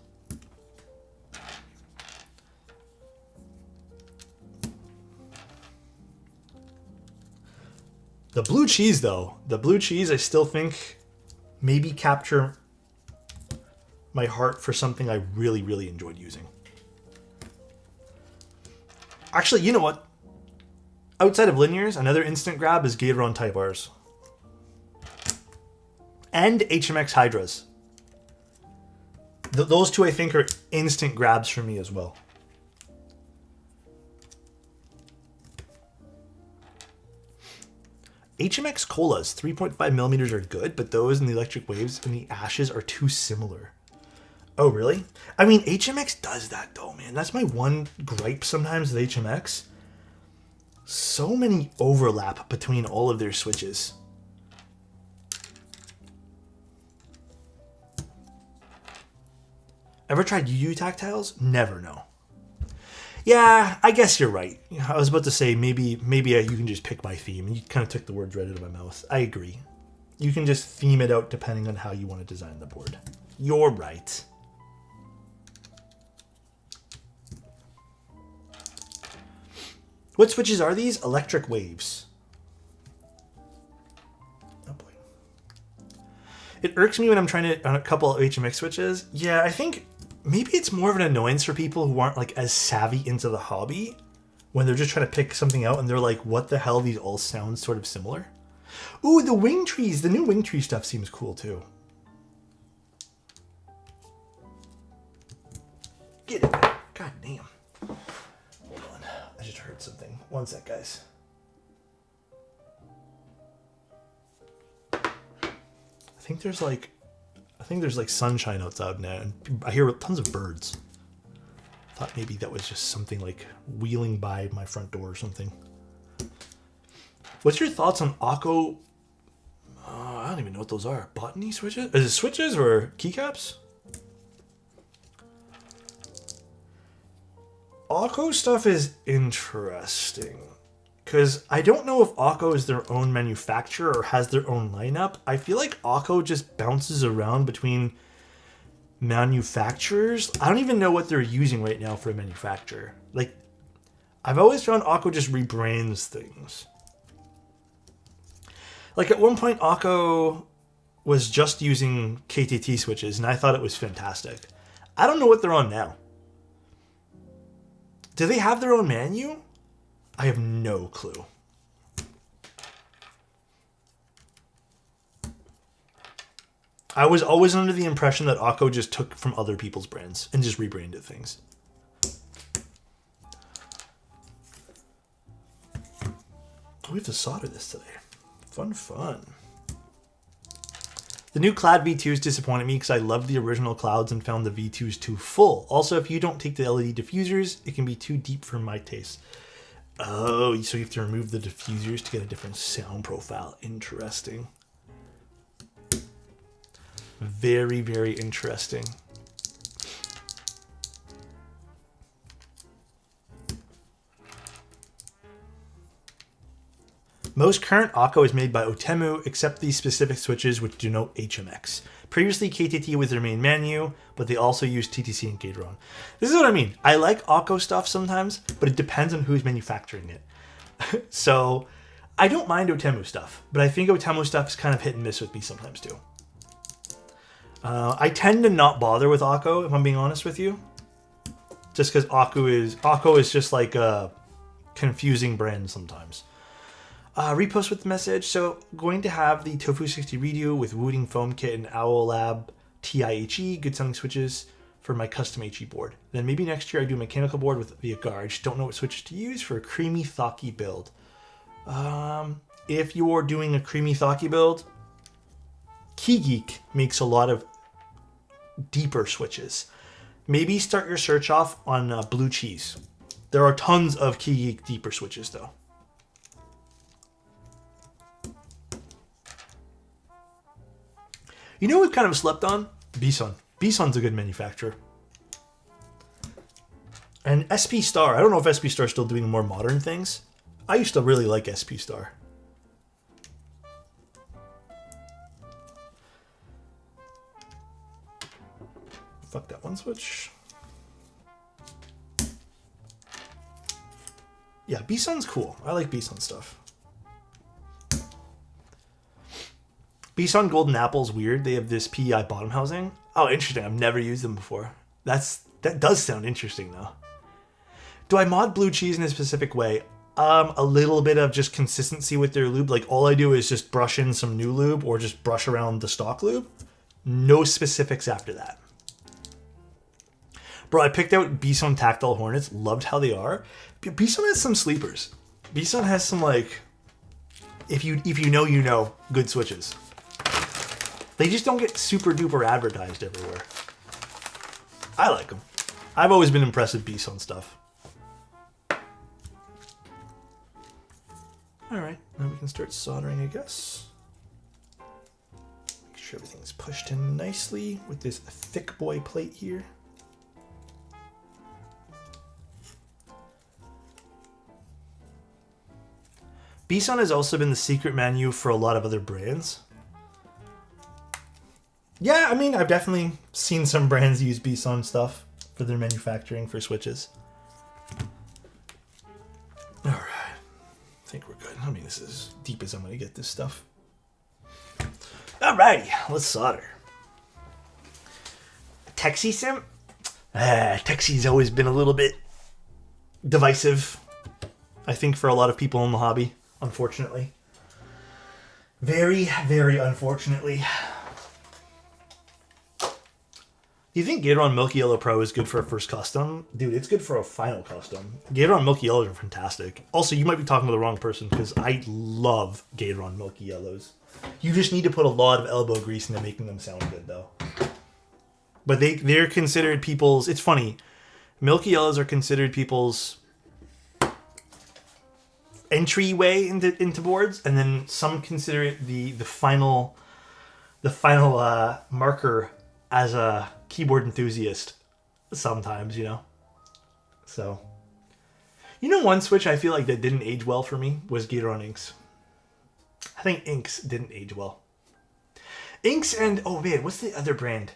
The blue cheese, though. The blue cheese, I still think maybe capture my heart for something I really, really enjoyed using. Actually, you know what? Outside of linears, another instant grab is Gateron Type Rs. And HMX Hydras. Those two I think are instant grabs for me as well. HMX Colas 3.5 millimeters are good, but those in the electric waves and the ashes are too similar. Oh, really? I mean, HMX does that though, man. That's my one gripe sometimes with HMX. So many overlap between all of their switches. Ever tried UU tactiles? Never, no. Yeah, I guess you're right. I was about to say maybe you can just pick my theme, and you kind of took the words right out of my mouth. I agree. You can just theme it out depending on how you want to design the board. You're right. What switches are these? Electric waves. Oh boy. It irks me when I'm trying to on a couple of HMX switches. Yeah, I think maybe it's more of an annoyance for people who aren't like as savvy into the hobby when they're just trying to pick something out and they're like, what the hell, these all sound sort of similar. Ooh, the wing trees, the new wing tree stuff seems cool too. Get it. God damn. Hold on. I just heard something. One sec, guys. I think there's like sunshine outside now, and I hear tons of birds. Thought maybe that was just something like wheeling by my front door or something. What's your thoughts on Akko? I don't even know what those are. Botany switches? Is it switches or keycaps? Akko stuff is interesting. Because I don't know if Akko is their own manufacturer or has their own lineup. I feel like Akko just bounces around between manufacturers. I don't even know what they're using right now for a manufacturer. Like, I've always found Akko just rebrands things. Like, at one point, Akko was just using KTT switches, and I thought it was fantastic. I don't know what they're on now. Do they have their own menu? I have no clue. I was always under the impression that Akko just took from other people's brands and just rebranded things. We have to solder this today. Fun. The new Cloud V2s disappointed me because I loved the original Clouds and found the V2s too full. Also, if you don't take the LED diffusers, it can be too deep for my taste. Oh, so you have to remove the diffusers to get a different sound profile. Interesting. Very, very interesting. Most current Akko is made by Otemu, except these specific switches which denote HMX. Previously, KTT was their main menu, but they also use TTC and Gateron. This is what I mean. I like Akko stuff sometimes, but it depends on who's manufacturing it. So, I don't mind Otemu stuff, but I think Otemu stuff is kind of hit and miss with me sometimes too. I tend to not bother with Akko, if I'm being honest with you. Just because Akko is just like a confusing brand sometimes. Repost with the message. So going to have the Tofu 60 redo with Wooting Foam Kit and Owl Lab TIHE, good selling switches for my custom HE board. Then maybe next year I do a mechanical board with VFGAR. I just don't know what switches to use for a creamy Thocky build. If you're doing a creamy Thocky build, KeyGeek makes a lot of deeper switches. Maybe start your search off on Blue Cheese. There are tons of KeyGeek deeper switches though. You know what kind of slept on? Bison. Bison's a good manufacturer. And SP Star. I don't know if SP Star is still doing more modern things. I used to really like SP Star. Fuck that one switch. Yeah, Bison's cool. I like Bison stuff. Bison Golden Apple's weird. They have this PEI bottom housing. Oh, interesting. I've never used them before. That does sound interesting though. Do I mod Blue Cheese in a specific way? A little bit of just consistency with their lube. Like all I do is just brush in some new lube or just brush around the stock lube. No specifics after that. Bro, I picked out Bison Tactile Hornets. Loved how they are. Bison has some sleepers. Bison has some like, if you know, you know, good switches. They just don't get super duper advertised everywhere. I like them. I've always been impressed with Bison stuff. Alright, now we can start soldering, I guess. Make sure everything's pushed in nicely with this thick boy plate here. Bison has also been the secret menu for a lot of other brands. Yeah, I mean, I've definitely seen some brands use Bison stuff for their manufacturing for switches. Alright. I think we're good. I mean, this is as deep as I'm going to get this stuff. Alrighty, let's solder. Texie sim? Texie's always been a little bit divisive, I think, for a lot of people in the hobby, unfortunately. Very, very unfortunately. Do you think Gateron Milky Yellow Pro is good for a first custom? Dude, it's good for a final custom. Gateron Milky Yellows are fantastic. Also, you might be talking to the wrong person because I love Gateron Milky Yellows. You just need to put a lot of elbow grease into making them sound good, though. But they're considered people's... It's funny. Milky Yellows are considered people's entryway into boards, and then some consider it the final marker as a keyboard enthusiast sometimes, you know. So, you know, one switch I feel like that didn't age well for me was Gateron Inks. I think Inks didn't age well. Inks and, oh man, what's the other brand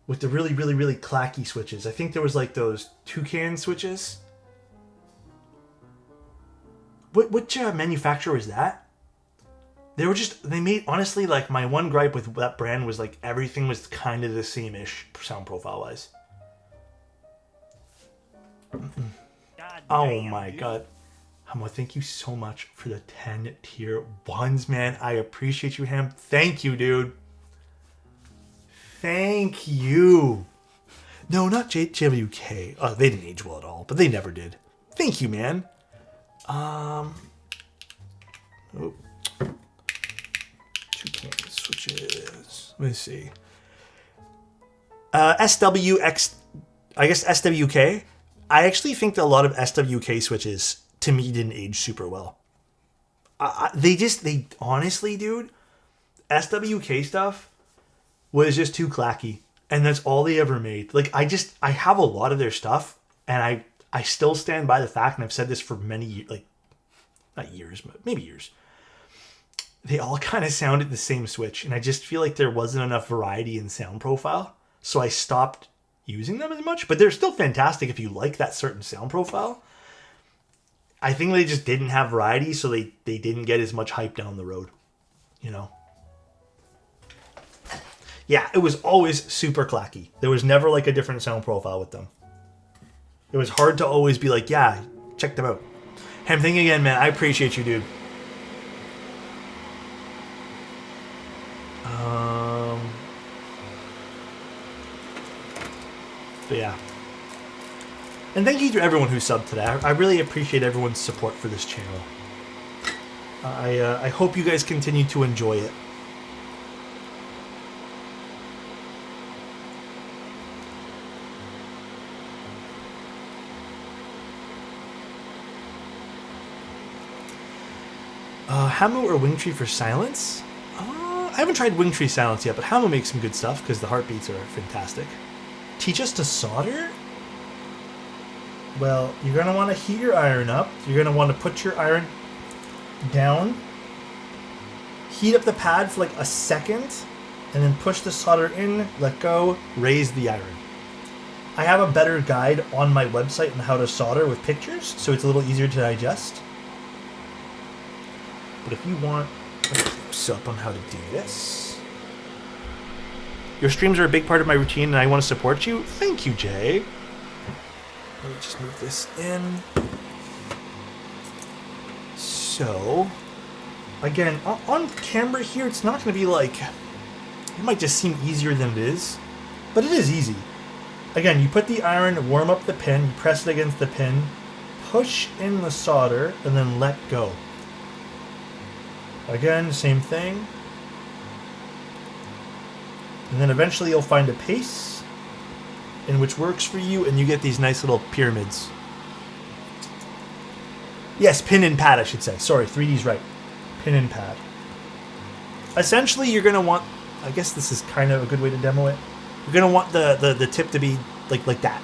with the really, really, really clacky switches? I think there was like those Toucan switches. Which manufacturer was that? They made, honestly, like, my one gripe with that brand was, like, everything was kind of the same-ish sound profile-wise. Oh my god. Hamo, thank you so much for the 10 tier 1s, man. I appreciate you, Ham. Thank you, dude. Thank you. No, not JWK. Oh, they didn't age well at all, but they never did. Thank you, man. Oh. Switches. Let me see. SWX, I guess SWK. I actually think that a lot of SWK switches, to me, didn't age super well. They honestly, dude, SWK stuff was just too clacky. And that's all they ever made. Like, I have a lot of their stuff, and I still stand by the fact, and I've said this for many, like, not years, but maybe years. they all kind of sounded the same switch, and I just feel like there wasn't enough variety in sound profile, so I stopped using them as much. But they're still fantastic if you like that certain sound profile. I think they just didn't have variety, so they didn't get as much hype down the road, you know? Yeah, it was always super clacky. There was never like a different sound profile with them. It was hard to always be like, yeah, check them out. Ham, thank you again, man. I appreciate you, dude. But yeah. And thank you to everyone who subbed today. I really appreciate everyone's support for this channel. I hope you guys continue to enjoy it. Hamu or Wingtree for silence? I haven't tried Wingtree silence yet, but Hamu makes some good stuff because the heartbeats are fantastic. Teach us to solder? Well, you're going to want to heat your iron up. You're going to want to put your iron down, heat up the pad for like a second, and then push the solder in, let go, raise the iron. I have a better guide on my website on how to solder with pictures, so it's a little easier to digest. But if you want a close-up on how to do this... Your streams are a big part of my routine, and I want to support you. Thank you, Jay. Let me just move this in. So, again, on camera here, it's not going to be like... It might just seem easier than it is, but it is easy. Again, you put the iron, warm up the pin, you press it against the pin, push in the solder, and then let go. Again, same thing. And then eventually you'll find a pace in which works for you, and you get these nice little pyramids. Yes, pin and pad, I should say. Sorry, 3D's right. Pin and pad. Essentially, you're going to want... I guess this is kind of a good way to demo it. You're going to want the tip to be like that.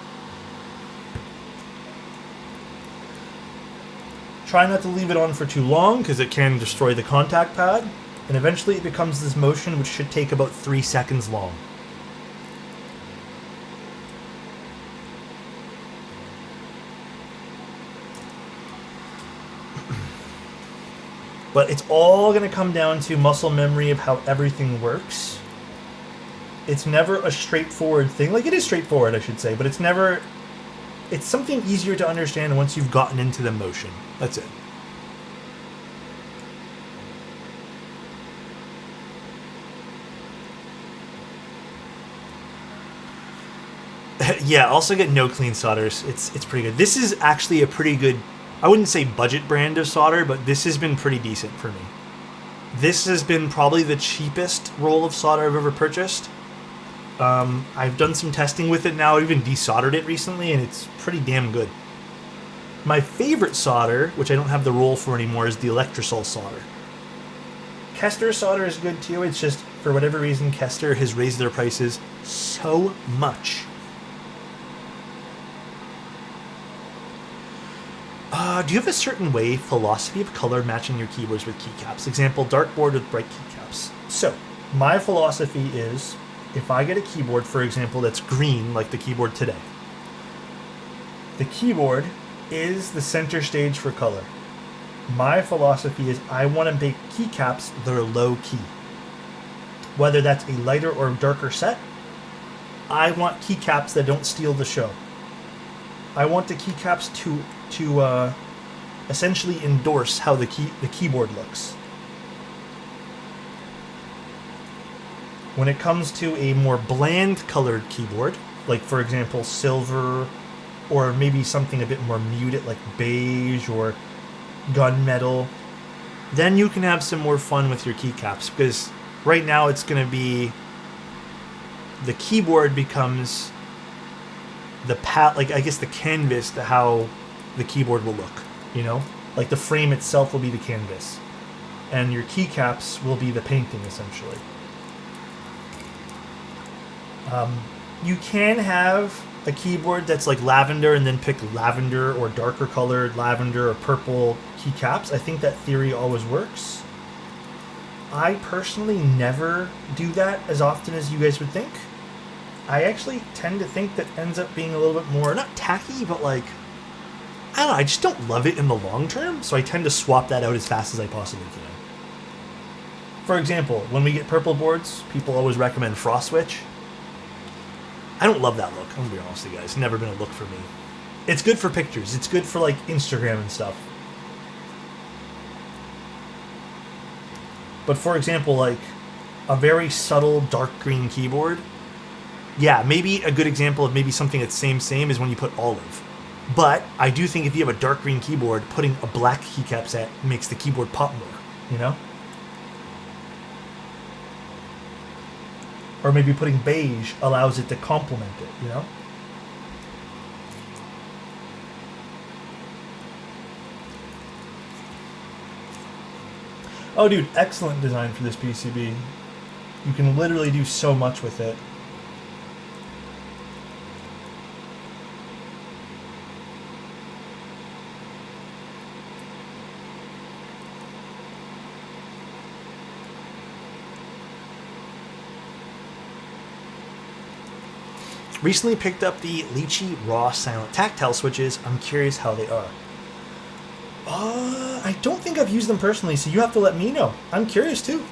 Try not to leave it on for too long because it can destroy the contact pad. And eventually it becomes this motion which should take about 3 seconds long. But it's all going to come down to muscle memory of how everything works. It's never a straightforward thing. Like, it is straightforward, I should say, but it's never... It's something easier to understand once you've gotten into the motion. That's it. Yeah, also get no clean solders. It's pretty good. This is actually a pretty good... I wouldn't say budget brand of solder, but this has been pretty decent for me. This has been probably the cheapest roll of solder I've ever purchased. I've done some testing with it now. I've even desoldered it recently, and it's pretty damn good. My favorite solder, which I don't have the roll for anymore, is the Electrosol solder. Kester solder is good too. It's just, for whatever reason, Kester has raised their prices so much. Do you have a certain way, philosophy of color matching your keyboards with keycaps? Example, dartboard with bright keycaps. So, my philosophy is, if I get a keyboard, for example, that's green, like the keyboard today, the keyboard is the center stage for color. My philosophy is I want to make keycaps that are low key. Whether that's a lighter or darker set, I want keycaps that don't steal the show. I want the keycaps to essentially endorse how the keyboard looks. When it comes to a more bland colored keyboard, like for example silver, or maybe something a bit more muted like beige or gunmetal, then you can have some more fun with your keycaps, because right now it's going to be the keyboard becomes the like I guess the canvas to how the keyboard will look, you know? Like the frame itself will be the canvas, and your keycaps will be the painting, essentially. You can have a keyboard that's like lavender and then pick lavender or darker colored lavender or purple keycaps. I think that theory always works. I personally never do that as often as you guys would think. I actually tend to think that ends up being a little bit more, not tacky, but like, I don't know, I just don't love it in the long term, so I tend to swap that out as fast as I possibly can. For example, when we get purple boards, people always recommend Frost Switch. I don't love that look, I'm gonna be honest with you guys. It's never been a look for me. It's good for pictures, it's good for like Instagram and stuff. But for example, like a very subtle dark green keyboard, yeah, maybe a good example of maybe something that's same is when you put olive. But I do think if you have a dark green keyboard, putting a black keycap set makes the keyboard pop more, you know? Or maybe putting beige allows it to complement it, you know? Oh, dude, excellent design for this PCB. You can literally do so much with it. Recently picked up the Lychee Raw Silent Tactile switches. I'm curious how they are. I don't think I've used them personally, so you have to let me know. I'm curious too.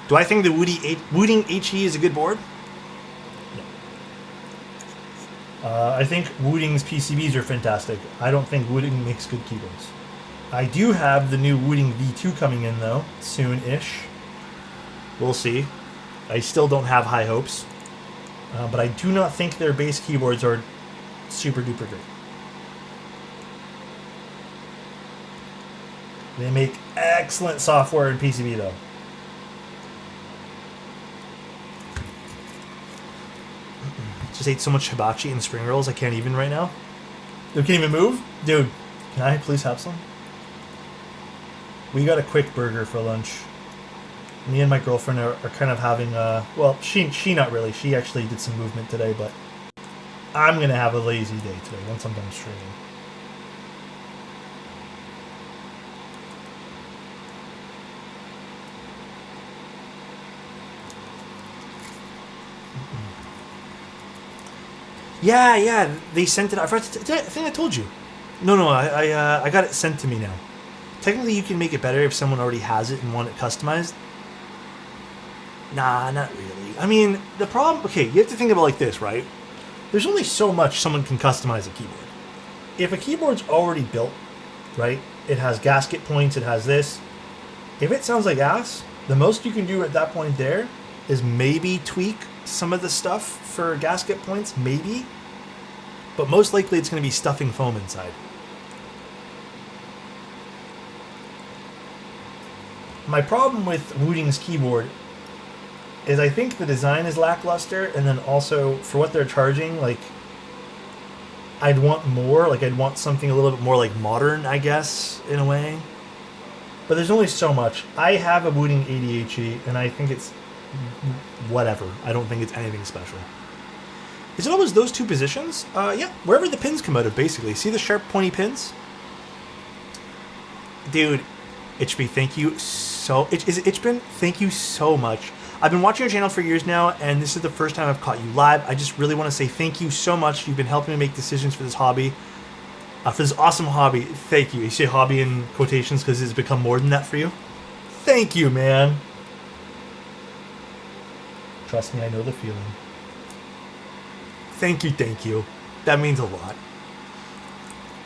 Do I think the Wooting HE is a good board? No. I think Wooting's PCBs are fantastic. I don't think Wooting makes good keyboards. I do have the new Wooting V2 coming in though, soon-ish. We'll see. I still don't have high hopes, but I do not think their base keyboards are super duper great. They make excellent software in PCB though. Just ate so much hibachi and spring rolls I can't even right now. They can't even move? Dude, can I please have some? We got a quick burger for lunch. Me and my girlfriend are kind of having well, she not really. She actually did some movement today, but I'm going to have a lazy day today once I'm done streaming. Yeah, they sent it. I think I told you. No, I got it sent to me now. Technically, you can make it better if someone already has it and want it customized. Nah, not really. I mean, the problem... Okay, you have to think about it like this, right? There's only so much someone can customize a keyboard. If a keyboard's already built, right? It has gasket points, it has this. If it sounds like ass, the most you can do at that point there is maybe tweak some of the stuff for gasket points, maybe. But most likely it's going to be stuffing foam inside. My problem with Wooting's keyboard is I think the design is lackluster, and then also for what they're charging, like, I'd want more. Like, I'd want something a little bit more like modern, I guess, in a way. But there's only so much. I have a Wooting ADHE, and I think it's whatever. I don't think it's anything special. Is it always those two positions? Yeah, wherever the pins come out of, basically. See the sharp, pointy pins? Dude, Itchby, thank you so... Is it Itchbin? Thank you so much. I've been watching your channel for years now, and this is the first time I've caught you live. I just really want to say thank you so much. You've been helping me make decisions for this hobby. For this awesome hobby. Thank you. You say hobby in quotations because it's become more than that for you? Thank you, man. Trust me, I know the feeling. Thank you. That means a lot.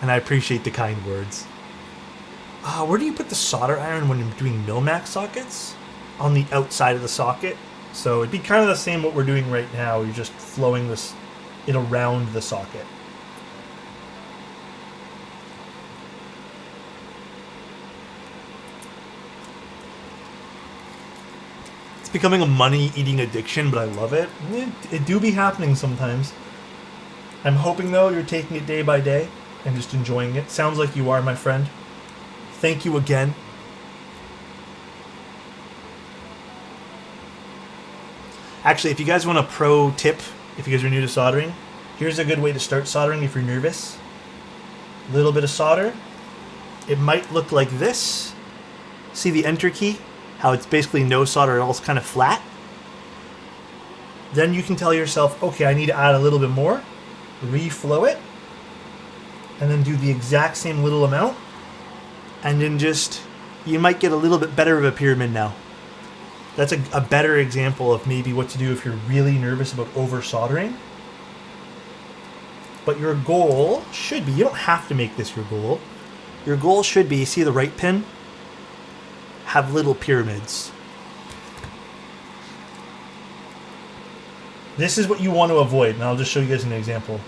And I appreciate the kind words. Where do you put the solder iron when you're doing Milmax sockets? On the outside of the socket. So it'd be kind of the same what we're doing right now. You're just flowing it around the socket. It's becoming a money-eating addiction, but I love it. It do be happening sometimes. I'm hoping, though, you're taking it day by day and just enjoying it. Sounds like you are, my friend. Thank you again. Actually, if you guys want a pro tip, if you guys are new to soldering, here's a good way to start soldering if you're nervous. A little bit of solder. It might look like this. See the enter key? How it's basically no solder at all, it's kind of flat. Then you can tell yourself, okay, I need to add a little bit more. Reflow it. And then do the exact same little amount. And then just, you might get a little bit better of a pyramid now. That's a better example of maybe what to do if you're really nervous about over soldering. But your goal should be, you don't have to make this your goal. Your goal should be, see the right pin? Have little pyramids. This is what you want to avoid, and I'll just show you guys an example.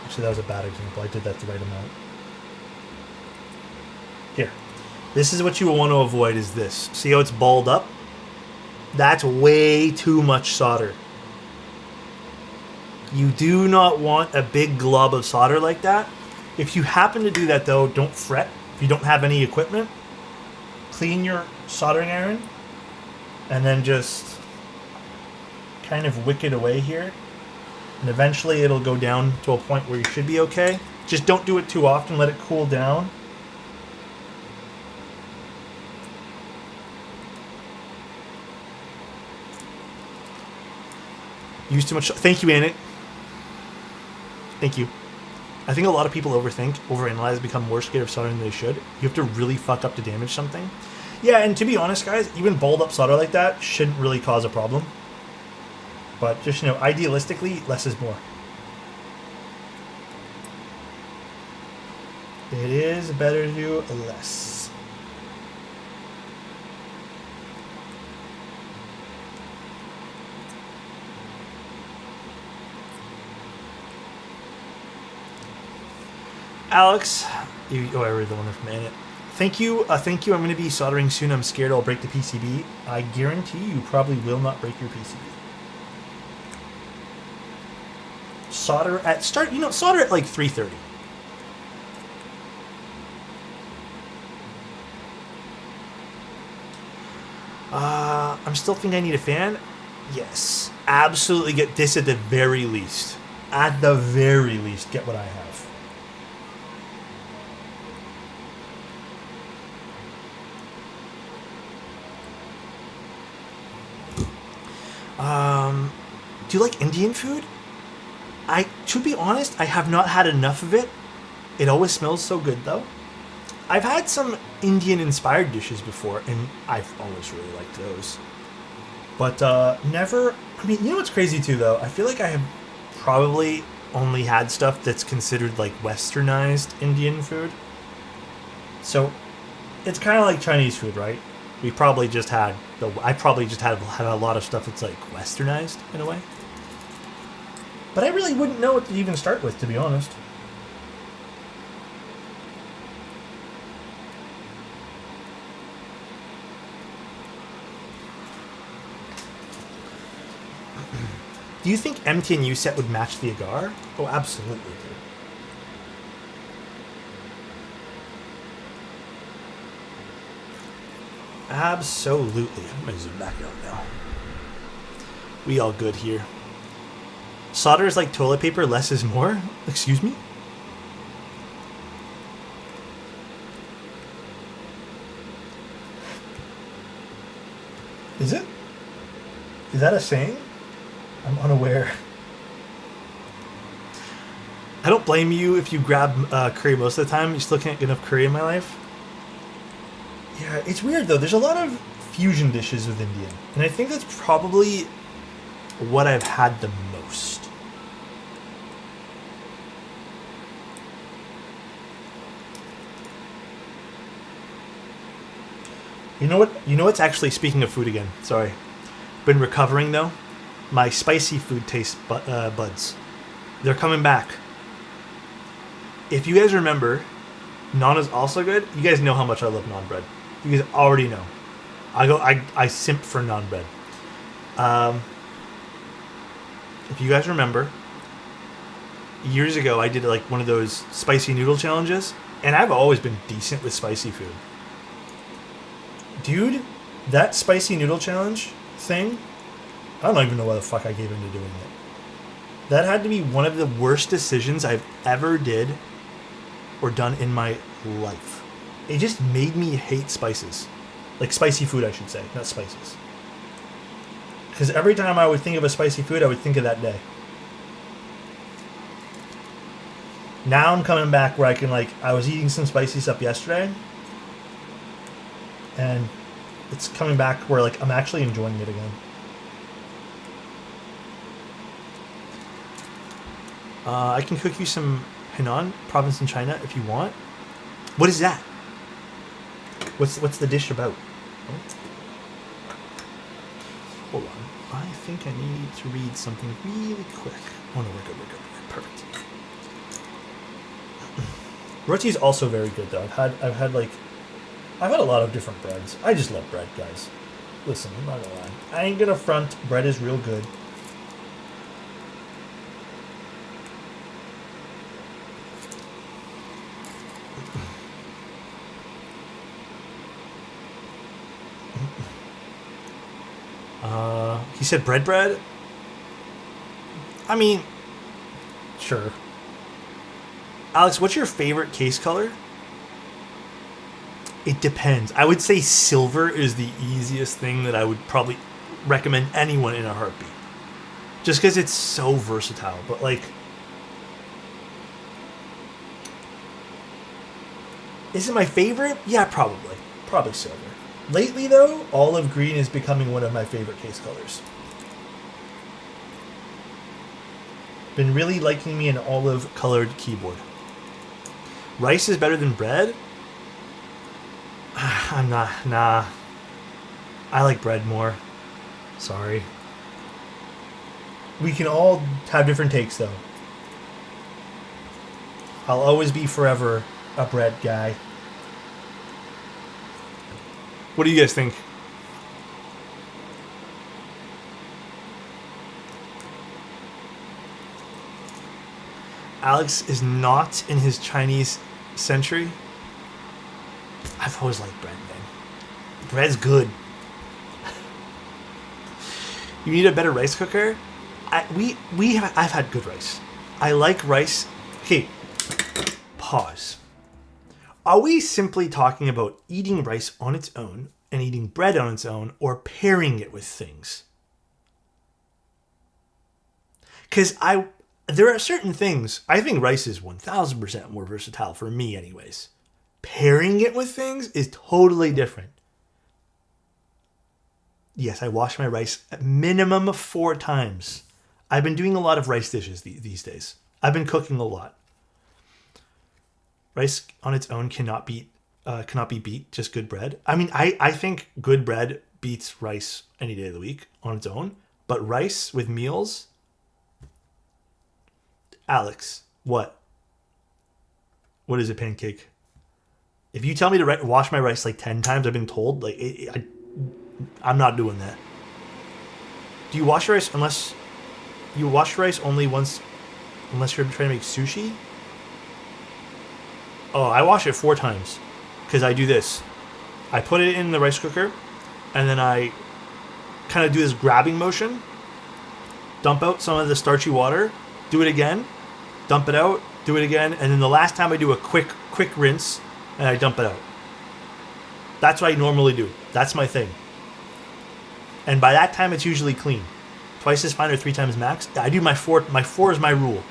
Actually, that was a bad example. I did that the right amount. Here. This is what you want to avoid is this. See how it's balled up? That's way too much solder. You do not want a big glob of solder like that. If you happen to do that though, don't fret. If you don't have any equipment, clean your soldering iron and then just kind of wick it away here. And eventually it'll go down to a point where you should be okay. Just don't do it too often, let it cool down. Use too much. Thank you, Annette. Thank you. I think a lot of people overthink, overanalyze, become more scared of soldering than they should. You have to really fuck up to damage something. Yeah, and to be honest, guys, even balled up solder like that shouldn't really cause a problem. But just, you know, idealistically, less is more. It is better to do less. Alex, I read the one from Annette. Thank you. Thank you. I'm going to be soldering soon. I'm scared I'll break the PCB. I guarantee you probably will not break your PCB. Solder at start. You know, solder at like 3:30. I'm still thinking I need a fan. Yes, absolutely. Get this at the very least. At the very least, get what I have. Do you like Indian food? To be honest, I have not had enough of it. It always smells so good, though. I've had some Indian-inspired dishes before, and I've always really liked those. But never... I mean, you know what's crazy, too, though? I feel like I have probably only had stuff that's considered, like, westernized Indian food. So, it's kind of like Chinese food, right? We probably just had... I probably just had a lot of stuff that's, like, westernized, in a way. But I really wouldn't know what to even start with, to be honest. Do you think MTNU set would match the agar? Oh, absolutely, dude. Absolutely. I'm going to zoom back out now. We all good here. Solder is like toilet paper, less is more? Excuse me? Is it? Is that a saying? I'm unaware. I don't blame you if you grab curry most of the time. You still can't get enough curry in my life. Yeah, it's weird though. There's a lot of fusion dishes with Indian. And I think that's probably what I've had the most. You know what? You know what's actually, speaking of food again, sorry. Been recovering though. My spicy food taste buds. They're coming back. If you guys remember, naan is also good. You guys know how much I love naan bread. You guys already know. I simp for naan bread. If you guys remember, years ago I did like one of those spicy noodle challenges, and I've always been decent with spicy food. Dude, that spicy noodle challenge thing, I don't even know why the fuck I gave into doing it. That had to be one of the worst decisions I've ever did or done in my life. It just made me hate spices. Like spicy food, I should say, not spices. Because every time I would think of a spicy food, I would think of that day. Now I'm coming back where I can, like, I was eating some spicy stuff yesterday. And it's coming back where, like, I'm actually enjoying it again. I can cook you some Henan, province in China, if you want. What is that? What's the dish about? Hold on. I think I need to read something really quick. Oh no, we're good. Perfect. Roti is also very good though. I've had a lot of different breads. I just love bread, guys. Listen, I'm not gonna lie. I ain't gonna front. Bread is real good. He said bread? I mean, sure. Alex, what's your favorite case color? It depends. I would say silver is the easiest thing that I would probably recommend anyone in a heartbeat. Just because it's so versatile. But like, is it my favorite? Yeah, probably. Probably silver. Lately, though, olive green is becoming one of my favorite case colors. Been really liking me an olive-colored keyboard. Rice is better than bread? I'm not. Nah. I like bread more. Sorry. We can all have different takes, though. I'll always be forever a bread guy. What do you guys think? Alex is not in his Chinese century. I've always liked bread, man. Bread's good. You need a better rice cooker? I've had good rice. I like rice. Okay, pause. Are we simply talking about eating rice on its own and eating bread on its own, or pairing it with things? Because there are certain things, I think rice is 1000% more versatile for me anyways. Pairing it with things is totally different. Yes, I wash my rice at minimum 4 times. I've been doing a lot of rice dishes these days. I've been cooking a lot. Rice on its own cannot be beat. Just good bread. I mean, I think good bread beats rice any day of the week on its own. But rice with meals, Alex, what? What is a pancake? If you tell me to wash my rice like 10 times, I've been told, like, I'm not doing that. Do you wash your rice unless you wash rice only once, unless you're trying to make sushi? Oh, I wash it 4 times because I do this. I put it in the rice cooker and then I kind of do this grabbing motion, dump out some of the starchy water, do it again, dump it out, do it again, and then the last time I do a quick rinse and I dump it out. That's what I normally do. That's my thing. And by that time, it's usually clean. Twice is fine or 3 times max. I do my 4. My 4 is my rule.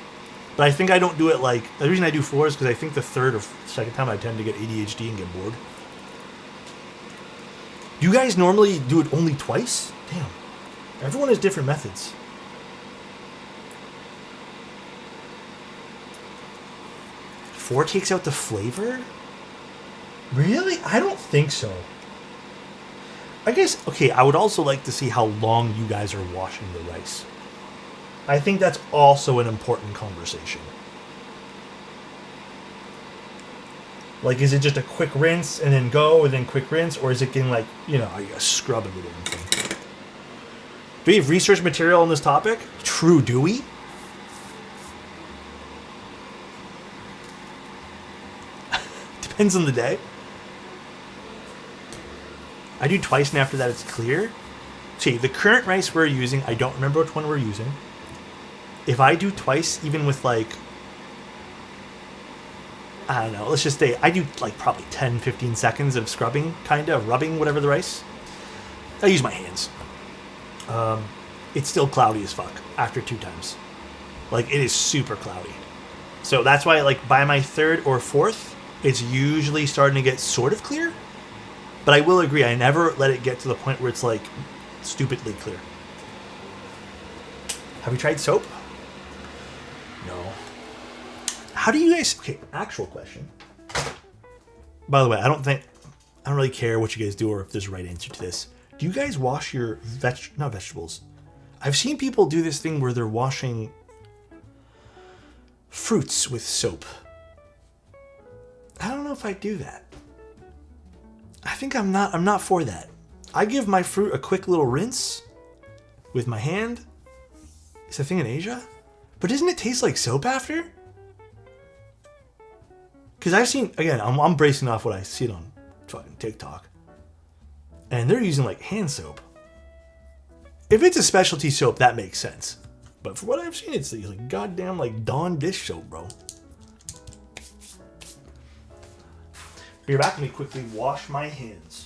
But I think I don't do it like... The reason I do 4 is because I think the 3rd or 2nd time I tend to get ADHD and get bored. Do you guys normally do it only twice? Damn. Everyone has different methods. Four takes out the flavor? Really? I don't think so. I guess, okay, I would also like to see how long you guys are washing the rice. I think that's also an important conversation. Like, is it just a quick rinse and then go and then quick rinse? Or is it getting like, you know, are you scrubbing it or anything? Do we have research material on this topic? True, do we? Depends on the day. I do twice and after that it's clear. See, the current rice we're using, I don't remember which one we're using. If I do twice, even with like I don't know, let's just say I do like probably 10, 15 seconds of scrubbing, kind of rubbing whatever the rice. I use my hands. It's still cloudy as fuck after 2 times. Like, it is super cloudy. So that's why, like, by my 3rd or 4th, it's usually starting to get sort of clear. But I will agree, I never let it get to the point where it's, like, stupidly clear. Have you tried soap? No. How do you guys... Okay, actual question. By the way, I don't really care what you guys do or if there's a right answer to this. Do you guys wash your not vegetables? I've seen people do this thing where they're washing fruits with soap. I don't know if I do that. I think I'm not for that. I give my fruit a quick little rinse with my hand. Is that a thing in Asia? But doesn't it taste like soap after? Because I've seen, again, I'm bracing off what I see on fucking TikTok. And they're using like hand soap. If it's a specialty soap, that makes sense. But for what I've seen, it's like goddamn like Dawn dish soap, bro. You're back. Let me quickly wash my hands.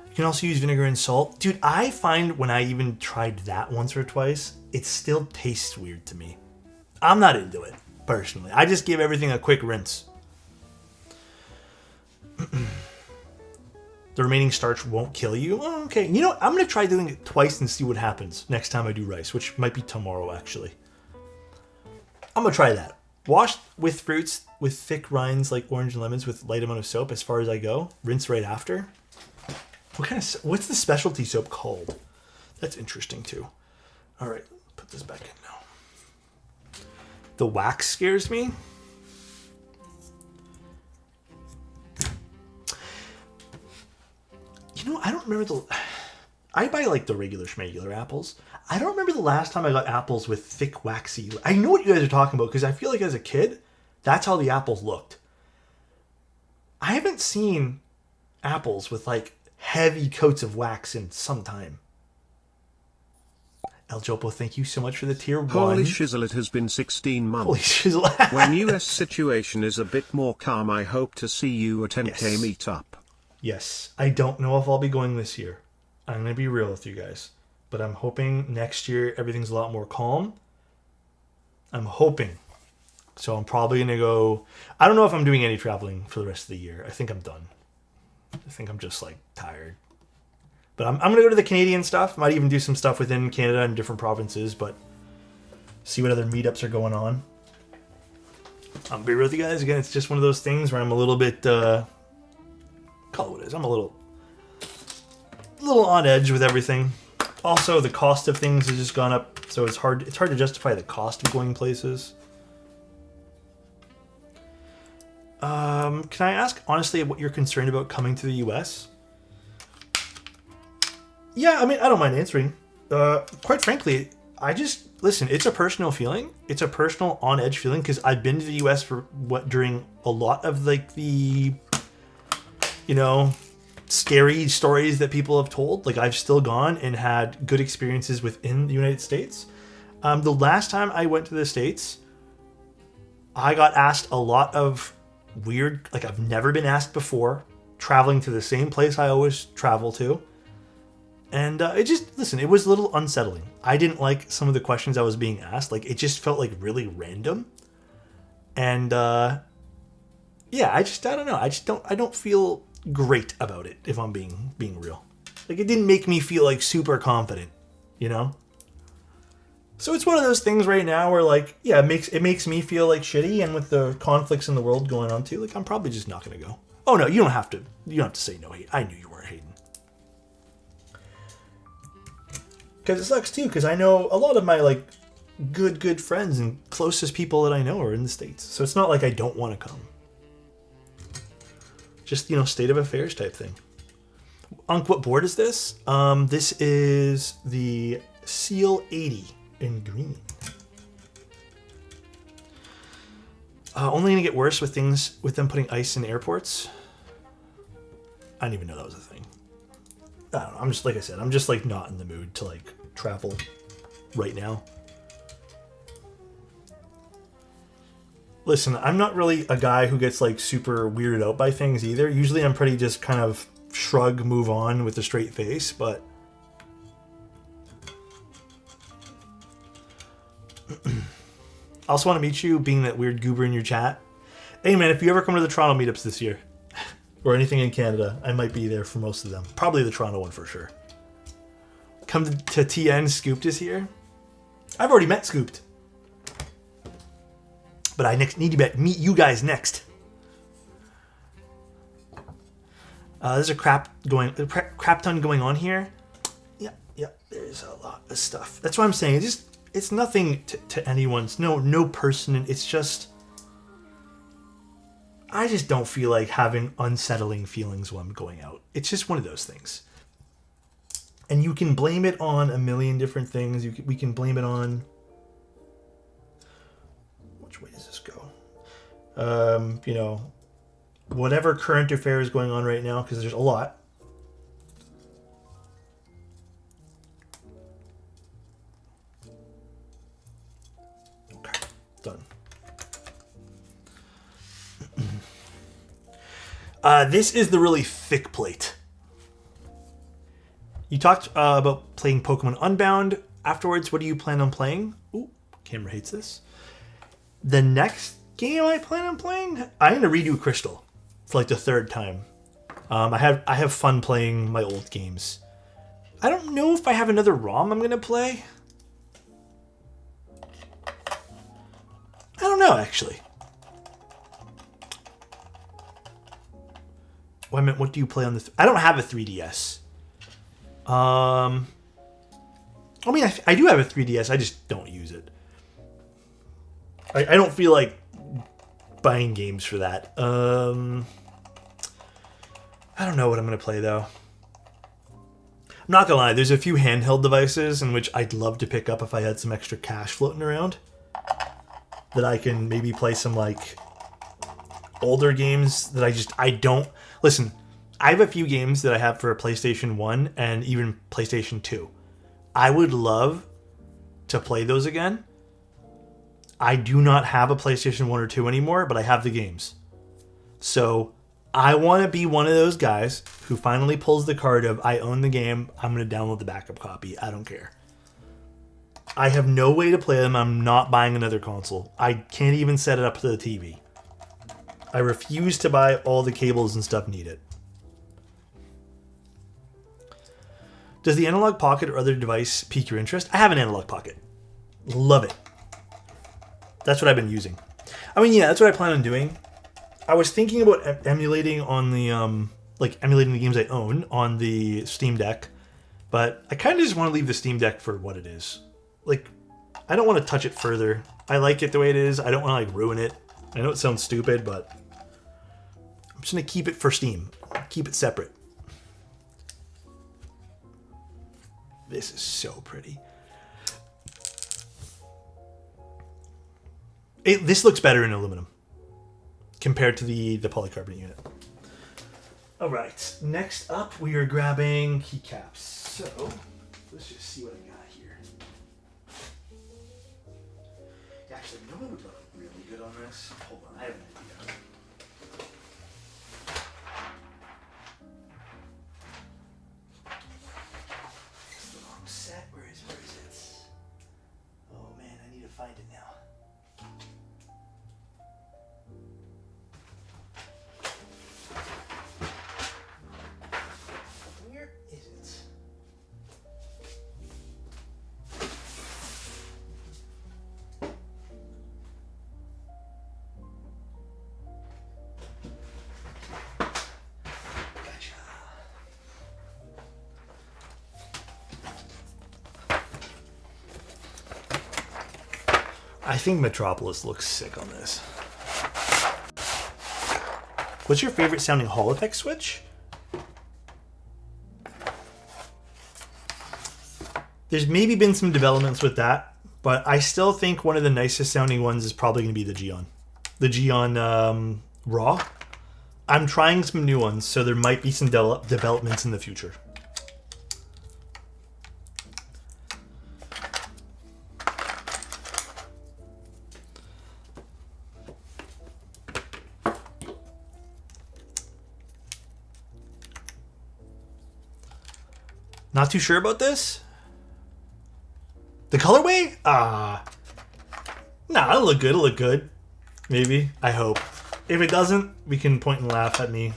You can also use vinegar and salt. Dude, I find when I even tried that once or twice, it still tastes weird to me. I'm not into it, personally. I just give everything a quick rinse. The remaining starch won't kill you? Oh, okay. You know what? I'm going to try doing it twice and see what happens next time I do rice, which might be tomorrow, actually. I'm going to try that. Wash with fruits with thick rinds like orange and lemons with light amount of soap as far as I go. Rinse right after. What's the specialty soap called? That's interesting too. All right, put this back in now. The wax scares me. You know, I don't remember I buy like the regular schmegular apples. I don't remember the last time I got apples with thick waxy. I know what you guys are talking about because I feel like as a kid, that's how the apples looked. I haven't seen apples with like heavy coats of wax in some time. El Jopo, thank you so much for the tier 1. Holy shizzle, it has been 16 months. Holy shizzle. When US situation is a bit more calm, I hope to see you at 10K Yes. meetup. Yes, I don't know if I'll be going this year. I'm going to be real with you guys. But I'm hoping next year everything's a lot more calm. I'm hoping. So I'm probably going to go... I don't know if I'm doing any traveling for the rest of the year. I think I'm done. I think I'm just like tired. But I'm going to go to the Canadian stuff. Might even do some stuff within Canada and different provinces, but see what other meetups are going on. I'll be real with you guys. Again, it's just one of those things where I'm a little bit, call it what it is. I'm a little on edge with everything. Also, the cost of things has just gone up, so it's hard to justify the cost of going places. Can I ask honestly what you're concerned about coming to the US? Yeah, I mean, I don't mind answering. Quite frankly, listen, it's a personal feeling. It's a personal on-edge feeling because I've been to the US during a lot of like the, scary stories that people have told. Like I've still gone and had good experiences within the United States. The last time I went to the States, I got asked a lot of weird, like I've never been asked before, traveling to the same place I always travel to. And it was a little unsettling. I didn't like some of the questions I was being asked. Like, it just felt like really random. And, I don't know. I don't feel great about it, if I'm being real. Like, it didn't make me feel, like, super confident, So it's one of those things right now where, like, yeah, it makes me feel, like, shitty. And with the conflicts in the world going on, too, like, I'm probably just not going to go. Oh, no, you don't have to say no hate. I knew you weren't hating. Because it sucks too, because I know a lot of my like good friends and closest people that I know are in the States. So it's not like I don't want to come. Just, state of affairs type thing. Unc, what board is this? This is the Seal 80 in green. Only gonna get worse with them putting ice in airports. I didn't even know that was a thing. I don't know. I'm just, like I said, I'm just like not in the mood to like travel right now. Listen, I'm not really a guy who gets like super weirded out by things either. Usually I'm pretty just kind of shrug, move on with a straight face, but I also want to meet you, being that weird goober in your chat. Hey man, if you ever come to the Toronto meetups this year, or anything in Canada, I might be there for most of them. Probably the Toronto one for sure. Come to TN, Scooped is here. I've already met Scooped. But I need to meet you guys next. There's a crap ton going on here. Yeah, there's a lot of stuff. That's what I'm saying. It's nothing to anyone's, no person. It's just, I just don't feel like having unsettling feelings while I'm going out. It's just one of those things. And you can blame it on a million different things. We can blame it on, which way does this go? Whatever current affair is going on right now, because there's a lot. Okay, done. This is the really thick plate. You talked about playing Pokemon Unbound. Afterwards, what do you plan on playing? Ooh, camera hates this. The next game I plan on playing, I'm gonna redo Crystal for like the third time. I have fun playing my old games. I don't know if I have another ROM I'm gonna play. I don't know actually. Wait a minute, what do you play on the? I don't have a 3DS. I mean, I do have a 3DS. I just don't use it. I don't feel like buying games for that. I don't know what I'm going to play, though. I'm not going to lie. There's a few handheld devices in which I'd love to pick up if I had some extra cash floating around. That I can maybe play some, like, older games that I don't... Listen, I have a few games that I have for PlayStation 1 and even PlayStation 2. I would love to play those again. I do not have a PlayStation 1 or 2 anymore, but I have the games. So I want to be one of those guys who finally pulls the card of, I own the game, I'm going to download the backup copy. I don't care. I have no way to play them. I'm not buying another console. I can't even set it up to the TV. I refuse to buy all the cables and stuff needed. Does the Analog Pocket or other device pique your interest? I have an Analog Pocket. Love it. That's what I've been using. I mean, yeah, that's what I plan on doing. I was thinking about emulating on the, emulating the games I own on the Steam Deck, but I kind of just want to leave the Steam Deck for what it is. Like, I don't want to touch it further. I like it the way it is. I don't want to, ruin it. I know it sounds stupid, but I'm just going to keep it for Steam. Keep it separate. This is so pretty. This looks better in aluminum compared to the polycarbonate unit. All right, next up we are grabbing keycaps. So let's just see what I got here. Actually, you know what would look really good on this? Hold on, I have an idea. It's the wrong set. Where is it? Oh man, I need to find it now. I think Metropolis looks sick on this. What's your favorite sounding Hall effect switch? There's maybe been some developments with that, but I still think one of the nicest sounding ones is probably going to be the Geon. The Geon Raw. I'm trying some new ones, so there might be some developments in the future. Not too sure about this? The colorway? Nah, it'll look good. It'll look good. Maybe. I hope. If it doesn't, we can point and laugh at me.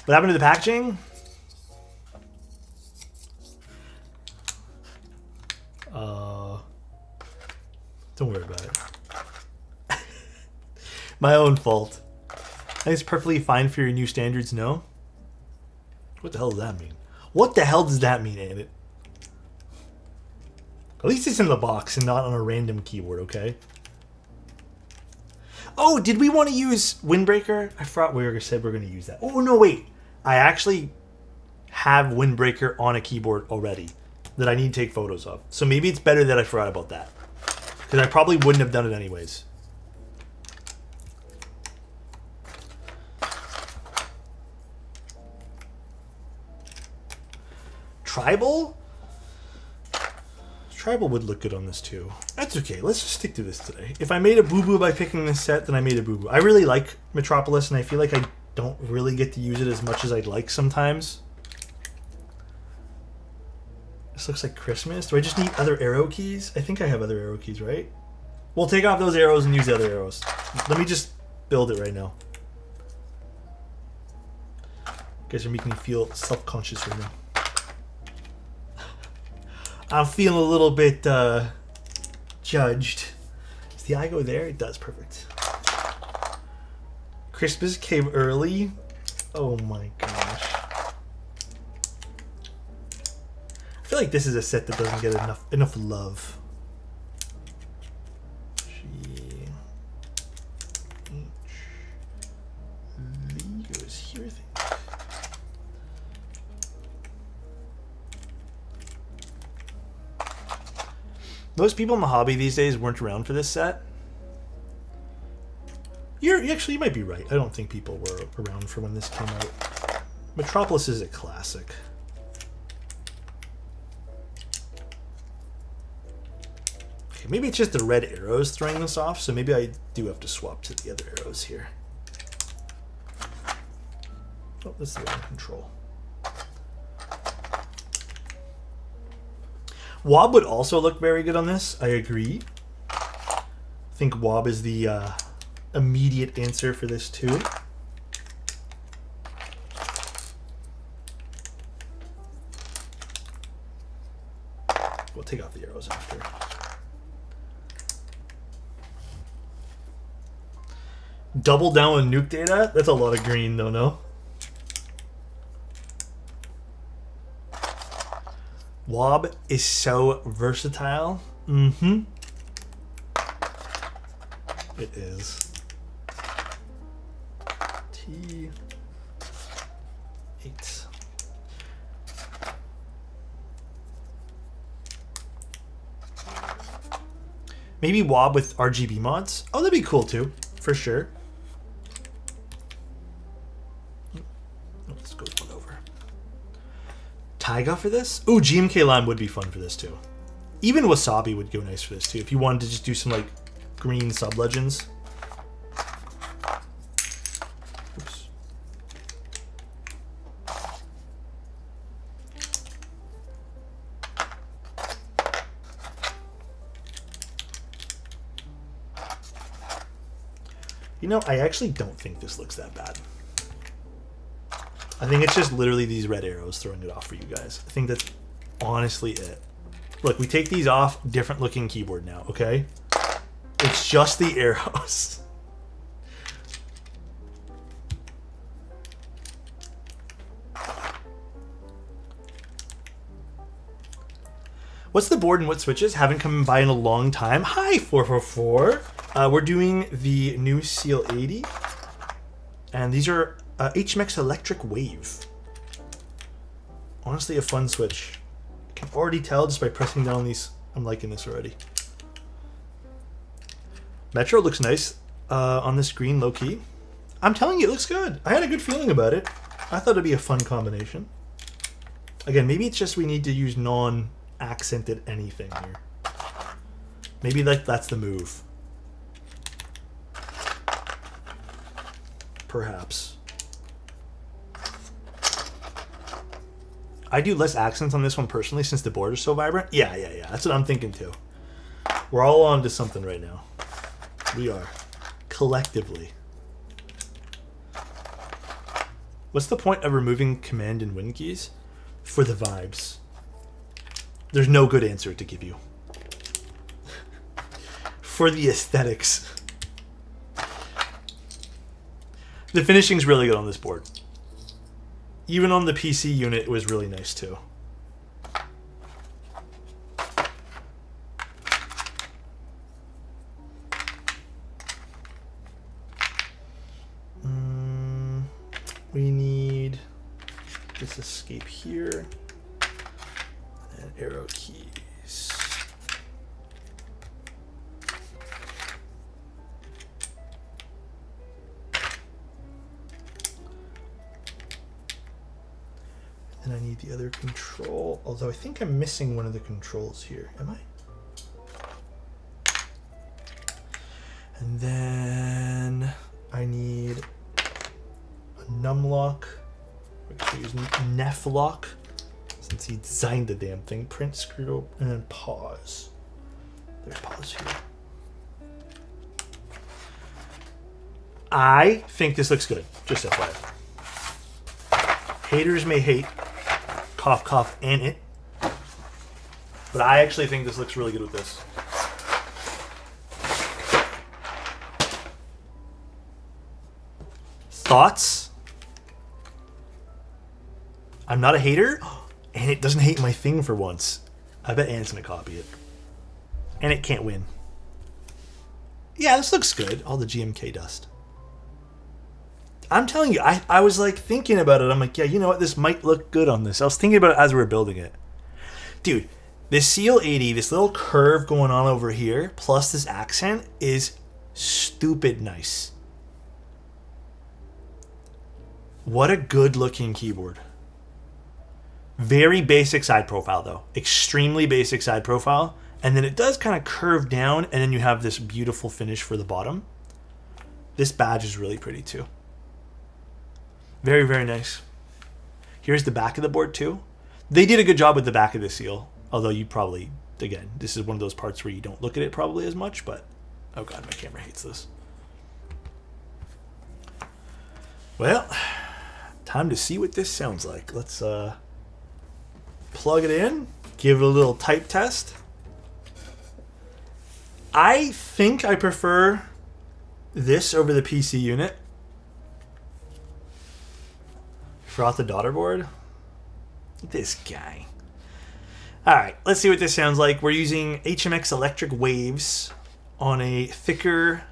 What happened to the packaging? Don't worry about it. My own fault. I think it's perfectly fine for your new standards, no? What the hell does that mean? What the hell does that mean, Annette? At least it's in the box and not on a random keyboard, okay? Oh, did we want to use Windbreaker? I thought we said we were going to use that. Oh, no, wait. I actually have Windbreaker on a keyboard already that I need to take photos of. So maybe it's better that I forgot about that. Because I probably wouldn't have done it anyways. Tribal? Tribal would look good on this too. That's okay. Let's just stick to this today. If I made a boo-boo by picking this set, then I made a boo-boo. I really like Metropolis, and I feel like I don't really get to use it as much as I'd like sometimes. This looks like Christmas. Do I just need other arrow keys? I think I have other arrow keys, right? We'll take off those arrows and use the other arrows. Let me just build it right now. You guys are making me feel self-conscious right now. I'm feeling a little bit judged. Does the eye go there? It does. Perfect. Christmas came early. Oh my gosh. I feel like this is a set that doesn't get enough love. G H V goes here, I think. Most people in the hobby these days weren't around for this set. You might be right. I don't think people were around for when this came out. Metropolis is a classic. Okay, maybe it's just the red arrows throwing this off, so maybe I do have to swap to the other arrows here. Oh, this is the wrong control. Wob would also look very good on this. I agree. I think Wob is the immediate answer for this too. We'll take off the arrows after. Double down with nuke data? That's a lot of green though, no? Wob is so versatile. Mm-hmm. It is. T8. Maybe Wob with RGB mods. Oh, that'd be cool too, for sure. Let's go one over. Taiga for this? Ooh, GMK Lime would be fun for this too. Even Wasabi would go nice for this too, if you wanted to just do some like green sub-legends. Oops. You know, I actually don't think this looks that bad. I think it's just literally these red arrows throwing it off for you guys. I think that's honestly it. Look, we take these off, different looking keyboard now, okay? It's just the arrows. What's the board and what switches? Haven't come by in a long time. Hi, 444. We're doing the new Seal 80, and these are HMX Electric Wave. Honestly, a fun switch. I can already tell just by pressing down these. I'm liking this already. Metro looks nice on the screen, low key. I'm telling you, it looks good. I had a good feeling about it. I thought it'd be a fun combination. Again, maybe it's just we need to use non-accented anything here. Maybe that's the move. Perhaps. I do less accents on this one personally since the board is so vibrant. Yeah. That's what I'm thinking too. We're all on to something right now. We are. Collectively. What's the point of removing command and win keys? For the vibes. There's no good answer to give you. For the aesthetics. The finishing's really good on this board. Even on the PC unit, it was really nice too. We need this escape here and arrow keys. And I need the other control, although I think I'm missing one of the controls here. Am I? And then I need a numlock. We're going to use Nef lock since he designed the damn thing. Print, screw, and then pause. There's pause here. I think this looks good. Just FYI. Haters may hate. Cough, cough, and it. But I actually think this looks really good with this. Thoughts? I'm not a hater, and it doesn't hate my thing for once. I bet Anne's gonna copy it. And it can't win. Yeah, this looks good. All the GMK dust. I'm telling you, I was like thinking about it. I'm like, yeah, you know what? This might look good on this. I was thinking about it as we were building it. Dude, this Seal 80, this little curve going on over here, plus this accent is stupid nice. What a good looking keyboard. Very basic side profile though. Extremely basic side profile. And then it does kind of curve down, and then you have this beautiful finish for the bottom. This badge is really pretty too. Very, very nice. Here's the back of the board too. They did a good job with the back of the seal. Although you probably, again, this is one of those parts where you don't look at it probably as much, but oh god, my camera hates this. Well, time to see what this sounds like. Let's plug it in, give it a little type test. I think I prefer this over the PC unit. Forgot the daughter board. This guy. Alright, let's see what this sounds like. We're using HMX Electric Waves on a thicker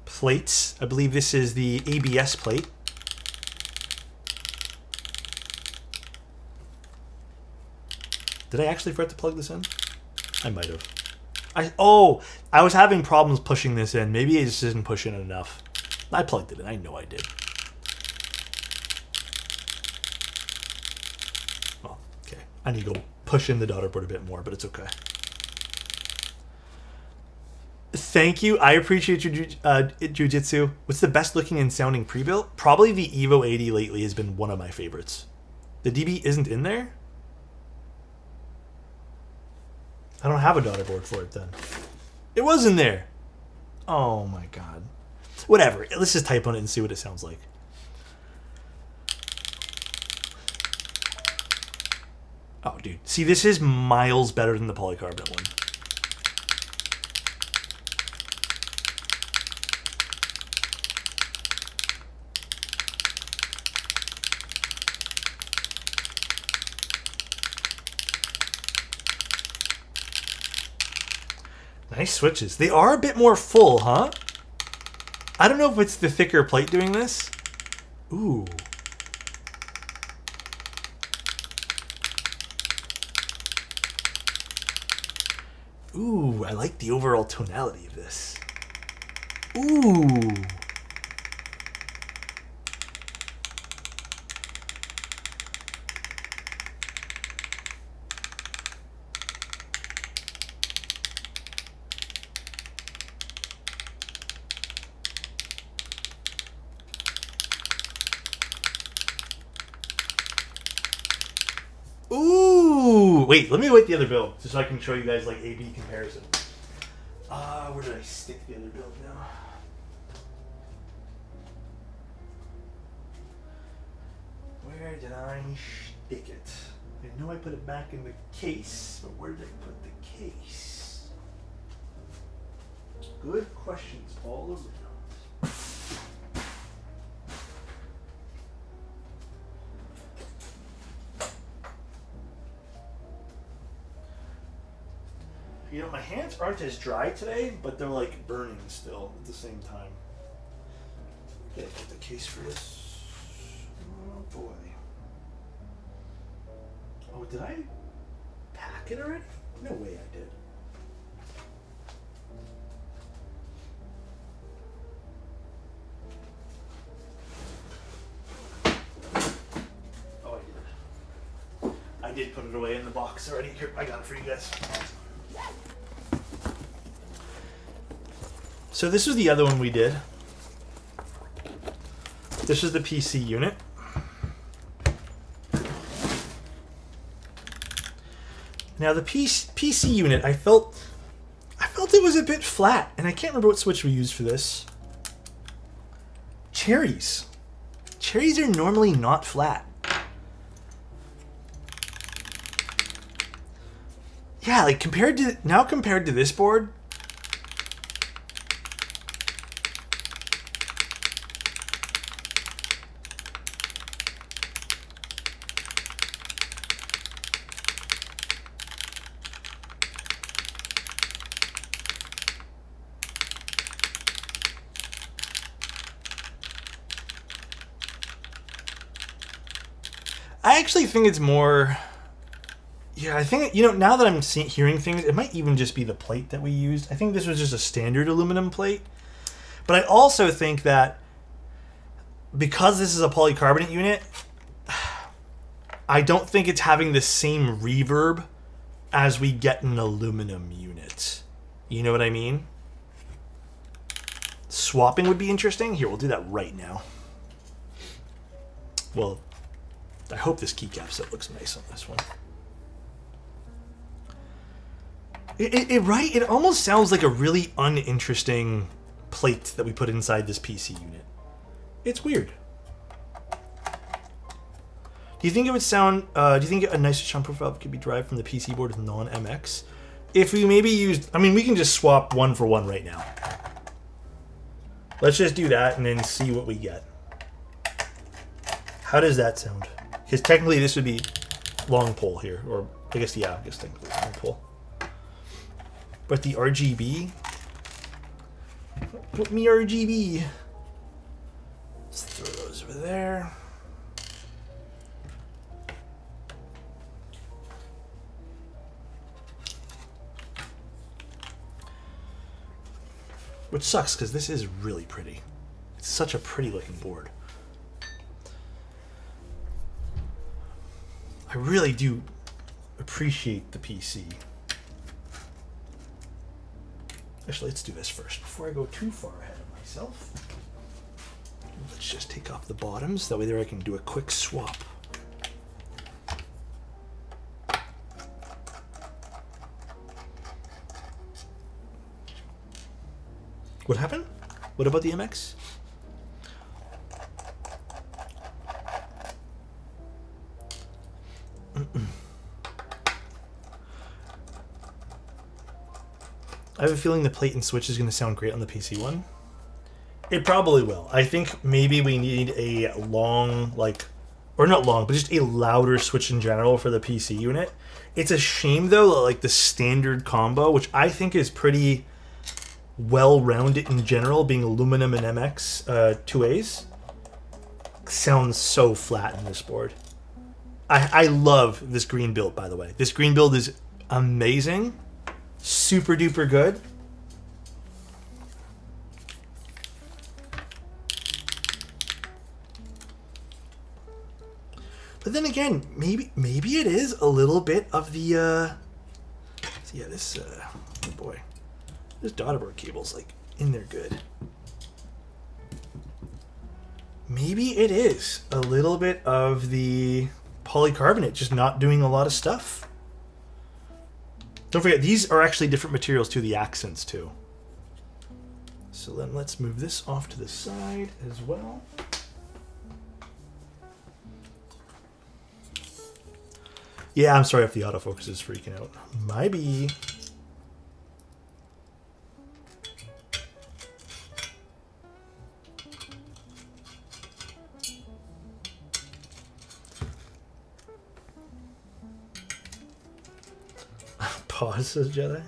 plate. I believe this is the ABS plate. Did I actually forget to plug this in? I might have. I was having problems pushing this in. Maybe I just didn't push in enough. I plugged it in. I know I did. Well, okay. I need to go push in the daughter board a bit more, but it's okay. Thank you. I appreciate your jujitsu. What's the best looking and sounding pre-built? Probably the Evo 80 lately has been one of my favorites. The DB isn't in there? I don't have a daughter board for it then. It was in there. Oh my god. Whatever. Let's just type on it and see what it sounds like. Oh, dude. See, this is miles better than the polycarbonate one. Nice switches. They are a bit more full, huh? I don't know if it's the thicker plate doing this. Ooh. Ooh, I like the overall tonality of this. Ooh. Ooh, wait, let me wait the other build just so I can show you guys like A/B comparison. Where did I stick the other build now? Where did I stick it? I know I put it back in the case, but where did I put the case? Good questions all around. You know, my hands aren't as dry today, but they're like burning still at the same time. Gotta get the case for this. Oh boy. Oh, did I pack it already? No way I did. Oh, I did. I did put it away in the box already. Here, I got it for you guys. So this was the other one we did. This is the PC unit. Now the PC unit, I felt it was a bit flat, and I can't remember what switch we used for this. Cherries. Cherries are normally not flat. Yeah, like compared to this board. I actually think it's more... Yeah, I think, you know, now that I'm hearing things, it might even just be the plate that we used. I think this was just a standard aluminum plate. But I also think that because this is a polycarbonate unit, I don't think it's having the same reverb as we get an aluminum unit. You know what I mean? Swapping would be interesting. Here, we'll do that right now. Well, I hope this keycap set looks nice on this one. Right? It almost sounds like a really uninteresting plate that we put inside this PC unit. It's weird. Do you think it would sound... do you think a nicer sound profile could be derived from the PC board with non-MX? If we maybe used... I mean, we can just swap one for one right now. Let's just do that and then see what we get. How does that sound? Because technically this would be long pole here. Or, I guess technically long pole. But the RGB... Put me RGB. Let's throw those over there. Which sucks, because this is really pretty. It's such a pretty looking board. I really do appreciate the PC. Actually, let's do this first before I go too far ahead of myself. Let's just take off the bottoms. That way there I can do a quick swap. What happened? What about the MX? I have a feeling the plate and switch is going to sound great on the PC one. It probably will. I think maybe we need a long, or not long, but just a louder switch in general for the PC unit. It's a shame though, that, the standard combo, which I think is pretty well-rounded in general, being aluminum and MX 2As, sounds so flat in this board. I love this green build, by the way. This green build is amazing. Super duper good. But then again, maybe it is a little bit of the yeah, this oh boy. This daughterboard cable's like in there good. Maybe it is a little bit of the polycarbonate just not doing a lot of stuff. Don't forget, these are actually different materials too, the accents too. So then let's move this off to the side as well. Yeah, I'm sorry if the autofocus is freaking out. Maybe. Pause, says Jedi.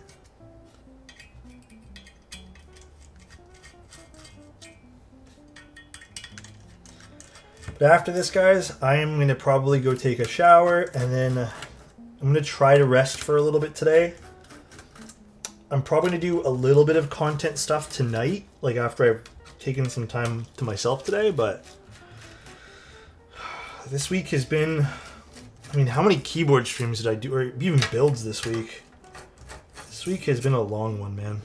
But after this, guys, I am going to probably go take a shower, and then I'm going to try to rest for a little bit today. I'm probably going to do a little bit of content stuff tonight, like after I've taken some time to myself today, but this week has been... I mean, how many keyboard streams did I do, or even builds this week? This week has been a long one, man.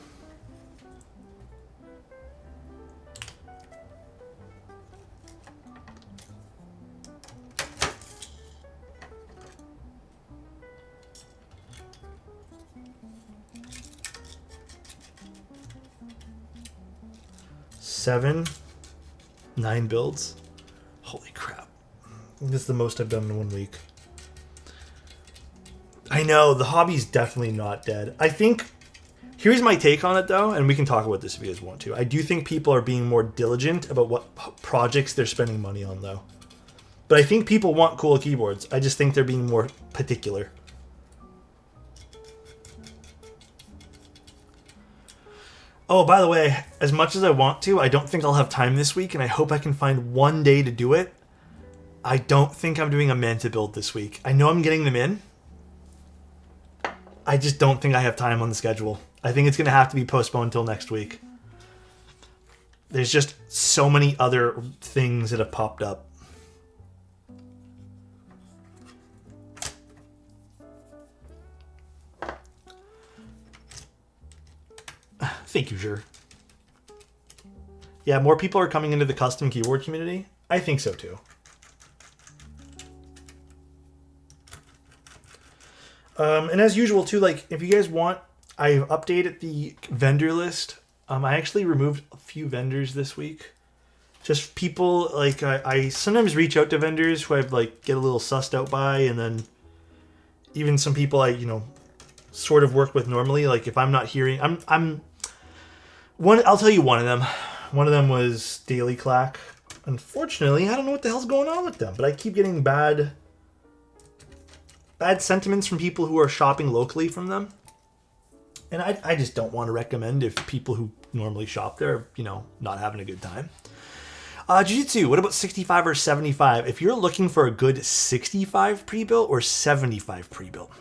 Nine builds. Holy crap. This is the most I've done in 1 week. I know, the hobby's definitely not dead. I think, here's my take on it though, and we can talk about this if you guys want to. I do think people are being more diligent about what projects they're spending money on though. But I think people want cool keyboards. I just think they're being more particular. Oh, by the way, as much as I want to, I don't think I'll have time this week, and I hope I can find one day to do it. I don't think I'm doing a Manta build this week. I know I'm getting them in. I just don't think I have time on the schedule. I think it's going to have to be postponed until next week. There's just so many other things that have popped up. Thank you, sure. Yeah, more people are coming into the custom keyboard community. I think so too. And as usual too, like if you guys want, I've updated the vendor list. I actually removed a few vendors this week. Just people like I sometimes reach out to vendors who I like get a little sussed out by, and then even some people I sort of work with normally. Like if I'm not hearing, I'll tell you one of them. One of them was Daily Clack. Unfortunately, I don't know what the hell's going on with them, but I keep getting bad sentiments from people who are shopping locally from them. And I just don't want to recommend if people who normally shop there are, not having a good time. Jiu-Jitsu, what about 65 or 75? If you're looking for a good 65 pre-built or 75 pre-built,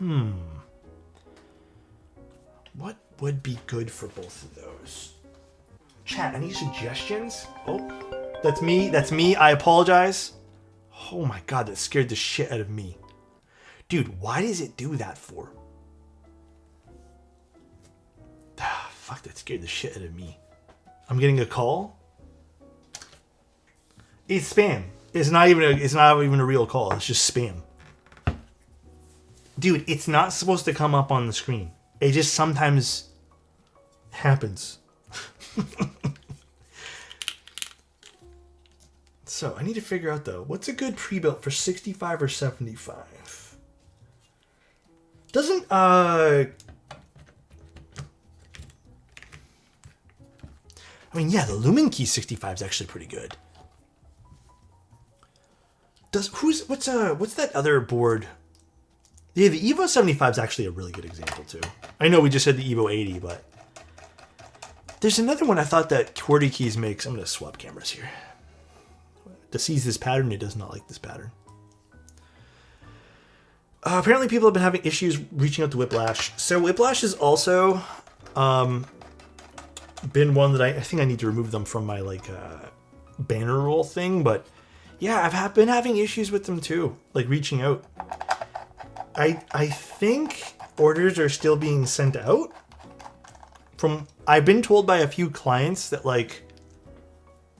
what would be good for both of those? Chat, any suggestions? Oh, that's me. I apologize. Oh my god, that scared the shit out of me. Dude, why does it do that for? Fuck, that scared the shit out of me. I'm getting a call? It's spam. It's not even a real call. It's just spam. Dude, it's not supposed to come up on the screen. It just sometimes happens. So, I need to figure out though, what's a good pre-built for 65 or 75? Doesn't I mean, yeah, the Lumen Key 65 is actually pretty good. What's that other board? Yeah, the Evo 75 is actually a really good example too. I know we just said the Evo 80, but There's another one I thought that QWERTY Keys makes. I'm going to swap cameras here. To seize this pattern, it does not like this pattern. Apparently people have been having issues reaching out to Whiplash. So Whiplash has also been one that I think I need to remove them from my like banner roll thing. But yeah, I've been having issues with them too, like reaching out. I think orders are still being sent out. I've been told by a few clients that like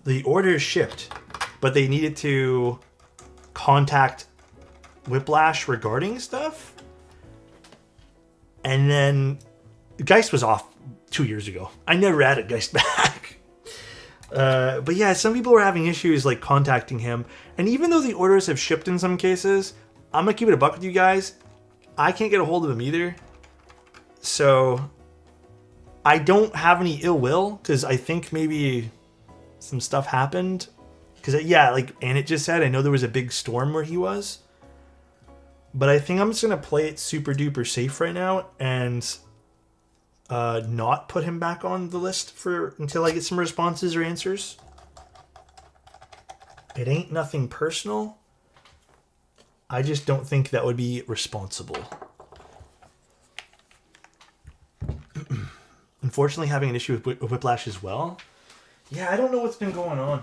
the order is shipped, but they needed to contact Whiplash regarding stuff. And then Geist was off 2 years ago. I never added Geist back. But yeah, some people were having issues like contacting him. And even though the orders have shipped in some cases, I'm going to keep it a buck with you guys. I can't get a hold of him either. So I don't have any ill will because I think maybe some stuff happened. Because yeah, like Annette just said, I know there was a big storm where he was. But I think I'm just going to play it super duper safe right now and not put him back on the list until I get some responses or answers. It ain't nothing personal. I just don't think that would be responsible. Unfortunately, having an issue with Whiplash as well. Yeah, I don't know what's been going on.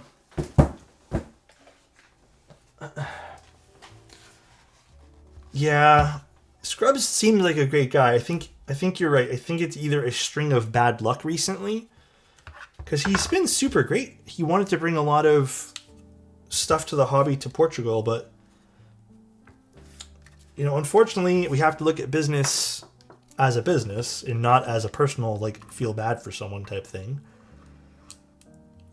Yeah, Scrubs seemed like a great guy. I think you're right. I think it's either a string of bad luck recently, because he's been super great. He wanted to bring a lot of stuff to the hobby to Portugal, but unfortunately, we have to look at business as a business and not as a personal, like, feel bad for someone type thing.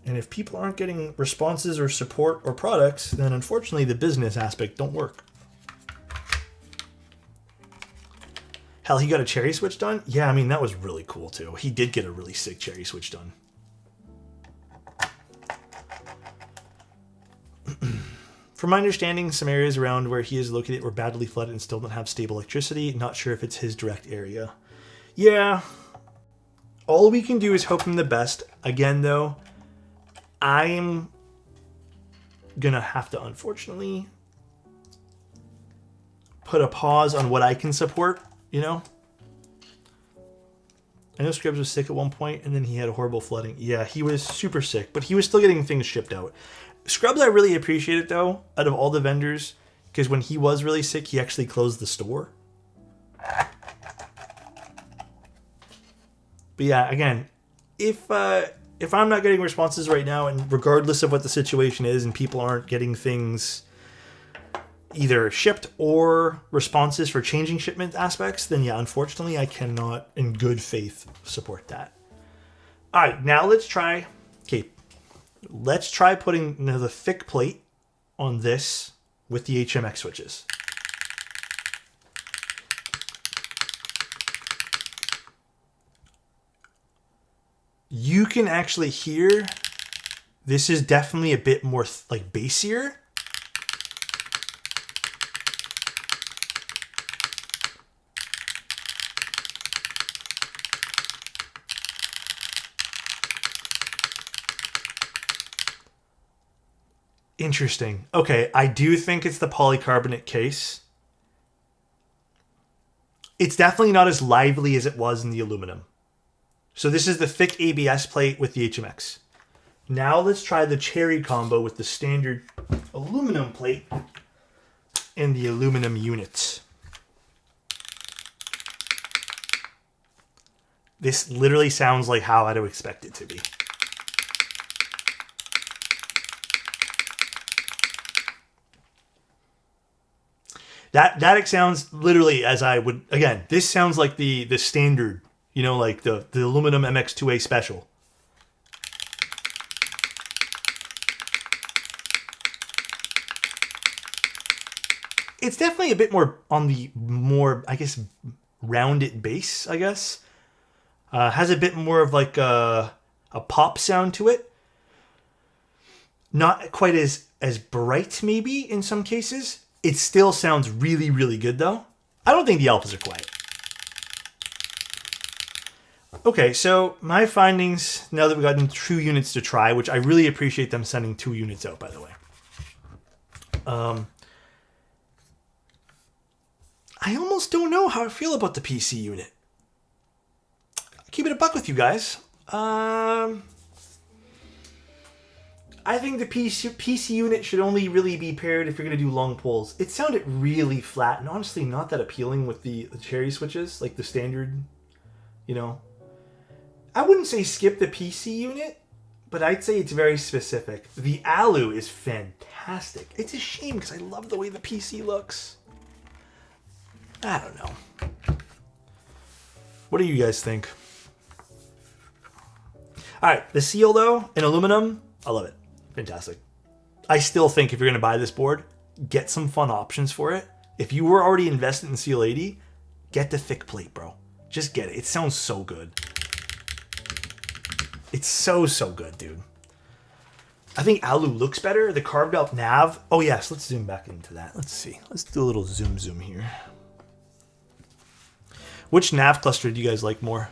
And if people aren't getting responses or support or products, then unfortunately the business aspect don't work. Hell, he got a cherry switch done? Yeah, I mean, that was really cool too. He did get a really sick cherry switch done. From my understanding, some areas around where he is located were badly flooded and still don't have stable electricity. Not sure if it's his direct area. Yeah. All we can do is hope him the best. Again, though, I'm gonna have to, unfortunately, put a pause on what I can support, I know Scrubs was sick at one point, and then he had a horrible flooding. Yeah, he was super sick, but he was still getting things shipped out. Scrubs, I really appreciate it, though, out of all the vendors, because when he was really sick, he actually closed the store. But yeah, again, if I'm not getting responses right now, and regardless of what the situation is, and people aren't getting things either shipped or responses for changing shipment aspects, then yeah, unfortunately, I cannot, in good faith, support that. All right, now let's try... Okay, let's try putting the thick plate on this with the HMX switches. You can actually hear this is definitely a bit more like bassier. Interesting. Okay, I do think it's the polycarbonate case. It's definitely not as lively as it was in the aluminum. So this is the thick ABS plate with the HMX. Now let's try the cherry combo with the standard aluminum plate and the aluminum units. This literally sounds like how I'd expect it to be. That sounds literally as I would, again, this sounds like the standard, like the aluminum MX2A special. It's definitely a bit more on the more, I guess, rounded base, I guess. Has a bit more of like a pop sound to it. Not quite as bright, maybe, in some cases. It still sounds really, really good, though. I don't think the alphas are quiet. Okay, so my findings, now that we've gotten 2 units to try, which I really appreciate them sending 2 units out, by the way. I almost don't know how I feel about the PC unit. I'll keep it a buck with you guys. I think the PC unit should only really be paired if you're going to do long pulls. It sounded really flat and honestly not that appealing with the cherry switches, like the standard, you know. I wouldn't say skip the PC unit, but I'd say it's very specific. The Alu is fantastic. It's a shame because I love the way the PC looks. I don't know. What do you guys think? All right, the seal though, in aluminum, I love it. Fantastic. I still think if you're going to buy this board, get some fun options for it. If you were already invested in Seal 80, get the thick plate, bro. Just get it. It sounds so good. It's so good, dude. I think Alu looks better. The carved out nav. Oh yes, let's zoom back into that. Let's see. Let's do a little zoom here. Which nav cluster do you guys like more?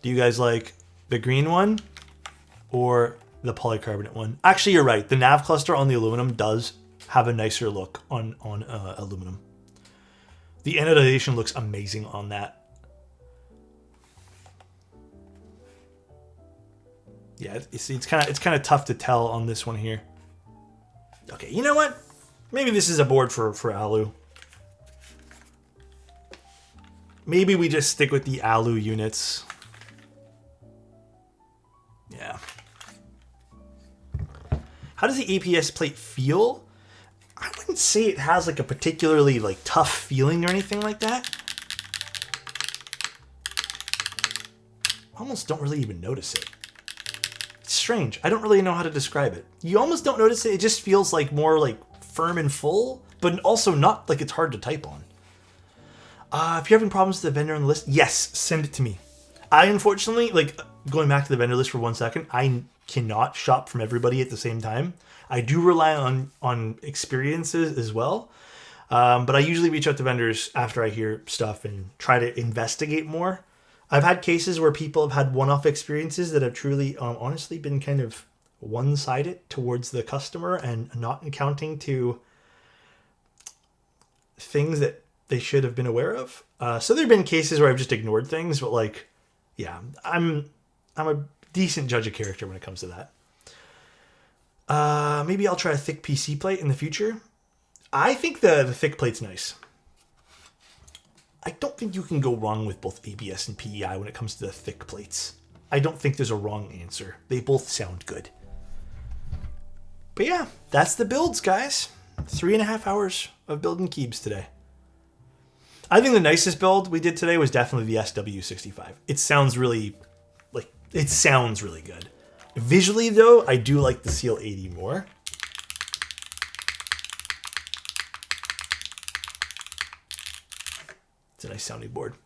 Do you guys like the green one or the polycarbonate one? Actually, you're right. The nav cluster on the aluminum does have a nicer look on aluminum. The anodization looks amazing on that. Yeah, it's kind of tough to tell on this one here. Okay, you know what? Maybe this is a board for Alu. Maybe we just stick with the Alu units. Yeah. How does the APS plate feel? I wouldn't say it has like a particularly like tough feeling or anything like that. I almost don't really even notice it. It's strange. I don't really know how to describe it. You almost don't notice it. It just feels like more like firm and full, but also not like it's hard to type on. If you're having problems with the vendor on the list, yes, send it to me. I unfortunately, like going back to the vendor list for 1 second, I cannot shop from everybody at the same time. I do rely on experiences as well. But I usually reach out to vendors after I hear stuff and try to investigate more. I've had cases where people have had one-off experiences that have truly, honestly been kind of one-sided towards the customer and not accounting to things that they should have been aware of. So there have been cases where I've just ignored things, but like, yeah, I'm a decent judge of character when it comes to that. Maybe I'll try a thick PC plate in the future. I think the thick plate's nice. I don't think you can go wrong with both ABS and PEI when it comes to the thick plates. I don't think there's a wrong answer. They both sound good. But yeah, that's the builds, guys. 3.5 hours of building keybs today. I think the nicest build we did today was definitely the SW65. It sounds really good. Visually though, I do like the Seal 80 more. It's a nice sounding board.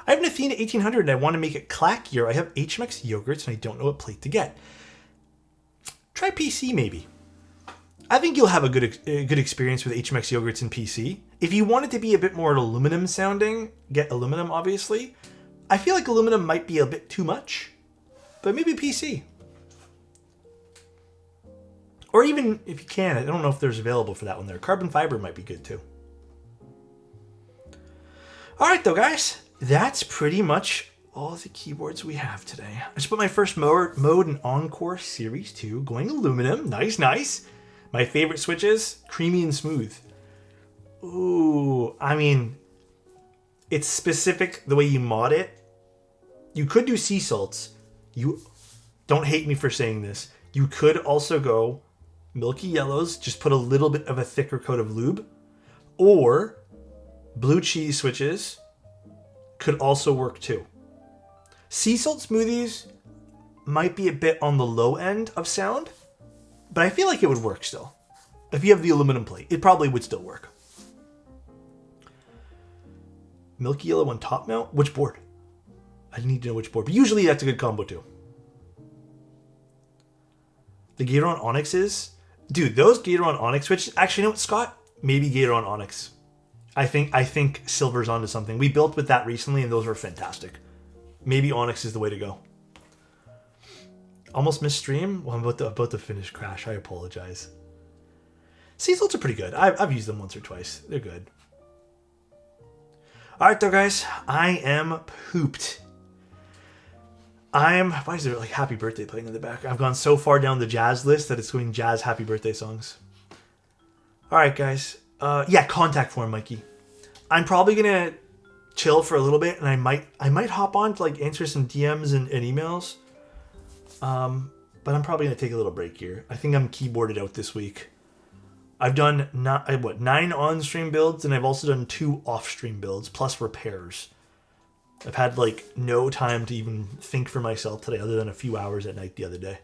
I have an Athena 1800 and I want to make it clackier. I have HMX yogurts and I don't know what plate to get. Try PC maybe. I think you'll have a good experience with HMX yogurts and PC. If you want it to be a bit more aluminum sounding, get aluminum obviously. I feel like aluminum might be a bit too much, but maybe PC. Or even if you can, I don't know if there's available for that one there. Carbon fiber might be good too. All right though, guys, that's pretty much all the keyboards we have today. I just put my first mode in Encore Series 2, going aluminum. Nice. My favorite switches, creamy and smooth. Ooh, I mean, it's specific the way you mod it. You could do sea salts. You don't hate me for saying this. You could also go milky yellows, just put a little bit of a thicker coat of lube. Or blue cheese switches could also work too. Sea salt smoothies might be a bit on the low end of sound, but I feel like it would work still. If you have the aluminum plate, it probably would still work. Milky yellow on top mount? Which board? I need to know which board, but usually that's a good combo too. The Gateron Onyxes? Dude, those Gateron Onyx switches, actually, you know what, Scott? Maybe Gateron Onyx. I think silver's onto something. We built with that recently, and those were fantastic. Maybe onyx is the way to go. Almost missed stream. Well, I'm about to finish Crash. I apologize. Sea salts are pretty good. I've used them once or twice. They're good. All right, though, guys. I am pooped. Why is there like happy birthday playing in the back? I've gone so far down the jazz list that it's going jazz happy birthday songs. All right, guys. Yeah, contact form, Mikey. I'm probably gonna chill for a little bit, and I might hop on to like answer some DMs and emails. But I'm probably gonna take a little break here. I think I'm keyboarded out this week. I've done 9 on-stream builds, and I've also done 2 off-stream builds plus repairs. I've had like no time to even think for myself today, other than a few hours at night the other day.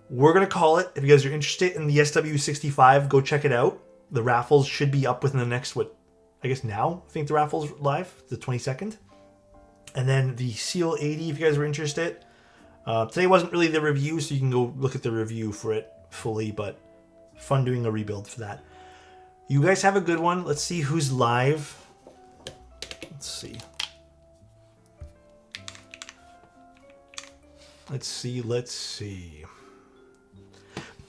We're gonna call it. If you guys are interested in the SW65, go check it out. The raffles should be up within the next, I guess now? I think the raffle's live, the 22nd. And then the Seal 80, if you guys are interested. Today wasn't really the review, so you can go look at the review for it fully, but fun doing a rebuild for that. You guys have a good one. Let's see who's live. Let's see. Let's see.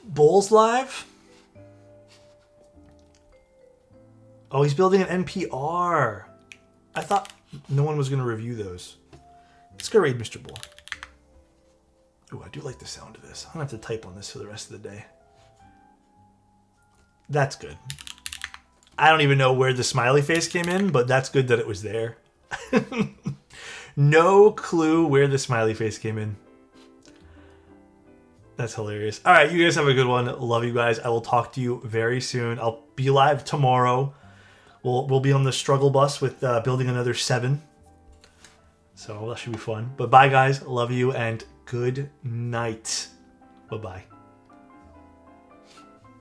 Bull's live? Oh, he's building an NPR. I thought no one was going to review those. Let's go raid Mr. Bull. Ooh, I do like the sound of this. I'm going to have to type on this for the rest of the day. That's good. I don't even know where the smiley face came in, but that's good that it was there. No clue where the smiley face came in. That's hilarious. All right, you guys have a good one. Love you guys. I will talk to you very soon. I'll be live tomorrow. We'll be on the struggle bus with building another 7. So that should be fun. But bye, guys. Love you, and good night. Bye-bye.